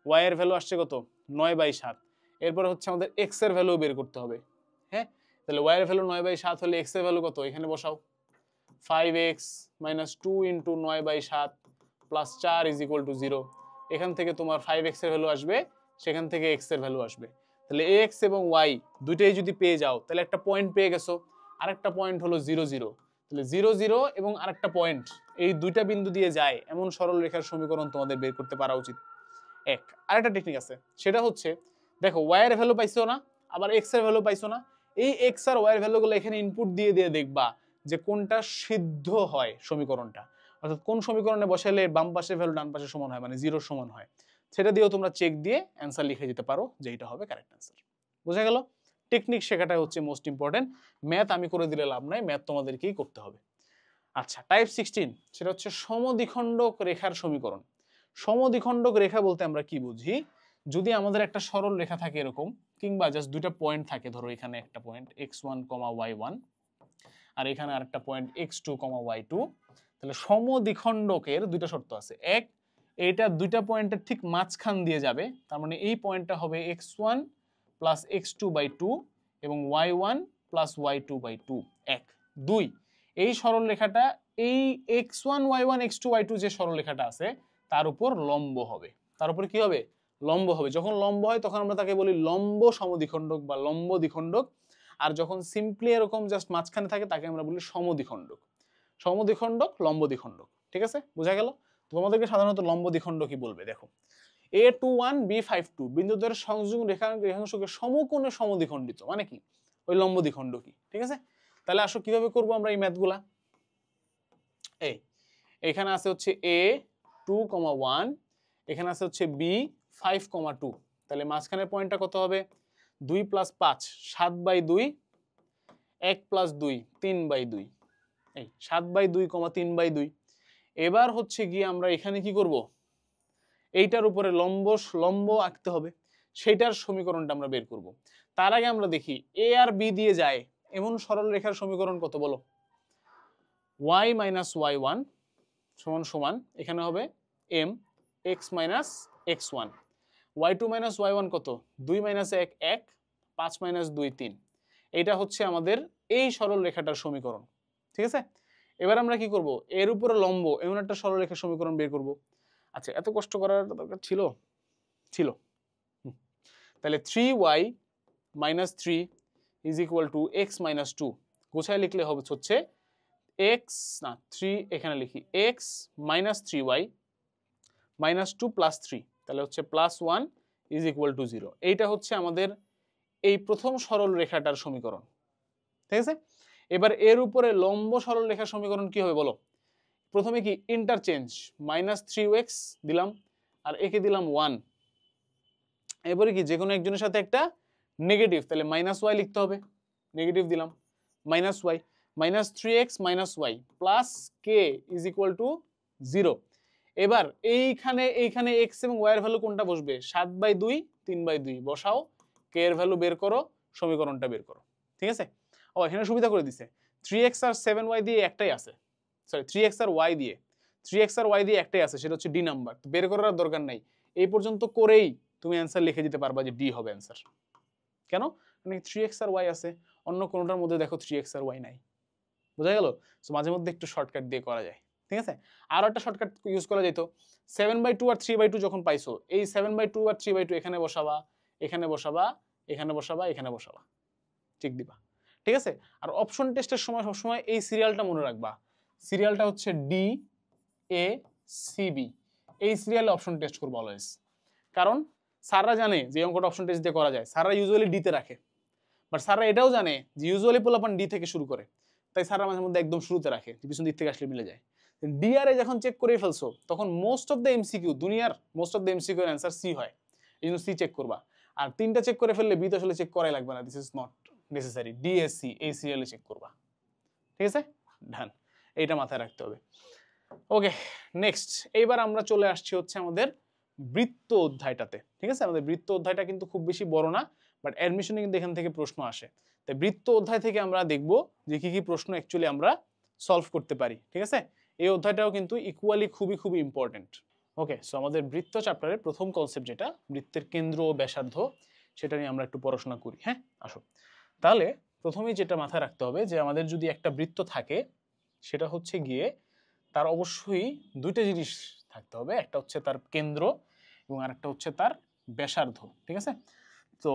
[SPEAKER 1] y এর ভ্যালু আসছে কত? 9/7। এরপর হচ্ছে আমাদের x এর ভ্যালু বের করতে হবে, হ্যাঁ। তাহলে y এর ভ্যালু 9/7 হলে x এর ভ্যালু কত? এখানে বসাও, 5x - 2 × 9/7 + 4 = 0। এখান থেকে তোমার 5x এর ভ্যালু আসবে, সেখান থেকে x এর ভ্যালু আসবে। তাহলে x এবং y দুইটাই যদি পেয়ে যাও তাহলে একটা পয়েন্ট পেয়ে গেছো, আরেকটা পয়েন্ট হলো 0 0, তাহলে 0 0 এবং আরেকটা পয়েন্ট, এই দুইটা বিন্দু দিয়ে যায় এমন সরল রেখার সমীকরণ তোমাদের বের করতে পারা উচিত। এক আরেকটা টেকনিক আছে, সেটা হচ্ছে দেখো y এর ভ্যালু পাইছো না, আবার x এর ভ্যালু পাইছো না, এই এক্স আর ওয়াই এর ভ্যালুগুলো এখানে ইনপুট দিয়ে দিয়ে দেখবা যে কোনটা সিদ্ধ হয় সমীকরণটা, অর্থাৎ কোন সমীকরণে বসাইলে বাম পাশের ভ্যালু ডান পাশের সমান হয়, মানে 0 সমান হয়, সেটা দিয়েও তোমরা চেক দিয়ে অ্যান্সার লিখে দিতে পারো যে এটা হবে কারেক্ট অ্যান্সার। বুঝা গেল? টেকনিক শেখাটাই হচ্ছে মোস্ট ইম্পর্টেন্ট। ম্যাথ আমি করে দিলে লাভ নাই, ম্যাথ তোমাদেরকেই করতে হবে। আচ্ছা, টাইপ 16 সেটা হচ্ছে সমদ্বিখণ্ডক রেখার সমীকরণ। সমদ্বিখণ্ডক রেখা বলতে আমরা কি বুঝি? যদি আমাদের একটা সরল রেখা থাকে এরকম, কিংবা জাস্ট দুইটা পয়েন্ট থাকে, ধরো এখানে একটা পয়েন্ট x1, y1 আর এখানে আরেকটা পয়েন্ট x2, y2, তাহলে সমদ্বিখণ্ডকের দুইটা শর্ত আছে। এক, এটা দুইটা পয়েন্টের ঠিক মাঝখান দিয়ে যাবে, তার মানে এই পয়েন্টটা হবে x1 প্লাস x2/2 এবং y1 প্লাস y2/2 এক। দুই, এই সরল রেখাটা এই x1 y1 x2 y2 যে সরল রেখাটা আছে তার উপর লম্ব হবে। তার উপর কি হবে? লম্ব হবে। যখন লম্ব হয় তখন আমরা তাকে বলি লম্ব সমদ্বিখণ্ডক বা লম্ব দ্বিখণ্ডক, আর যখন সিম্পলি এরকম জাস্ট মাঝখানে থাকে তাকে আমরা বলি সমদ্বিখণ্ডক। সমদ্বিখণ্ডক, লম্ব দ্বিখণ্ডক, ঠিক আছে? বোঝা গেল? তোমাদেরকে সাধারণত লম্ব দ্বিখণ্ডকই বলবে। দেখো, A21 B52 বিন্দুদ্বয়ের সংযোগ রেখাংশকে সমকোণে সমদ্বিখণ্ডিত, মানে কি? ওই লম্ব দ্বিখণ্ডকই, ঠিক আছে? তাহলে আসো কিভাবে করব আমরা এই ম্যাথগুলা। এখানে আছে হচ্ছে A2,1, এখানে আছে হচ্ছে B5,2, তাহলে মাঝখানের পয়েন্টটা কত হবে? 2 + 5 7/2, 1 + 2 3/2, এই 7/2, 3/2। এবার হচ্ছে গিয়ে আমরা এখানে কি করব? এইটার উপরে লম্ব আঁকতে হবে, সেটার সমীকরণটা আমরা বের করব। তার আগে আমরা দেখি এ আর বি দিয়ে যায় এমন সরল রেখার সমীকরণ কত বলো? y - y1 সমান সমান এখানে হবে m x - x1, y2 - y1 কত? 2 - 1 1, 5 - 2 3। এইটা হচ্ছে আমাদের এই সরল রেখাটার সমীকরণ, ঠিক আছে? এবার আমরা কি করব? এর উপরে লম্ব এমন একটা সরল রেখার সমীকরণ বের করব। আচ্ছা, এত কষ্ট করার দরকার ছিল? ছিল। তাহলে 3y - 3 = x - 2, গোছায় লিখলে হবে হচ্ছে x না 3, এখানে লিখি x - 3y - 2 + 3, তাহলে হচ্ছে +1 = 0। এইটা হচ্ছে আমাদের এই প্রথম সরল রেখাটার সমীকরণ, ঠিক আছে? এবার এর উপরে লম্ব সরল রেখার সমীকরণ কি হবে বলো? প্রথমে কি ইন্টারচেঞ্জ, -3x দিলাম আর একে দিলাম 1, এবারে কি যে কোনো একজনের সাথে একটা নেগেটিভ, তাহলে -y লিখতে হবে, নেগেটিভ দিলাম, -y -3x - y plus k = 0। এবার এইখানে x এবং y এর ভ্যালু কোনটা বসবে? 7/2 3/2 বসাও, k এর ভ্যালু বের করো, সমীকরণটা বের করো, ঠিক আছে? ও এখানে সুবিধা করে দিছে, 3x আর 7y দিয়ে একটাই আছে, সরি 3x আর y দিয়ে একটাই আছে, সেটা হচ্ছে d নাম্বার, বের করার দরকার নাই। এই পর্যন্ত করেই তুমি অ্যান্সার লিখে দিতে পারবা যে d হবে অ্যান্সার। কেন? মানে 3x আর y আছে, অন্য কোনোটার মধ্যে দেখো 3x আর y নাই। বোঝা গেল? সো মাঝে মধ্যে একটু শর্টকাট দিয়ে করা যায়, ঠিক আছে? আর একটা শর্টকাট ইউজ করা যেত, 7/2 আর 3/2 যখন পাইছো, এই 7/2 আর 3/2 এখানে বসাবা, এখানে বসাবা, এখানে বসাবা, এখানে বসাবা, ঠিক দিবা, ঠিক আছে? আর অপশন টেস্টের সময় সবসময় এই সিরিয়ালটা মনে রাখবা, সিরিয়ালটা হচ্ছে DACB, এই সিরিয়ালে অপশন টেস্ট করবো অলওয়েজ। কারণ স্যাররা জানে যে অঙ্কটা অপশন টেস্ট দিয়ে করা যায়, স্যাররা ইউজুয়ালি ডিতে রাখে, বাট স্যাররা এটাও জানে যে ইউজুয়ালি পোলাপান ডি থেকে শুরু করে, তাই স্যাররা মাঝে মধ্যে একদম শুরুতে রাখে, পিছন দিক থেকে আসলে মিলে যায়। ডিআরএ যখন চেক করে ফেলছো তখন মোস্ট অফ দ্য এমসিকিউ, দুনিয়ার মোস্ট অফ দ্য এমসিকিউ এর অ্যান্সার সি হয়, এই জন্য সি চেক করবা। আর তিনটা চেক করে ফেললে বি তো আসলে চেক করাই লাগবে না, this is not necessary, DSC এই সিরিয়ালে চেক করবা, ঠিক আছে? ডান, এইটা মাথায় রাখতে হবে। ওকে, নেক্সট এইবার আমরা চলে আসছি হচ্ছে আমাদের বৃত্ত অধ্যায়টাতে, ঠিক আছে? আমাদের বৃত্ত অধ্যায়টা কিন্তু খুব বেশি বড় না, বাট অ্যাডমিশনে কিন্তু এখান থেকে প্রশ্ন আসে, তাই বৃত্ত অধ্যায় থেকে আমরা দেখব যে কি কি প্রশ্ন অ্যাকচুয়ালি আমরা সলভ করতে পারি, ঠিক আছে? এই অধ্যায়টাও কিন্তু ইকুয়ালি খুবই ইম্পর্টেন্ট। ওকে, সো আমাদের বৃত্ত চ্যাপ্টারের প্রথম কনসেপ্ট যেটা বৃত্তের কেন্দ্র ও ব্যাসার্ধ, সেটা নিয়ে আমরা একটু পড়াশোনা করি। হ্যাঁ, আসো। তাহলে প্রথমেই যেটা মাথায় রাখতে হবে যে আমাদের যদি একটা বৃত্ত থাকে, সেটা হচ্ছে গিয়ে তার অবশ্যই দুইটা জিনিস থাকতে হবে, একটা হচ্ছে তার কেন্দ্র এবং আরেকটা হচ্ছে তার ব্যাসার্ধ, ঠিক আছে? তো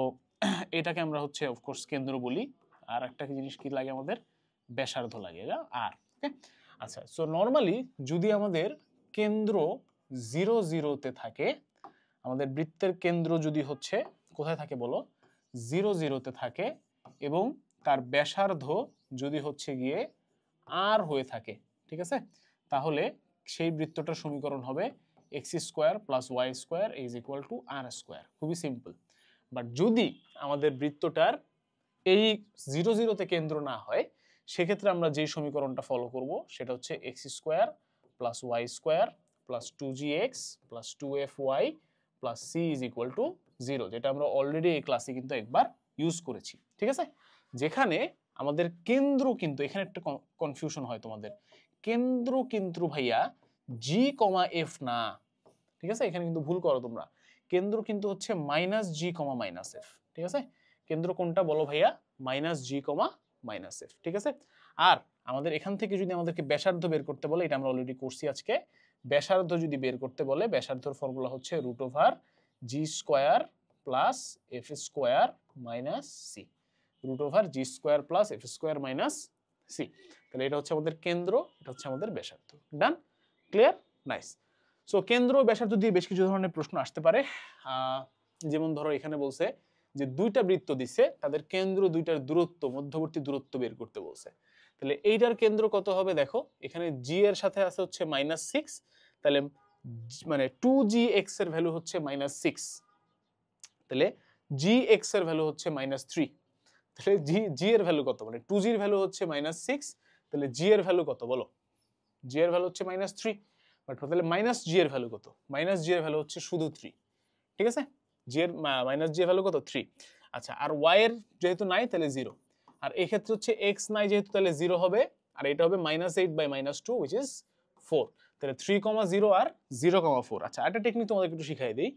[SPEAKER 1] এটাকে আমরা হচ্ছে অফকোর্স কেন্দ্র বলি, আর একটা জিনিস কি লাগে আমাদের? ব্যাসার্ধ লাগে, আর ওকে। আচ্ছা, সো নর্মালি যদি আমাদের কেন্দ্র 0 0-তে থাকে, আমাদের বৃত্তের কেন্দ্র যদি হচ্ছে কোথায় থাকে বলো? 0 0-তে থাকে এবং তার ব্যাসার্ধ যদি হচ্ছে গিয়ে আর হয়ে থাকে, ঠিক আছে, তাহলে সেই বৃত্তটার সমীকরণ হবে x square plus y square is equal to r square. খুবই সিম্পল। বাট যদি আমাদের বৃত্তটার এই 0 0 তে কেন্দ্র না হয়, সেক্ষেত্রে আমরা যেই সমীকরণটা ফলো করব সেটা হচ্ছে x square plus y square plus 2gx plus 2fy plus c is equal to 0, যেটা আমরা অলরেডি এই ক্লাসে কিন্তু একবার ইউজ করেছি, ঠিক আছে। যেখানে আমাদের কেন্দ্র কিন্তু, এখানে একটা কনফিউশন হয় তোমাদের, কেন্দ্র কিন্তু ভাইয়া g, f না, ঠিক আছে, এখানে কিন্তু ভুল করো তোমরা। কেন্দ্র কিন্তু হচ্ছে মাইনাস জি কমা মাইনাস এফ, ঠিক আছে। কেন্দ্র কোনটা বলো ভাইয়া? মাইনাস জি কমা মাইনাস এফ, ঠিক আছে। আর আমাদের এখান থেকে যদি আমাদেরকে ব্যাসার্ধ বের করতে বলে, এটা আমরা অলরেডি করছি আজকে, ব্যাসার্ধ যদি বের করতে বলে, ব্যাসার্ধর ফর্মুলা হচ্ছে root over G square plus F square minus C, root over G square plus F square minus C. তাহলে এটা হচ্ছে আমাদের কেন্দ্র, এটা হচ্ছে আমাদের ব্যাসার্ধ। ডান? ক্লিয়ার? নাইস। সো কেন্দ্র ব্যাসার্ধ দিয়ে বেশ কিছু ধরনের প্রশ্ন আসতে পারে। যেমন ধরো এখানে বলছে যে দুইটা বৃত্ত দিছে, তাদের কেন্দ্র দুইটার দূরত্ব, মধ্যবর্তী দূরত্ব বের করতে বলছে। তাহলে এইটার কেন্দ্র কত হবে দেখো, এখানে জি এর সাথে আছে হচ্ছে -6, তাহলে মানে 2gx এর ভ্যালু হচ্ছে -6, তাহলে gx এর ভ্যালু হচ্ছে -3, তাহলে জি এর ভ্যালু কত, মানে 2g এর ভ্যালু হচ্ছে -6, তাহলে জি এর ভ্যালু কত বলো? জি এর ভ্যালু হচ্ছে -3, বাট তাহলে মাইনাস জি এর ভ্যালু কত? মাইনাস জি এর ভ্যালু হচ্ছে শুধু 3, ঠিক আছে। জি এর মাইনাস জি এর ভ্যালু কত? 3। আচ্ছা, আর ওয়াই এর যেহেতু নাই তাহলে 0, আর এই ক্ষেত্রে হচ্ছে এক্স নাই যেহেতু তাহলে 0 হবে, আর এটা হবে -8/-2 উইচ ইজ 4, তাহলে 3,0 আর 0,4। আচ্ছা, একটা টেকনিক তোমাদেরকে একটু শিখাই দিই।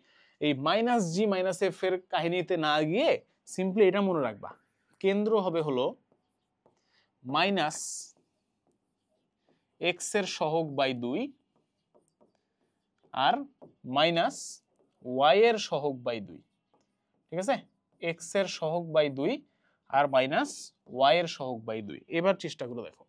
[SPEAKER 1] এই মাইনাস জি মাইনাস এফ এর কাহিনীতে না গিয়ে সিম্পলি এটা মনে রাখবা, কেন্দ্র হবে হলো মাইনাস এক্স এর সহগ বাই 2 আর মাইনাস ওয়াই এর সহগ বাই 2, ঠিক আছে। এক্স এর সহগ বাই 2 আর মাইনাস ওয়াই এর সহগ বাই 2। এবার চেষ্টা করে দেখো,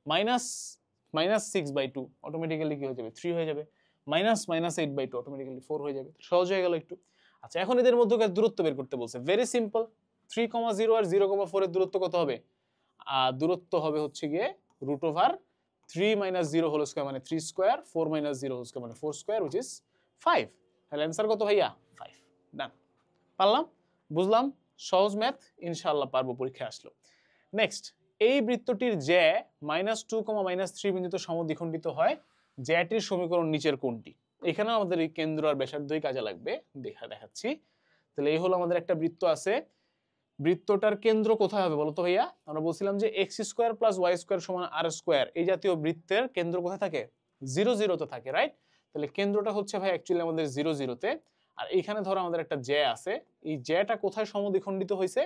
[SPEAKER 1] -6/2 অটোমেটিক্যালি কি হয়ে যাবে? 3 হয়ে যাবে। -8/2 অটোমেটিক্যালি 4 হয়ে যাবে। সহজ হয়ে গেল একটু। আচ্ছা, এখন এদের মধ্যকার দূরত্ব বের করতে বলছে। ভেরি সিম্পল, 3,0 আর 0,4 এর দূরত্ব কত হবে? দূরত্ব হবে হচ্ছে গিয়ে রুট ওভার 3 - 0 হোল স্কয়ার মানে 3 স্কয়ার, 4 - 0 হোল স্কয়ার মানে 4 স্কয়ার, which is 5। তাহলে অ্যানসার কত ভাইয়া? 5। ডান। পারলাম? বুঝলাম? সহজ ম্যাথ, ইনশাআল্লাহ পারবো, পরীক্ষায় আসলো। নেক্সট, এই বৃত্তটির জ্যা -2, -3 বিন্দুতে সমদ্বিখণ্ডিত হয়, জ্যাটির সমীকরণ নিচের কোনটি? এখানে আমাদের এই কেন্দ্র আর ব্যাসার্ধই কাজে লাগবে, দেখাচ্ছি। তাহলে এই হলো আমাদের একটা বৃত্ত আছে, বৃত্তটার কেন্দ্র কোথায় হবে বলতো ভাইয়া? আমরা বলছিলাম যে x square plus y square সমান আর স্কোয়ার, এই জাতীয় বৃত্তের কেন্দ্র কোথায় থাকে? 0 0 তে থাকে, রাইট? তাহলে কেন্দ্রটা হচ্ছে ভাই অ্যাকচুয়ালি আমাদের 0 0 তে। আর এইখানে ধরো আমাদের একটা জ্যা আছে, এই জ্যাটা কোথায় সমদ্বিখণ্ডিত হয়েছে?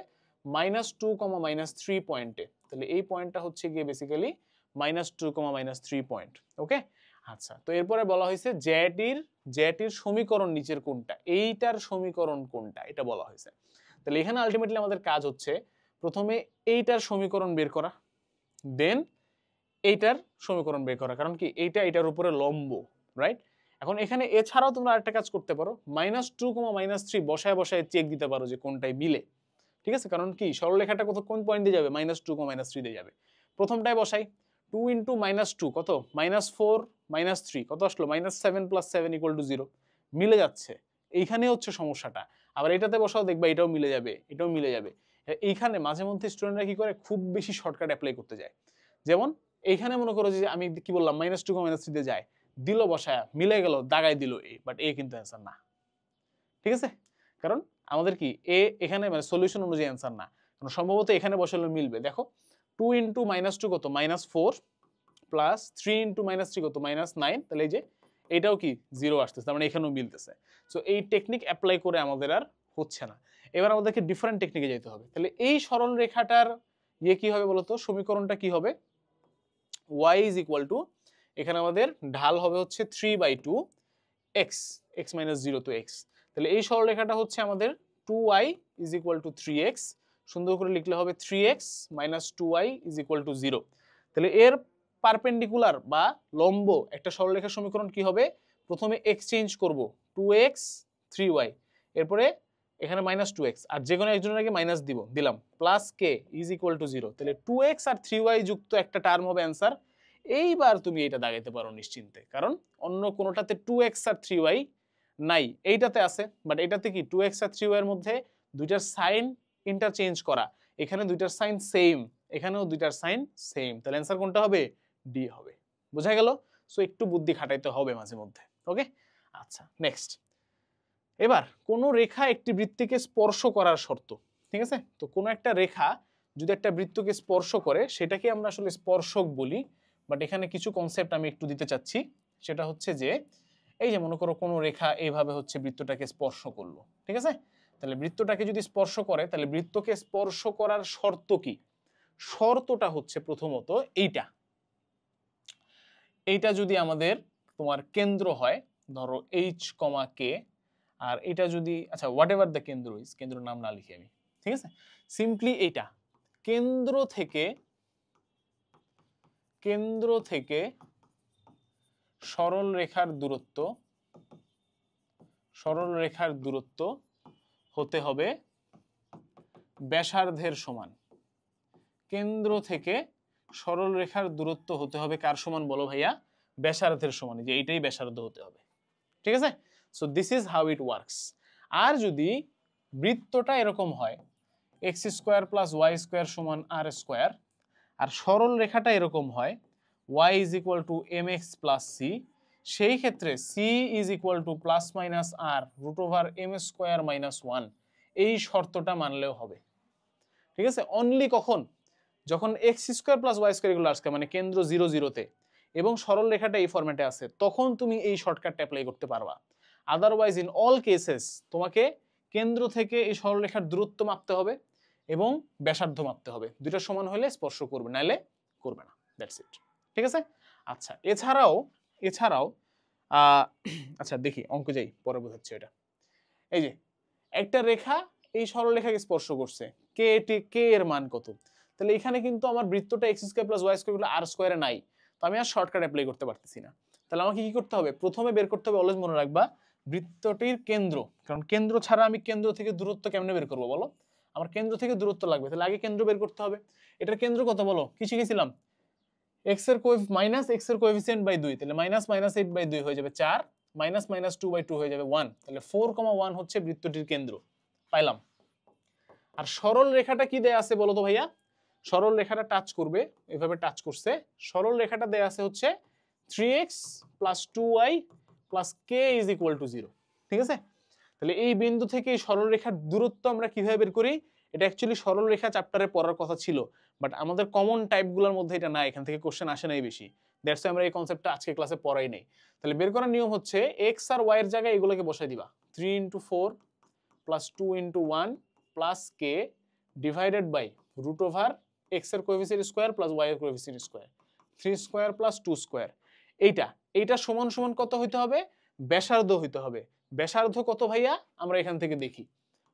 [SPEAKER 1] -2, -3 পয়েন্টে। তাহলে এই পয়েন্টটা হচ্ছে গিয়ে বেসিক্যালি -2, -3 পয়েন্ট। ওকে, আচ্ছা, তো এরপরে বলা হয়েছে জ্যাটির সমীকরণ নিচের কোনটা, এইটার সমীকরণ কোনটা, এটা বলা হয়েছে। তাহলে এখানে আলটিমেটলি আমাদের কাজ হচ্ছে প্রথমে এইটার সমীকরণ বের করা, দেন এইটার সমীকরণ বের করা, কারণ কি এইটা এটার উপরে লম্ব, রাইট? এখন এখানে এছাড়াও তোমরা আরেকটা কাজ করতে পারো, -2, -3 বসায় বসায় চেক দিতে পারো যে কোনটাই মিলে, ঠিক আছে। কারণ কি সরলরেখাটা কোন পয়েন্ট দিয়ে যাবে? -2, -3 দিয়ে যাবে। প্রথমটাই বসাই, 2 × -2 কত? -4 -3 কত আসলো? -7 + 7 = 0, মিলে যাচ্ছে। এইখানে হচ্ছে সমস্যাটা। আবার এটাতে বসাও, দেখবা এটাও মিলে যাবে, এটাও মিলে যাবে। এইখানে মাঝে মধ্যে স্টুডেন্টরা কি করে, খুব বেশি শর্টকাট অ্যাপ্লাই করতে যায়। যেমন এইখানে মনে করো যে আমি কি বললাম, -2, -3 দিয়ে যায়, দিল বসায়া, মিলে গেল, দাগাই দিল এ, বাট এ কিন্তু অ্যান্সার না, ঠিক আছে। কারণ আমাদের কি এ এখানে মানে সলিউশন অনুযায়ী অ্যান্সার না, কারণ সম্ভবত এখানে বসালে মিলবে। দেখো 2 × -2 কত? -4 প্লাস 3 × -3 কত? -9, তাহলে এই যে এটাও কি 0 আসতেছে, তার মানে এখানেও মিলতেছে। সো এই টেকনিক অ্যাপ্লাই করে আমাদের আর হচ্ছে না। এবার আমাদেরকে ডিফারেন্ট টেকনিকে যেতে হবে। তাহলে এই সরল রেখাটার ইয়ে কি হবে বলতো, সমীকরণটা কি হবে? y = এখানে আমাদের ঢাল হবে হচ্ছে 3/2 x, x - 0 to x। তাহলে এই সরলরেখাটা হচ্ছে আমাদের 2y = 3x, সুন্দর করে লিখলে হবে 3x - 2y = 0। তাহলে এর পারপেন্ডিকুলার বা লম্ব একটা সরলরেখার সমীকরণ কি হবে? প্রথমে x চেঞ্জ করব, 2x 3y, এরপরে এখানে -2x, আর যে কোনো একজনের আগে মাইনাস দিলাম, plus K is equal to 0, তাহলে 2x আর 3y যুক্ত একটা টার্ম হবে অ্যান্সার। এইবার তুমি এটা দাগাইতে পারো নিশ্চিন্তে, কারণ অন্য কোনোটাতে 2x আর 3y নাই, এইটাতে আছে, বাট এটাতে কি 2x আর 3y এর মধ্যে দুইটার সাইন ইন্টারচেঞ্জ করা, এখানে দুইটার সাইন সেম, এখানেও দুইটার সাইন সেম, তাহলে অ্যান্সার কোনটা হবে? ডি হবে। বোঝা গেল? সো একটু বুদ্ধি খাটাইতে হবে মাঝে মধ্যে। ওকে, আচ্ছা নেক্সট। এবার কোন রেখা একটি বৃত্তকে স্পর্শ করার শর্ত, ঠিক আছে? তো কোন একটা রেখা যদি একটা বৃত্তকে স্পর্শ করে সেটাকে আমরা আসলে স্পর্শক বলি, বাট এখানে কিছু কনসেপ্ট আমি একটু দিতে চাচ্ছি। সেটা হচ্ছে যে এই যে মনে করো কোনো রেখা এইভাবে হচ্ছে বৃত্তটাকে স্পর্শ করলো, ঠিক আছে? তাহলে বৃত্তটাকে যদি স্পর্শ করে তাহলে বৃত্তকে স্পর্শ করার শর্ত কি? শর্তটা হচ্ছে প্রথমত এইটা যদি আমাদের তোমার কেন্দ্র হয়, ধরো এইচ কমা কে, আর এটা যদি আচ্ছা হোয়াট এভার দ্য কেন্দ্র ইজ, কেন্দ্র নাম না লিখি আমি, ঠিক আছে? সিম্পলি এইটা কেন্দ্র থেকে সরল রেখার দূরত্ব হতে হবে ব্যাসার্ধের সমান। কেন্দ্র থেকে সরল রেখার দূরত্ব হতে হবে কার সমান বলো ভাইয়া? ব্যাসার্ধের সমান, যে এইটাই ব্যাসার্ধ হতে হবে, ঠিক আছে? So this is how it works. আর যদি বৃত্তটা এরকম হয় x square plus Y square সমান আর স্কয়ার, আর সরল রেখাটা এরকম হয় y is equal to M X plus C, সেই ক্ষেত্রে c is equal to plus minus R root over M square minus 1, এই শর্তটা মানলেও হবে, ঠিক আছে? অনলি কখন? যখন x square plus Y square এগুলো আসছে, মানে কেন্দ্র 0 0-তে এবং সরল রেখাটা এই ফরম্যাটে আছে, তখন তুমি এই শর্টকাটটা অ্যাপ্লাই করতে পারবা। আদারওয়াইজ ইন অল কেসেস তোমাকে কেন্দ্র থেকে এই সরল রেখার দূরত্ব মাপতে হবে এবং ব্যাসার্ধ মাপতে হবে, দুটো সমান হলে স্পর্শ করবে, নাহলে করবে না। দ্যাটস ইট, ঠিক আছে? আচ্ছা এছাড়াও আচ্ছা দেখি অঙ্ক যাই, পরে বোঝাচ্ছি এটা। এই যে একটা রেখা এই সরল রেখাকে স্পর্শ করছে, কে এর মান কত? তাহলে এখানে কিন্তু আমার বৃত্তটা X square plus Y square R স্কয়ারে নাই, তো আমি আর শর্টকাট অ্যাপ্লাই করতে পারতেছি না। তাহলে আমাকে কি করতে হবে? প্রথমে বের করতে হবে, অলওয়েজ মনে রাখবা, বৃত্তটির কেন্দ্র, কারণ কেন্দ্র ছাড়া আমি কেন্দ্র থেকে দূরত্ব কেমনে বের করবো বলো? আমার কেন্দ্র থেকে দূরত্ব লাগবে, তাহলে আগে কেন্দ্র বের করতে হবে। এটার কেন্দ্র কত বলো? কি শিখেছিলাম? মাইনাস এক্স এর কোএফিসিয়েন্ট বাই 2, তাহলে মাইনাস মাইনাস 8 বাই 2 হয়ে যাবে 4, মাইনাস মাইনাস 2 বাই 2 হয়ে যাবে 1, তাহলে 4,1 হচ্ছে বৃত্তটির কেন্দ্র, পাইলাম। আর সরল রেখাটা কি দেয়া আছে বলো তো ভাইয়া? সরল রেখাটা টাচ করবে, এভাবে টাচ করছে, সরল রেখাটা দেয়া আছে হচ্ছে 3x plus 2y plus k is equal to 0, ঠিক আছে? তাহলে এই বিন্দু থেকে এই সরল রেখার দূরত্ব আমরা কিভাবে বের করি? এটা অ্যাকচুয়ালি সরল রেখা চ্যাপ্টারে পড়ার কথা ছিল, বাট আমাদের কমন টাইপগুলোর মধ্যে এটা না, এখান থেকে কোশ্চেন আসে নাই বেশি, দ্যাটস ওয়াই আমরা এই কনসেপ্টটা আজকে ক্লাসে পড়াই নাই। তাহলে বের করার নিয়ম হচ্ছে x আর y এর জায়গায় এগুলোকে বসাই দিবা, 3 × 4 plus 2 × 1 plus k divided by root over x এর কোএফিসিয়েন্ট স্কয়ার প্লাস ওয়াই এর coefficient square, 3 square plus 2 square. এইটা সমান সমান কত হইতে হবে? ব্যাসার্ধ হইতে হবে। ব্যাসার্ধ কত ভাইয়া? আমরা এখান থেকে দেখি,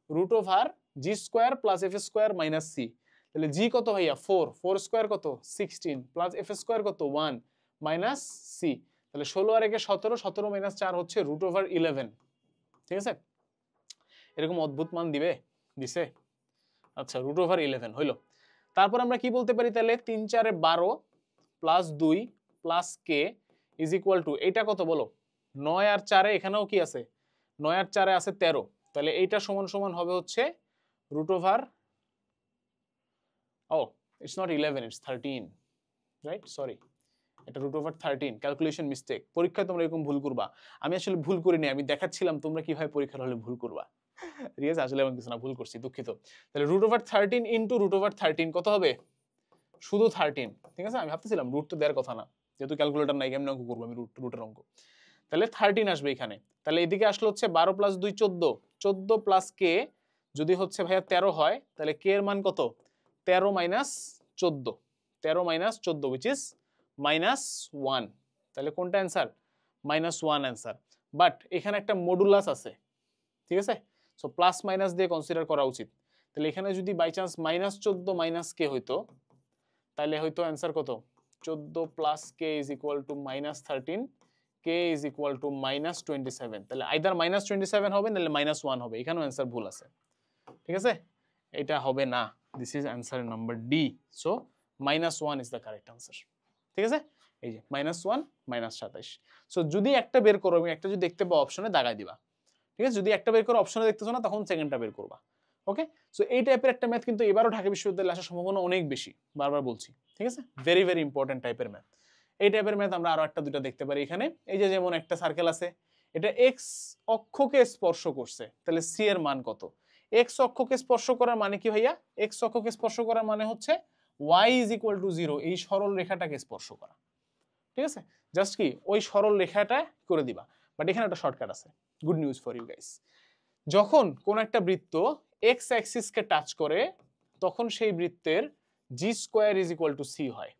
[SPEAKER 1] root over G square plus F square minus C, তাহলে জি কত ভাইয়া? 4 স্কয়ার কত? 16 প্লাস এফ স্কয়ার কত? 1 মাইনাস সি, তাহলে 16 আর 1 17, 17 মাইনাস 4 হচ্ছে রুট ওভার 11, ঠিক আছে? এরকম অদ্ভুত মান দিছে। আচ্ছা রুট ওভার 11 হইলো। তারপর আমরা কি বলতে পারি তাহলে? 3 4 12 plus 2 plus K is equal two, এইটা কত বলো? 9 আর 4 এখানেও কি আছে? 9 আর 4 আছে 13, তাহলে এইটা সমান সমান হবে হচ্ছে root over, it's not 11, it's 13, right? Sorry, এটা রুট ওভার 13, ক্যালকুলেশন মিস্টেক। পরীক্ষায় তোমরা এরকম ভুল করবা, আমি আসলে ভুল করিনি, আমি দেখাচ্ছিলাম তোমরা কিভাবে পরীক্ষার হলে ভুল করবা। রিয়াজ আসলে এমন কিছু না, ভুল করছি, দুঃখিত। তাহলে root over 13 into root over 13 কত হবে? শুধু 13, ঠিক আছে? আমি ভাবতেছিলাম রুট তো দেওয়ার কথা না, যেহেতু ক্যালকুলেটর নাই কেমন অঙ্ক করবো আমি রুটের অঙ্ক। তাহলে 13 আসবে এখানে, তাহলে এদিকে আসলে হচ্ছে 12 প্লাস 2 14, 14 প্লাস কে যদি হচ্ছে ভাইয়া 13 হয়, তাহলে কে এর মান কত? 13 মাইনাস 14, 13 মাইনাস 14 উইচ ইজ -1, তাহলে কোনটা অ্যান্সার? -1 অ্যান্সার। বাট এখানে একটা মডুলাস আছে, ঠিক আছে? সো প্লাস মাইনাস দিয়ে কনসিডার করা উচিত। তাহলে এখানে যদি বাই চান্স -14 মাইনাস কে হইতো, তাহলে হয়তো অ্যান্সার কত? 14 plus K is equal two -13, K is equal two -27, তাহলে আইদার -27 হবে নাহলে -1 হবে, এখানেও অ্যান্সার ভুল আছে, ঠিক আছে, এটা হবে না, this is answer number D, so -1 is the correct answer, ঠিক আছে, এই যে -1 -27, সো যদি একটা বের করো এবং একটা যদি দেখতে পাও অপশনে দাগাই দিবা, ঠিক আছে, যদি একটা বের করো অপশনে দেখতেছো না তখন সেকেন্ডটা বের করবা, ওকে, সো এই টাইপের একটা ম্যাথ কিন্তু এবারও ঢাকা বিশ্ববিদ্যালয়ে আসার সম্ভাবনা অনেক বেশি, বারবার বলছি, ঠিক আছে, ভেরি ভেরি ইম্পর্টেন্ট টাইপের ম্যাথ। এই টাইপের ম্যাথ আমরা আরো একটা দুটো দেখতে পারি এখানে, এই যে যেমন একটা সার্কেল আছে, এটা এক্স অক্ষকে স্পর্শ করছে, তাহলে সি এর মান কত? এক্স অক্ষকে স্পর্শ করার মানে কি ভাইয়া? এক্স অক্ষকে স্পর্শ করার মানে হচ্ছে y ইজ ইকুয়াল টু 0, এই সরল রেখাটাকে স্পর্শ করা, ঠিক আছে, জাস্ট কি ওই সরল রেখাটা করে দিবা, বাট এখানে একটা শর্টকাট আছে, good news for you guys, যখন কোন একটা বৃত্ত এক্স অ্যাক্সিসকে টাচ করে তখন সেই বৃত্তের G square is equal to C হয়,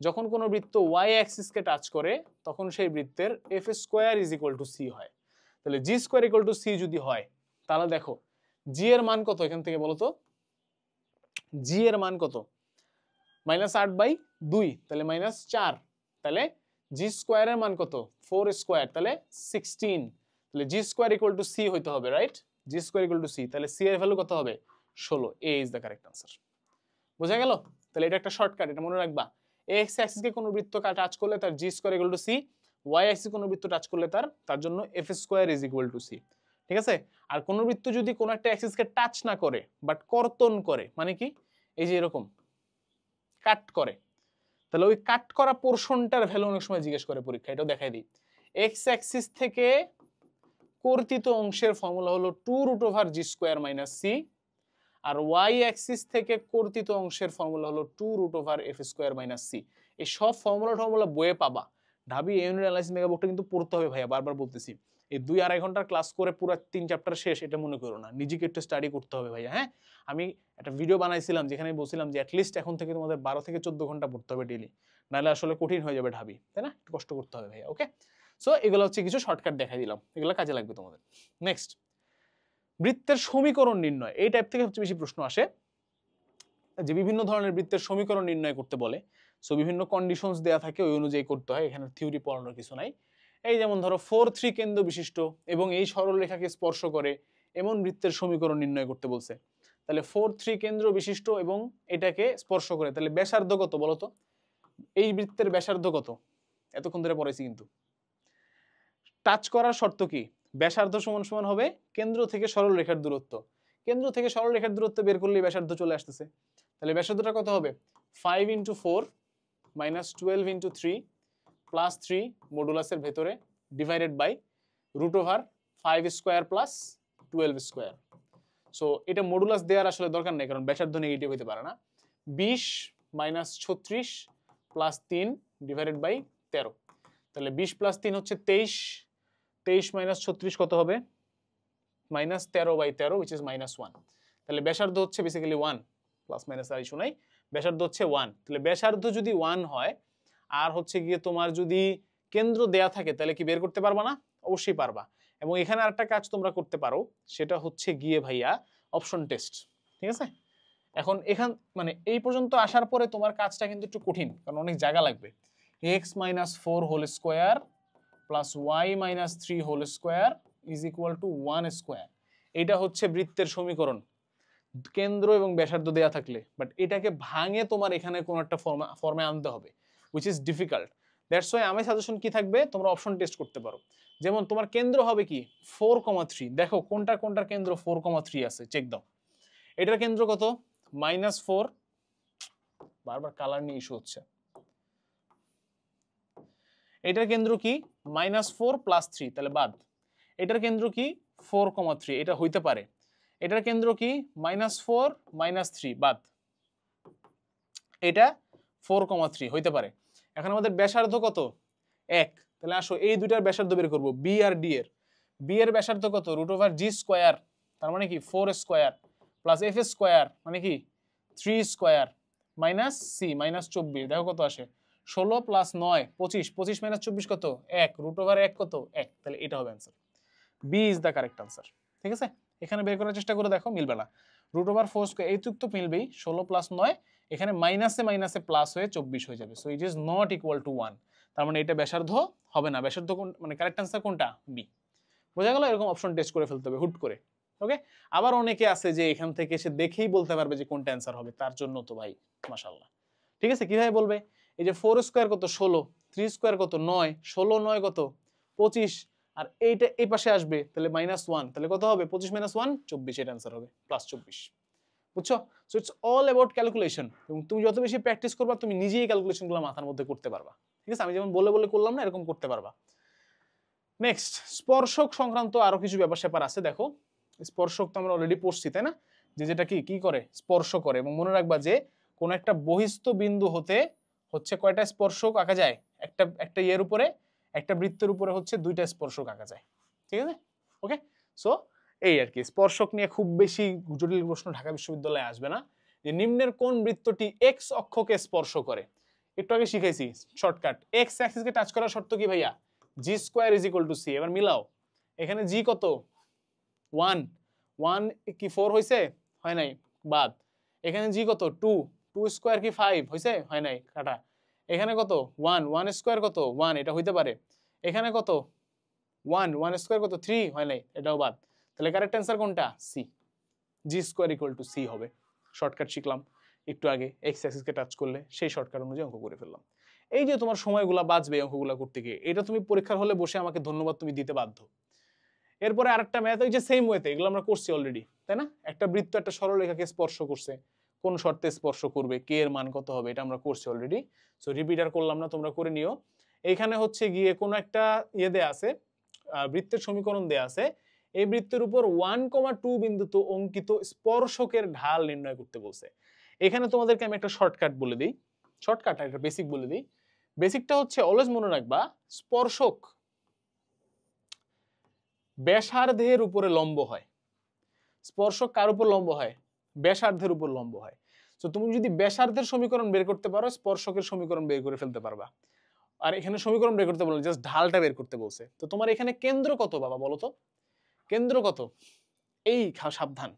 [SPEAKER 1] যখন কোনো বৃত্ত ওয়াই অ্যাক্সিসকে টাচ করে তখন সেই বৃত্তের f square is equal to C হয়, তাহলে g square equal to c যদি হয় তাহলে দেখো জি এর মান কত এখান থেকে বলো তো, জি এর মান কত? -8/2, তাহলে -4, তাহলে জি স্কোয়ারের মান কত? 4 স্কোয়ার, তাহলে 16, তাহলে g square equal to c হইতে হবে, right, g square equal to c, তাহলে সি এর ভ্যালু কত হবে? 16, A is the correct answer, বোঝা গেল? তাহলে এটা একটা শর্টকাট, এটা মনে রাখবা, এক্স অ্যাক্সিসকে কোনো বৃত্ত টাচ করলে তার G square equal to C, Y axis কোনো বৃত্ত টাচ করলে তার জন্য F square is equal to C, ঠিক আছে, আর কোনো বৃত্ত যদি কোনো একটা অ্যাক্সিসকে টাচ না করে বাট কর্তন করে, মানে কি, এই যে এরকম কাট করে, তাহলে ওই কাট করা পোরশনটার ভ্যালু অনেক সময় জিজ্ঞেস করে পরীক্ষা, এটাও দেখাই দিই, এক্স অ্যাক্সিস থেকে কর্তিত অংশের ফর্মুলা হলো 2√g² - c, আর ওয়াই অ্যাক্সিস থেকে কর্তিত অংশের ফর্মুলা হলো 2√f² - c, এই সব ফর্মুলা বইয়ে পাবা, ঢাবি ইউনিট অ্যানালাইসিস মেগাবুকটা কিন্তু পড়তে হবে ভাইয়া, বারবার বলতেছি, এই 2-2.5 ঘন্টার ক্লাস করে পুরো 3 চ্যাপ্টার শেষ এটা মনে করো না, নিজেকে একটু স্টাডি করতে হবে ভাইয়া, হ্যাঁ, আমি একটা ভিডিও বানাইছিলাম যেখানে বলছিলাম যে অ্যাটলিস্ট এখন থেকে তোমাদের 12 থেকে 14 ঘন্টা পড়তে হবে ডেইলি, নাহলে আসলে কঠিন হয়ে যাবে ঢাবি, তাই না, একটু কষ্ট করতে হবে ভাইয়া, ওকে, সো এগুলো হচ্ছে কিছু শর্টকাট দেখাই দিলাম, এগুলো কাজে লাগবে তোমাদের। নেক্সট, বৃত্তের সমীকরণ নির্ণয়, এই টাইপ থেকে সবচেয়ে বেশি প্রশ্ন আসে, যে বিভিন্ন ধরনের বৃত্তের সমীকরণ নির্ণয় করতে বলে, সো বিভিন্ন কন্ডিশনস দেয়া থাকে, ওই অনুযায়ী করতে হয়, এখানে থিওরি পড়ানোর কিছু নাই, এই যেমন ধরো 4-3 কেন্দ্র বিশিষ্ট এবং এই সরল রেখাকে স্পর্শ করে এমন বৃত্তের সমীকরণ নির্ণয় করতে বলছে, তাহলে 4-3 কেন্দ্র বিশিষ্ট এবং এটাকে স্পর্শ করে, তাহলে ব্যাসার্ধ কত বলতো, এই বৃত্তের ব্যাসার্ধ কত, এতক্ষণ ধরে পড়াইছি কিন্তু, টাচ করার শর্ত কি, ব্যাসার্ধ সমান সমান হবে কেন্দ্র থেকে সরল রেখার দূরত্ব, কেন্দ্র থেকে সরল রেখার দূরত্ব বের করলে ব্যাসার্ধ চলে আসতেছে, তাহলে ব্যাসার্ধটা কত হবে, 5 × 4 - 12 × 3 + 3 মডুলাসের ভেতরে ডিভাইডেড বাই √5² + 12², সো এটা মডুলাস দেওয়ার আসলে দরকার নেই কারণ ব্যাসার্ধ নেগেটিভ হতে পারে না, 20 - 36 + 3 ডিভাইডেড বাই 13, তাহলে 20 + 3 হচ্ছে 23, 23 - 36 কত হবে, -13/13 which is -1, তাহলে ব্যাসার্ধ হচ্ছে বেসিক্যালি 1, প্লাস মাইনাস আর ইস্যু নাই, ব্যাসার্ধ হচ্ছে 1, তাহলে ব্যাসার্ধ যদি 1 হয় আর হচ্ছে গিয়ে তোমার যদি কেন্দ্র দেয়া থাকে তাহলে কি বের করতে পারবা না, অবশ্যই পারবা, এবং এখানে আরেকটা কাজ তোমরা করতে পারো, সেটা হচ্ছে গিয়ে ভাইয়া অপশন টেস্ট, ঠিক আছে, এখন এখান মানে এই পর্যন্ত আসার পরে তোমার কাজটা কিন্তু একটু কঠিন কারণ অনেক জায়গা লাগবে, x - 4 whole square plus y - 3 whole square is equal to 1 square, এটা হচ্ছে বৃত্তের সমীকরণ কেন্দ্র এবং ব্যাসার্ধ দেয়া থাকলে, বাট এটাকে ভাঙে তোমার এখানে কোন একটা ফর্মে আনতে হবে, which is difficult, that's why আমি সাজেশন কি থাকবে তোমরা অপশন টেস্ট করতে পারো, যেমন তোমার কেন্দ্র হবে কি 4,3, দেখো কোনটার কেন্দ্র 4,3 আছে, চেক দাও, এটার কেন্দ্র কত -4, বারবার কালার নিয়ে ইস্যু হচ্ছে, এটার কেন্দ্র কি -4 + 3, তাহলে বাদ, এটার কেন্দ্র কি 4,3, এটা হইতে পারে, এটার কেন্দ্র কি -4 - 3 বাদ, এটা 4,3 হইতে পারে, এখন আমাদের ব্যাসার্ধ কত 1, তাহলে আসো এই দুইটার ব্যাসার্ধ বের করব, বি আর ডি এর, বি এর ব্যাসার্ধ কত √g², তার মানে কি 4² প্লাস f² মানে কি 3² মাইনাস সি -24, দেখো কত আসে 16 + 9 25, 25 - 24 কত 1, √1 কত 1, তাহলে এটা হবে answer, B is the correct answer, ঠিক আছে, এখানে বের করার চেষ্টা করে দেখো মিলবে না, √4² এইটুক তো মিলবেই, 16 + 9 এখানে মাইনাসে মাইনাসে প্লাস হয়ে 24 হয়ে যাবে, so it is not equal to 1, তার মানে এটা ব্যাসার্ধ হবে না। ব্যাসার্ধ মানে কারেক্ট অ্যান্সার কোনটা? বি। বোঝা গেল? এরকম অপশন টেস্ট করে ফেলতে হবে হুট করে। ওকে, আবার অনেকে আছে যে এখান থেকে এসে দেখেই বলতে পারবে যে কোনটা অ্যান্সার হবে, তার জন্য তো ভাই মাশাআল্লাহ। ঠিক আছে, কিভাবে বলবে? এই যে 4 স্কয়ার কত 16, 3 স্কয়ার কত 9, 16 9 কত 25, আর এইটা এই পাশে আসবে তাহলে -1, তাহলে কত হবে? 25 - 1 24, এটা অ্যান্সার হবে +24। বুঝছো? So it's all about calculation, এবং তুমি যত বেশি প্র্যাকটিস করবা তুমি নিজেই ক্যালকুলেশনগুলো মাথার মধ্যে করতে পারবা। ঠিক আছে, আমি যেমন বলে বলে করলাম না, এরকম করতে পারবা। নেক্সট, স্পর্শক সংক্রান্ত আরো কিছু ব্যাপার স্যাপার আছে। দেখো, স্পর্শক তো আমরা অলরেডি পড়ছি, তাই না? যে যেটা কি করে, স্পর্শ করে। এবং মনে রাখবা যে কোন একটা বহিস্থ বিন্দু হতে হচ্ছে কয়টা স্পর্শক আঁকা যায়? একটা ইয়ের উপরে, একটা বৃত্তের উপরে হচ্ছে দুইটা স্পর্শক আঁকা যায়। ঠিক আছে, ওকে। সো এই আর কি, স্পর্শক নিয়ে খুব বেশি জটিল প্রশ্ন ঢাকা বিশ্ববিদ্যালয়ে আসবে না। যে নিম্নের কোন বৃত্তটি এক্স অক্ষকে স্পর্শ করে? একটু আগে শিখাইছি শর্টকাট, এক্স অ্যাক্সিসকে টাচ করার শর্ত কি ভাইয়া? G square is equal to C. এবার মিলাও, এখানে জি কত? 1, 1 কি 4 হয়েছে? হয় নাই, বাদ। এখানে জি কত? 2, 2 স্কোয়ার কি 5 হয়েছে? হয় নাই, কাটা। এখানে কত? 1, 1 স্কোয়ার কত? 1, এটা হইতে পারে। এখানে কত? 1, 1 স্কোয়ার কত? 3, হয় নাই, এটাও বাদ। তাহলে কারেক্ট অ্যান্সার কোনটা? C. G square equal to c হবে। শর্টকাট শিখলাম একটু আগে, এক্স অ্যাক্সিসকে টাচ করলে সেই শর্টকাট অনুযায়ী অঙ্ক করে ফেললাম। এই যে তোমার সময়গুলো বাঁচবে অঙ্কগুলো করতে গিয়ে, এটা তুমি পরীক্ষার হলে বসে আমাকে ধন্যবাদ তুমি দিতে বাধ্য। এরপরে আরেকটা ম্যাথ, ওই যে সেম ওয়েতে, এগুলো আমরা করছি অলরেডি, তাই না? একটা বৃত্ত একটা সরলরেখাকে স্পর্শ করছে, কোন শর্তে স্পর্শ করবে, কে এর মান কত হবে, এটা আমরা করছি অলরেডি। সো রিপিটার করলাম না, তোমরা করে নিও। এইখানে হচ্ছে গিয়ে কোন একটা ইয়ে দেয়া আছে, বৃত্তের সমীকরণ দেয়া আছে। এই বৃত্তের উপর 1,2 বিন্দুতে অঙ্কিত স্পর্শকের ঢাল নির্ণয় করতে বলছে। এখানে তোমাদেরকে আমি একটা শর্টকাট বলে দিই, শর্টকাট একটা বেসিক বলে দিই। বেসিকটা হচ্ছে অলওয়েজ মনে রাখবা, স্পর্শক ব্যাসার্ধের উপরে লম্ব হয়। স্পর্শক কার উপর লম্ব হয়? ব্যাসার্ধের উপর লম্ব হয়। তো তুমি যদি ব্যাসার্ধের সমীকরণ বের করতে পারো, স্পর্শকের সমীকরণ বের করে ফেলতে পারবা। আর এখানে সমীকরণ বের করতে বলছে, জাস্ট ঢালটা বের করতে বলছে। তো তোমার এখানে কেন্দ্র কত বাবা বলো তো? কেন্দ্র কত? এই সাবধান,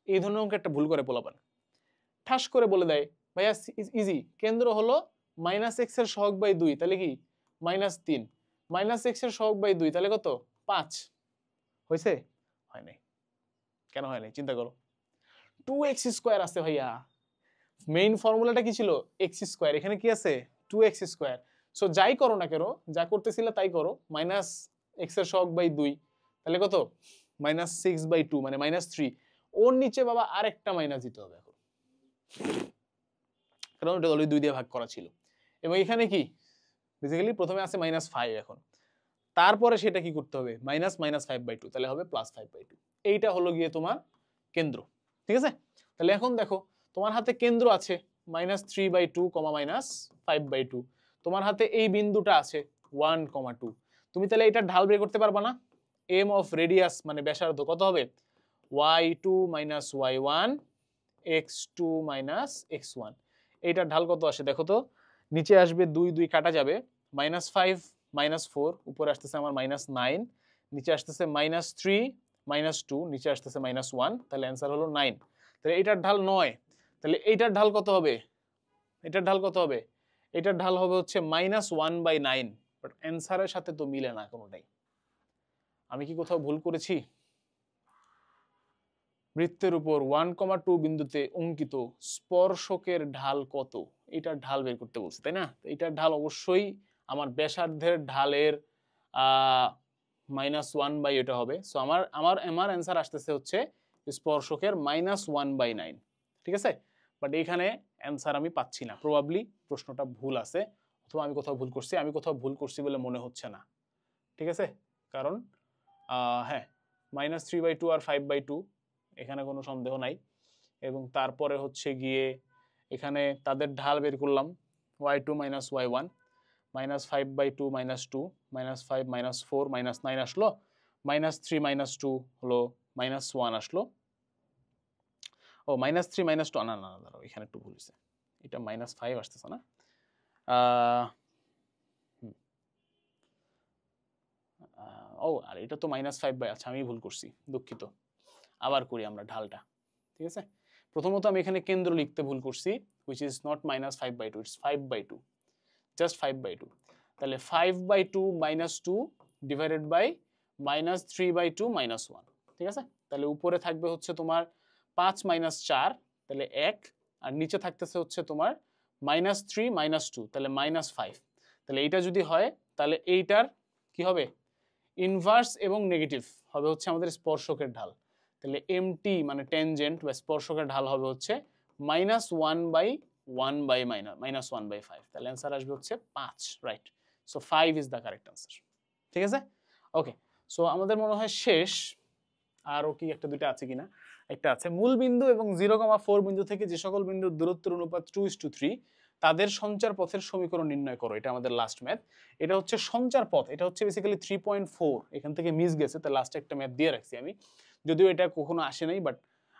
[SPEAKER 1] এই ধরনের অঙ্ক একটা ভুল করে পোলাপান ঠাস করে বলে দেয় ভাইয়া ইজি, কেন্দ্র হলো -x এর সহগ বাই 2, তাহলে কি -3, -x এর সহগ বাই 2 তাহলে কত? 5 হয়েছে? হয় নাই। কেন হয় নাই চিন্তা করো। 2x স্কয়ার আছে ভাইয়া, মেইন ফর্মুলাটা কি ছিল? x স্কয়ার, এখানে কি আছে? 2x square. সো যাই করো না কেন, যা করতেছিলে তাই করো, -x এর সহগ বাই 2 তাহলে কত? -6/2 মানে -3। ওর নিচে বাবা আরেকটা মাইনাস দিতে হবে এখন, কারণ ওটা অলরেডি 2 দিয়ে ভাগ করা ছিল। এবং এখানে কি বেসিক্যালি প্রথমে আছে -5, এখন তারপরে সেটা কি করতে হবে? -5/2, তাহলে হবে +5/2। এইটা হলো গিয়ে তোমার কেন্দ্র। ঠিক আছে, তাহলে এখন দেখো তোমার হাতে কেন্দ্র আছে -3/2, -5/2। তোমার হাতে এই বিন্দুটা আছে 1,2। তুমি তাহলে এটা ঢাল বের করতে পারবা না? এম অফ রেডিয়াস মানে ব্যাসার্ধ কত হবে? y2 - y1 x2 - x1। এইটার ঢাল কত আসে দেখো তো? নিচে আসবে 2, 2 কাটা যাবে, -5 -4, উপরে আসতেছে আমার -9, নিচে আসতেছে -3 -2, নিচে আসতেছে -1, তাহলে অ্যান্সার হলো 9। তাহলে এটার ঢাল 9, তাহলে এইটার ঢাল কত হবে? এটার ঢাল কত হবে? এটার ঢাল হবে হচ্ছে -1/9। বাট অ্যান্সারের সাথে তো মিলে না কোনোটাই। আমি কি কোথাও ভুল করেছি? বৃত্তের উপর 1,2 বিন্দুতে অঙ্কিত স্পর্শকের ঢাল কত? এটার ঢাল বের করতে বলছে, তাই না? এটার ঢাল অবশ্যই আমার ব্যাসার্ধের ঢালের -1 এটা হবে। সো আমার আমার আমার অ্যান্সার আসতেছে হচ্ছে স্পর্শকের -1/9। ঠিক আছে, বাট এখানে অ্যান্সার আমি পাচ্ছি না, প্রবাবলি প্রশ্নটা ভুল আছে, অথবা আমি কোথাও ভুল করছি। আমি কোথাও ভুল করছি বলে মনে হচ্ছে না। ঠিক আছে, কারণ হ্যাঁ, -3/2 আর 5/2, এখানে কোনো সন্দেহ নাই। এবং তারপরে হচ্ছে গিয়ে এখানে তাদের ঢাল বের করলাম, y2 - y1, -5/2 -2, -5 -4 -9 আসলো, -3 -2 হলো -1 আসলো। ও -3 -2, না না দাঁড়াও, এখানে একটু ভুল হয়েছে, এটা -5 আসতেছে না। ও আর এটা তো -5/, আচ্ছা আমি ভুল করছি, দুঃখিত। আবার করি আমরা ঢালটা। ঠিক আছে, প্রথমত আমি এখানে কেন্দ্র লিখতে ভুল করছি, which is not -5/2, it's 5/2, just 5/2। তাহলে 5/2 - 2 ডিভাইডেড বাই -3/2 - 1, ঠিক আছে? তাহলে উপরে থাকবে হচ্ছে তোমার 5 - 4, তাহলে 1, আর নিচে থাকতেছে হচ্ছে তোমার -3 - 2, তাহলে -5। তাহলে এইটা যদি হয় তাহলে এইটার কি হবে? ইনভার্স এবং নেগেটিভ হবে হচ্ছে আমাদের স্পর্শকের ঢাল। তাহলে এমটি মানে ট্যানজেন্ট বা স্পর্শকের ঢাল হবে হচ্ছে -1/1/5, তাহলে অ্যান্সার আসবে হচ্ছে 5, right? So 5 is the correct answer, ঠিক আছে? ওকে, সো আমাদের মনে হয় শেষ। আরও কি একটা দুইটা আছে কিনা? একটা আছে, মূল বিন্দু এবং 0,4 বিন্দু থেকে যে সকল বিন্দুর দূরত্বের অনুপাত 2:3 তাদের সঞ্চার পথের সমীকরণ নির্ণয় করো। এটা আমাদের লাস্ট ম্যাথ। এটা হচ্ছে সঞ্চার পথ, এটা হচ্ছে বেসিক্যালি 3.4, এখান থেকে মিস গেছে, তাই লাস্টে একটা ম্যাথ দিয়ে রাখছি আমি, যদিও এটা কখনো আসে নাই, বাট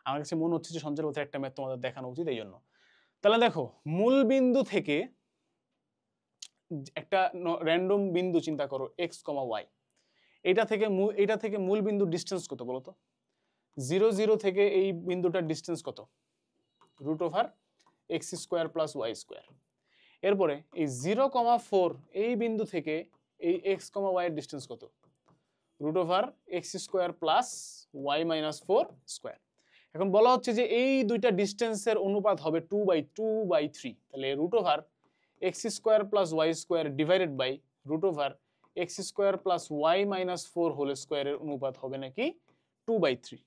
[SPEAKER 1] আমার কাছে মনে হচ্ছে যে সঞ্চার পথের একটা ম্যাথ তোমাদের দেখানো উচিত, এই জন্য। তাহলে দেখো, মূল বিন্দু থেকে একটা র্যান্ডম বিন্দু চিন্তা করো x, y, এটা থেকে মূল বিন্দুর ডিস্টেন্স কত বলো তো? 0, 0 থেকে এই বিন্দুটার ডিস্টেন্স কত? √(x² + y²). এরপরে এই 0,4 এই বিন্দু থেকে এই x, y এর ডিস্টেন্স কত? √(x² + y-4²). এখন বলা হচ্ছে যে এই দুইটা ডিস্টেন্সের অনুপাত হবে 2/3, তাহলে √(x² + y² divided by √(x² + y-4² এর অনুপাত হবে নাকি 2/3।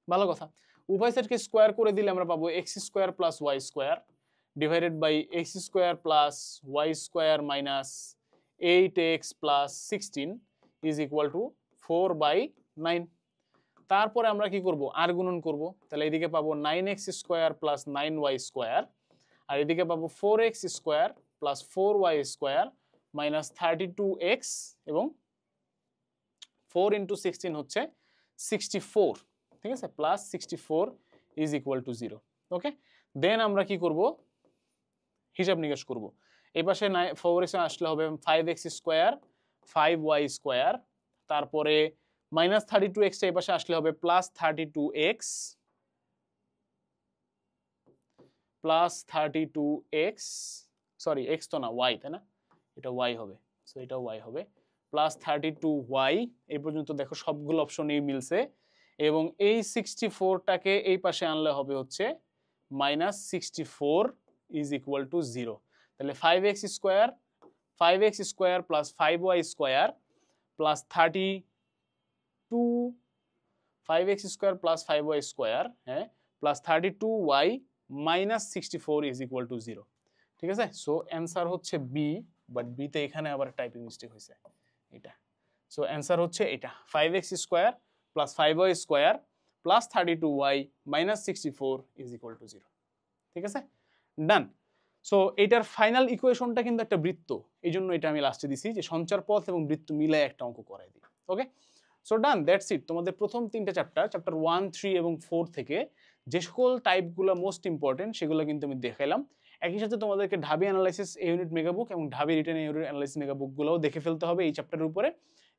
[SPEAKER 1] ভালো কথা, উভয় সাইডকে স্কোয়ার করে দিলে আমরা পাবো x² + y² divided by x² + y² - 8x + 16 is equal to 4/9। তারপরে আমরা কি করব? আর গুণন করব, তাহলে এদিকে পাবো 9x² + 9y², আর এদিকে পাবো 4x² + 4y² - 32x, এবং 4 × 16 হচ্ছে 64, ঠিক আছে? +64 ইজ ইকুয়াল টু 0। ওকে, দেন আমরা কি করব? হিসাব নিকাশ করব। এই পাশে 4x আসলে হবে 5x², 5y², তারপরে -32x এই পাশে আসলে হবে +32x, সরি x তো না, y, তাই না? এটা y হবে, সো এটাও y হবে, +32y। এই পর্যন্ত দেখো সবগুলো অপশনই মিলছে, এবং এই 64টাকে এই পাশে আনলে হবে হচ্ছে -64 ইজ ইকুয়াল টু 0। তাহলে 5x² + 5y² প্লাস 5x² হ্যাঁ, plus 32y - 64 is equal to 0, ঠিক আছে? সো অ্যান্সার হচ্ছে বি, বাট বিতে এখানে আবার টাইপিং মিস্টেক হয়েছে, এটা। সো অ্যান্সার হচ্ছে এটা, 5x² + 5y² plus 32y - 64 is equal to 0, ঠিক আছে? ডান। সো এটার ফাইনাল ইকুয়েশনটা কিন্তু একটা বৃত্ত, এই জন্য এটা আমি লাস্টে দিছি যে সঞ্চার পথ এবং বৃত্ত মিলায় একটা অঙ্ক করাই দিই। ওকে, সো ডান, দ্যাটস ইট। তোমাদের প্রথম তিনটা চ্যাপ্টার 1, 3 এবং 4 থেকে যে সকল টাইপগুলো মোস্ট ইম্পর্টেন্ট সেগুলো কিন্তু আমি দেখাইলাম। একই সাথে তোমাদেরকে ঢাবি অ্যানালাইসিস এ ইউনিট মেগাবুক এবং ঢাবি রিটেন এ ইউনিট অ্যানালাইসিস মেগাবুকগুলোও দেখে ফেলতে হবে এই চ্যাপ্টারের উপরে,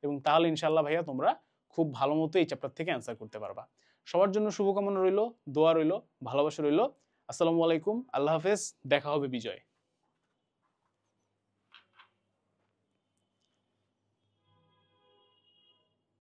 [SPEAKER 1] এবং তাহলে ইনশাআল্লাহ ভাইয়া তোমরা খুব ভালো মতো এই চ্যাপ্টার থেকে অ্যান্সার করতে পারবা। সবার জন্য শুভকামনা রইল, দোয়া রইল, ভালোবাসা রইল। আসসালামু আলাইকুম, আল্লাহ হাফেজ, দেখা হবে বিজয়।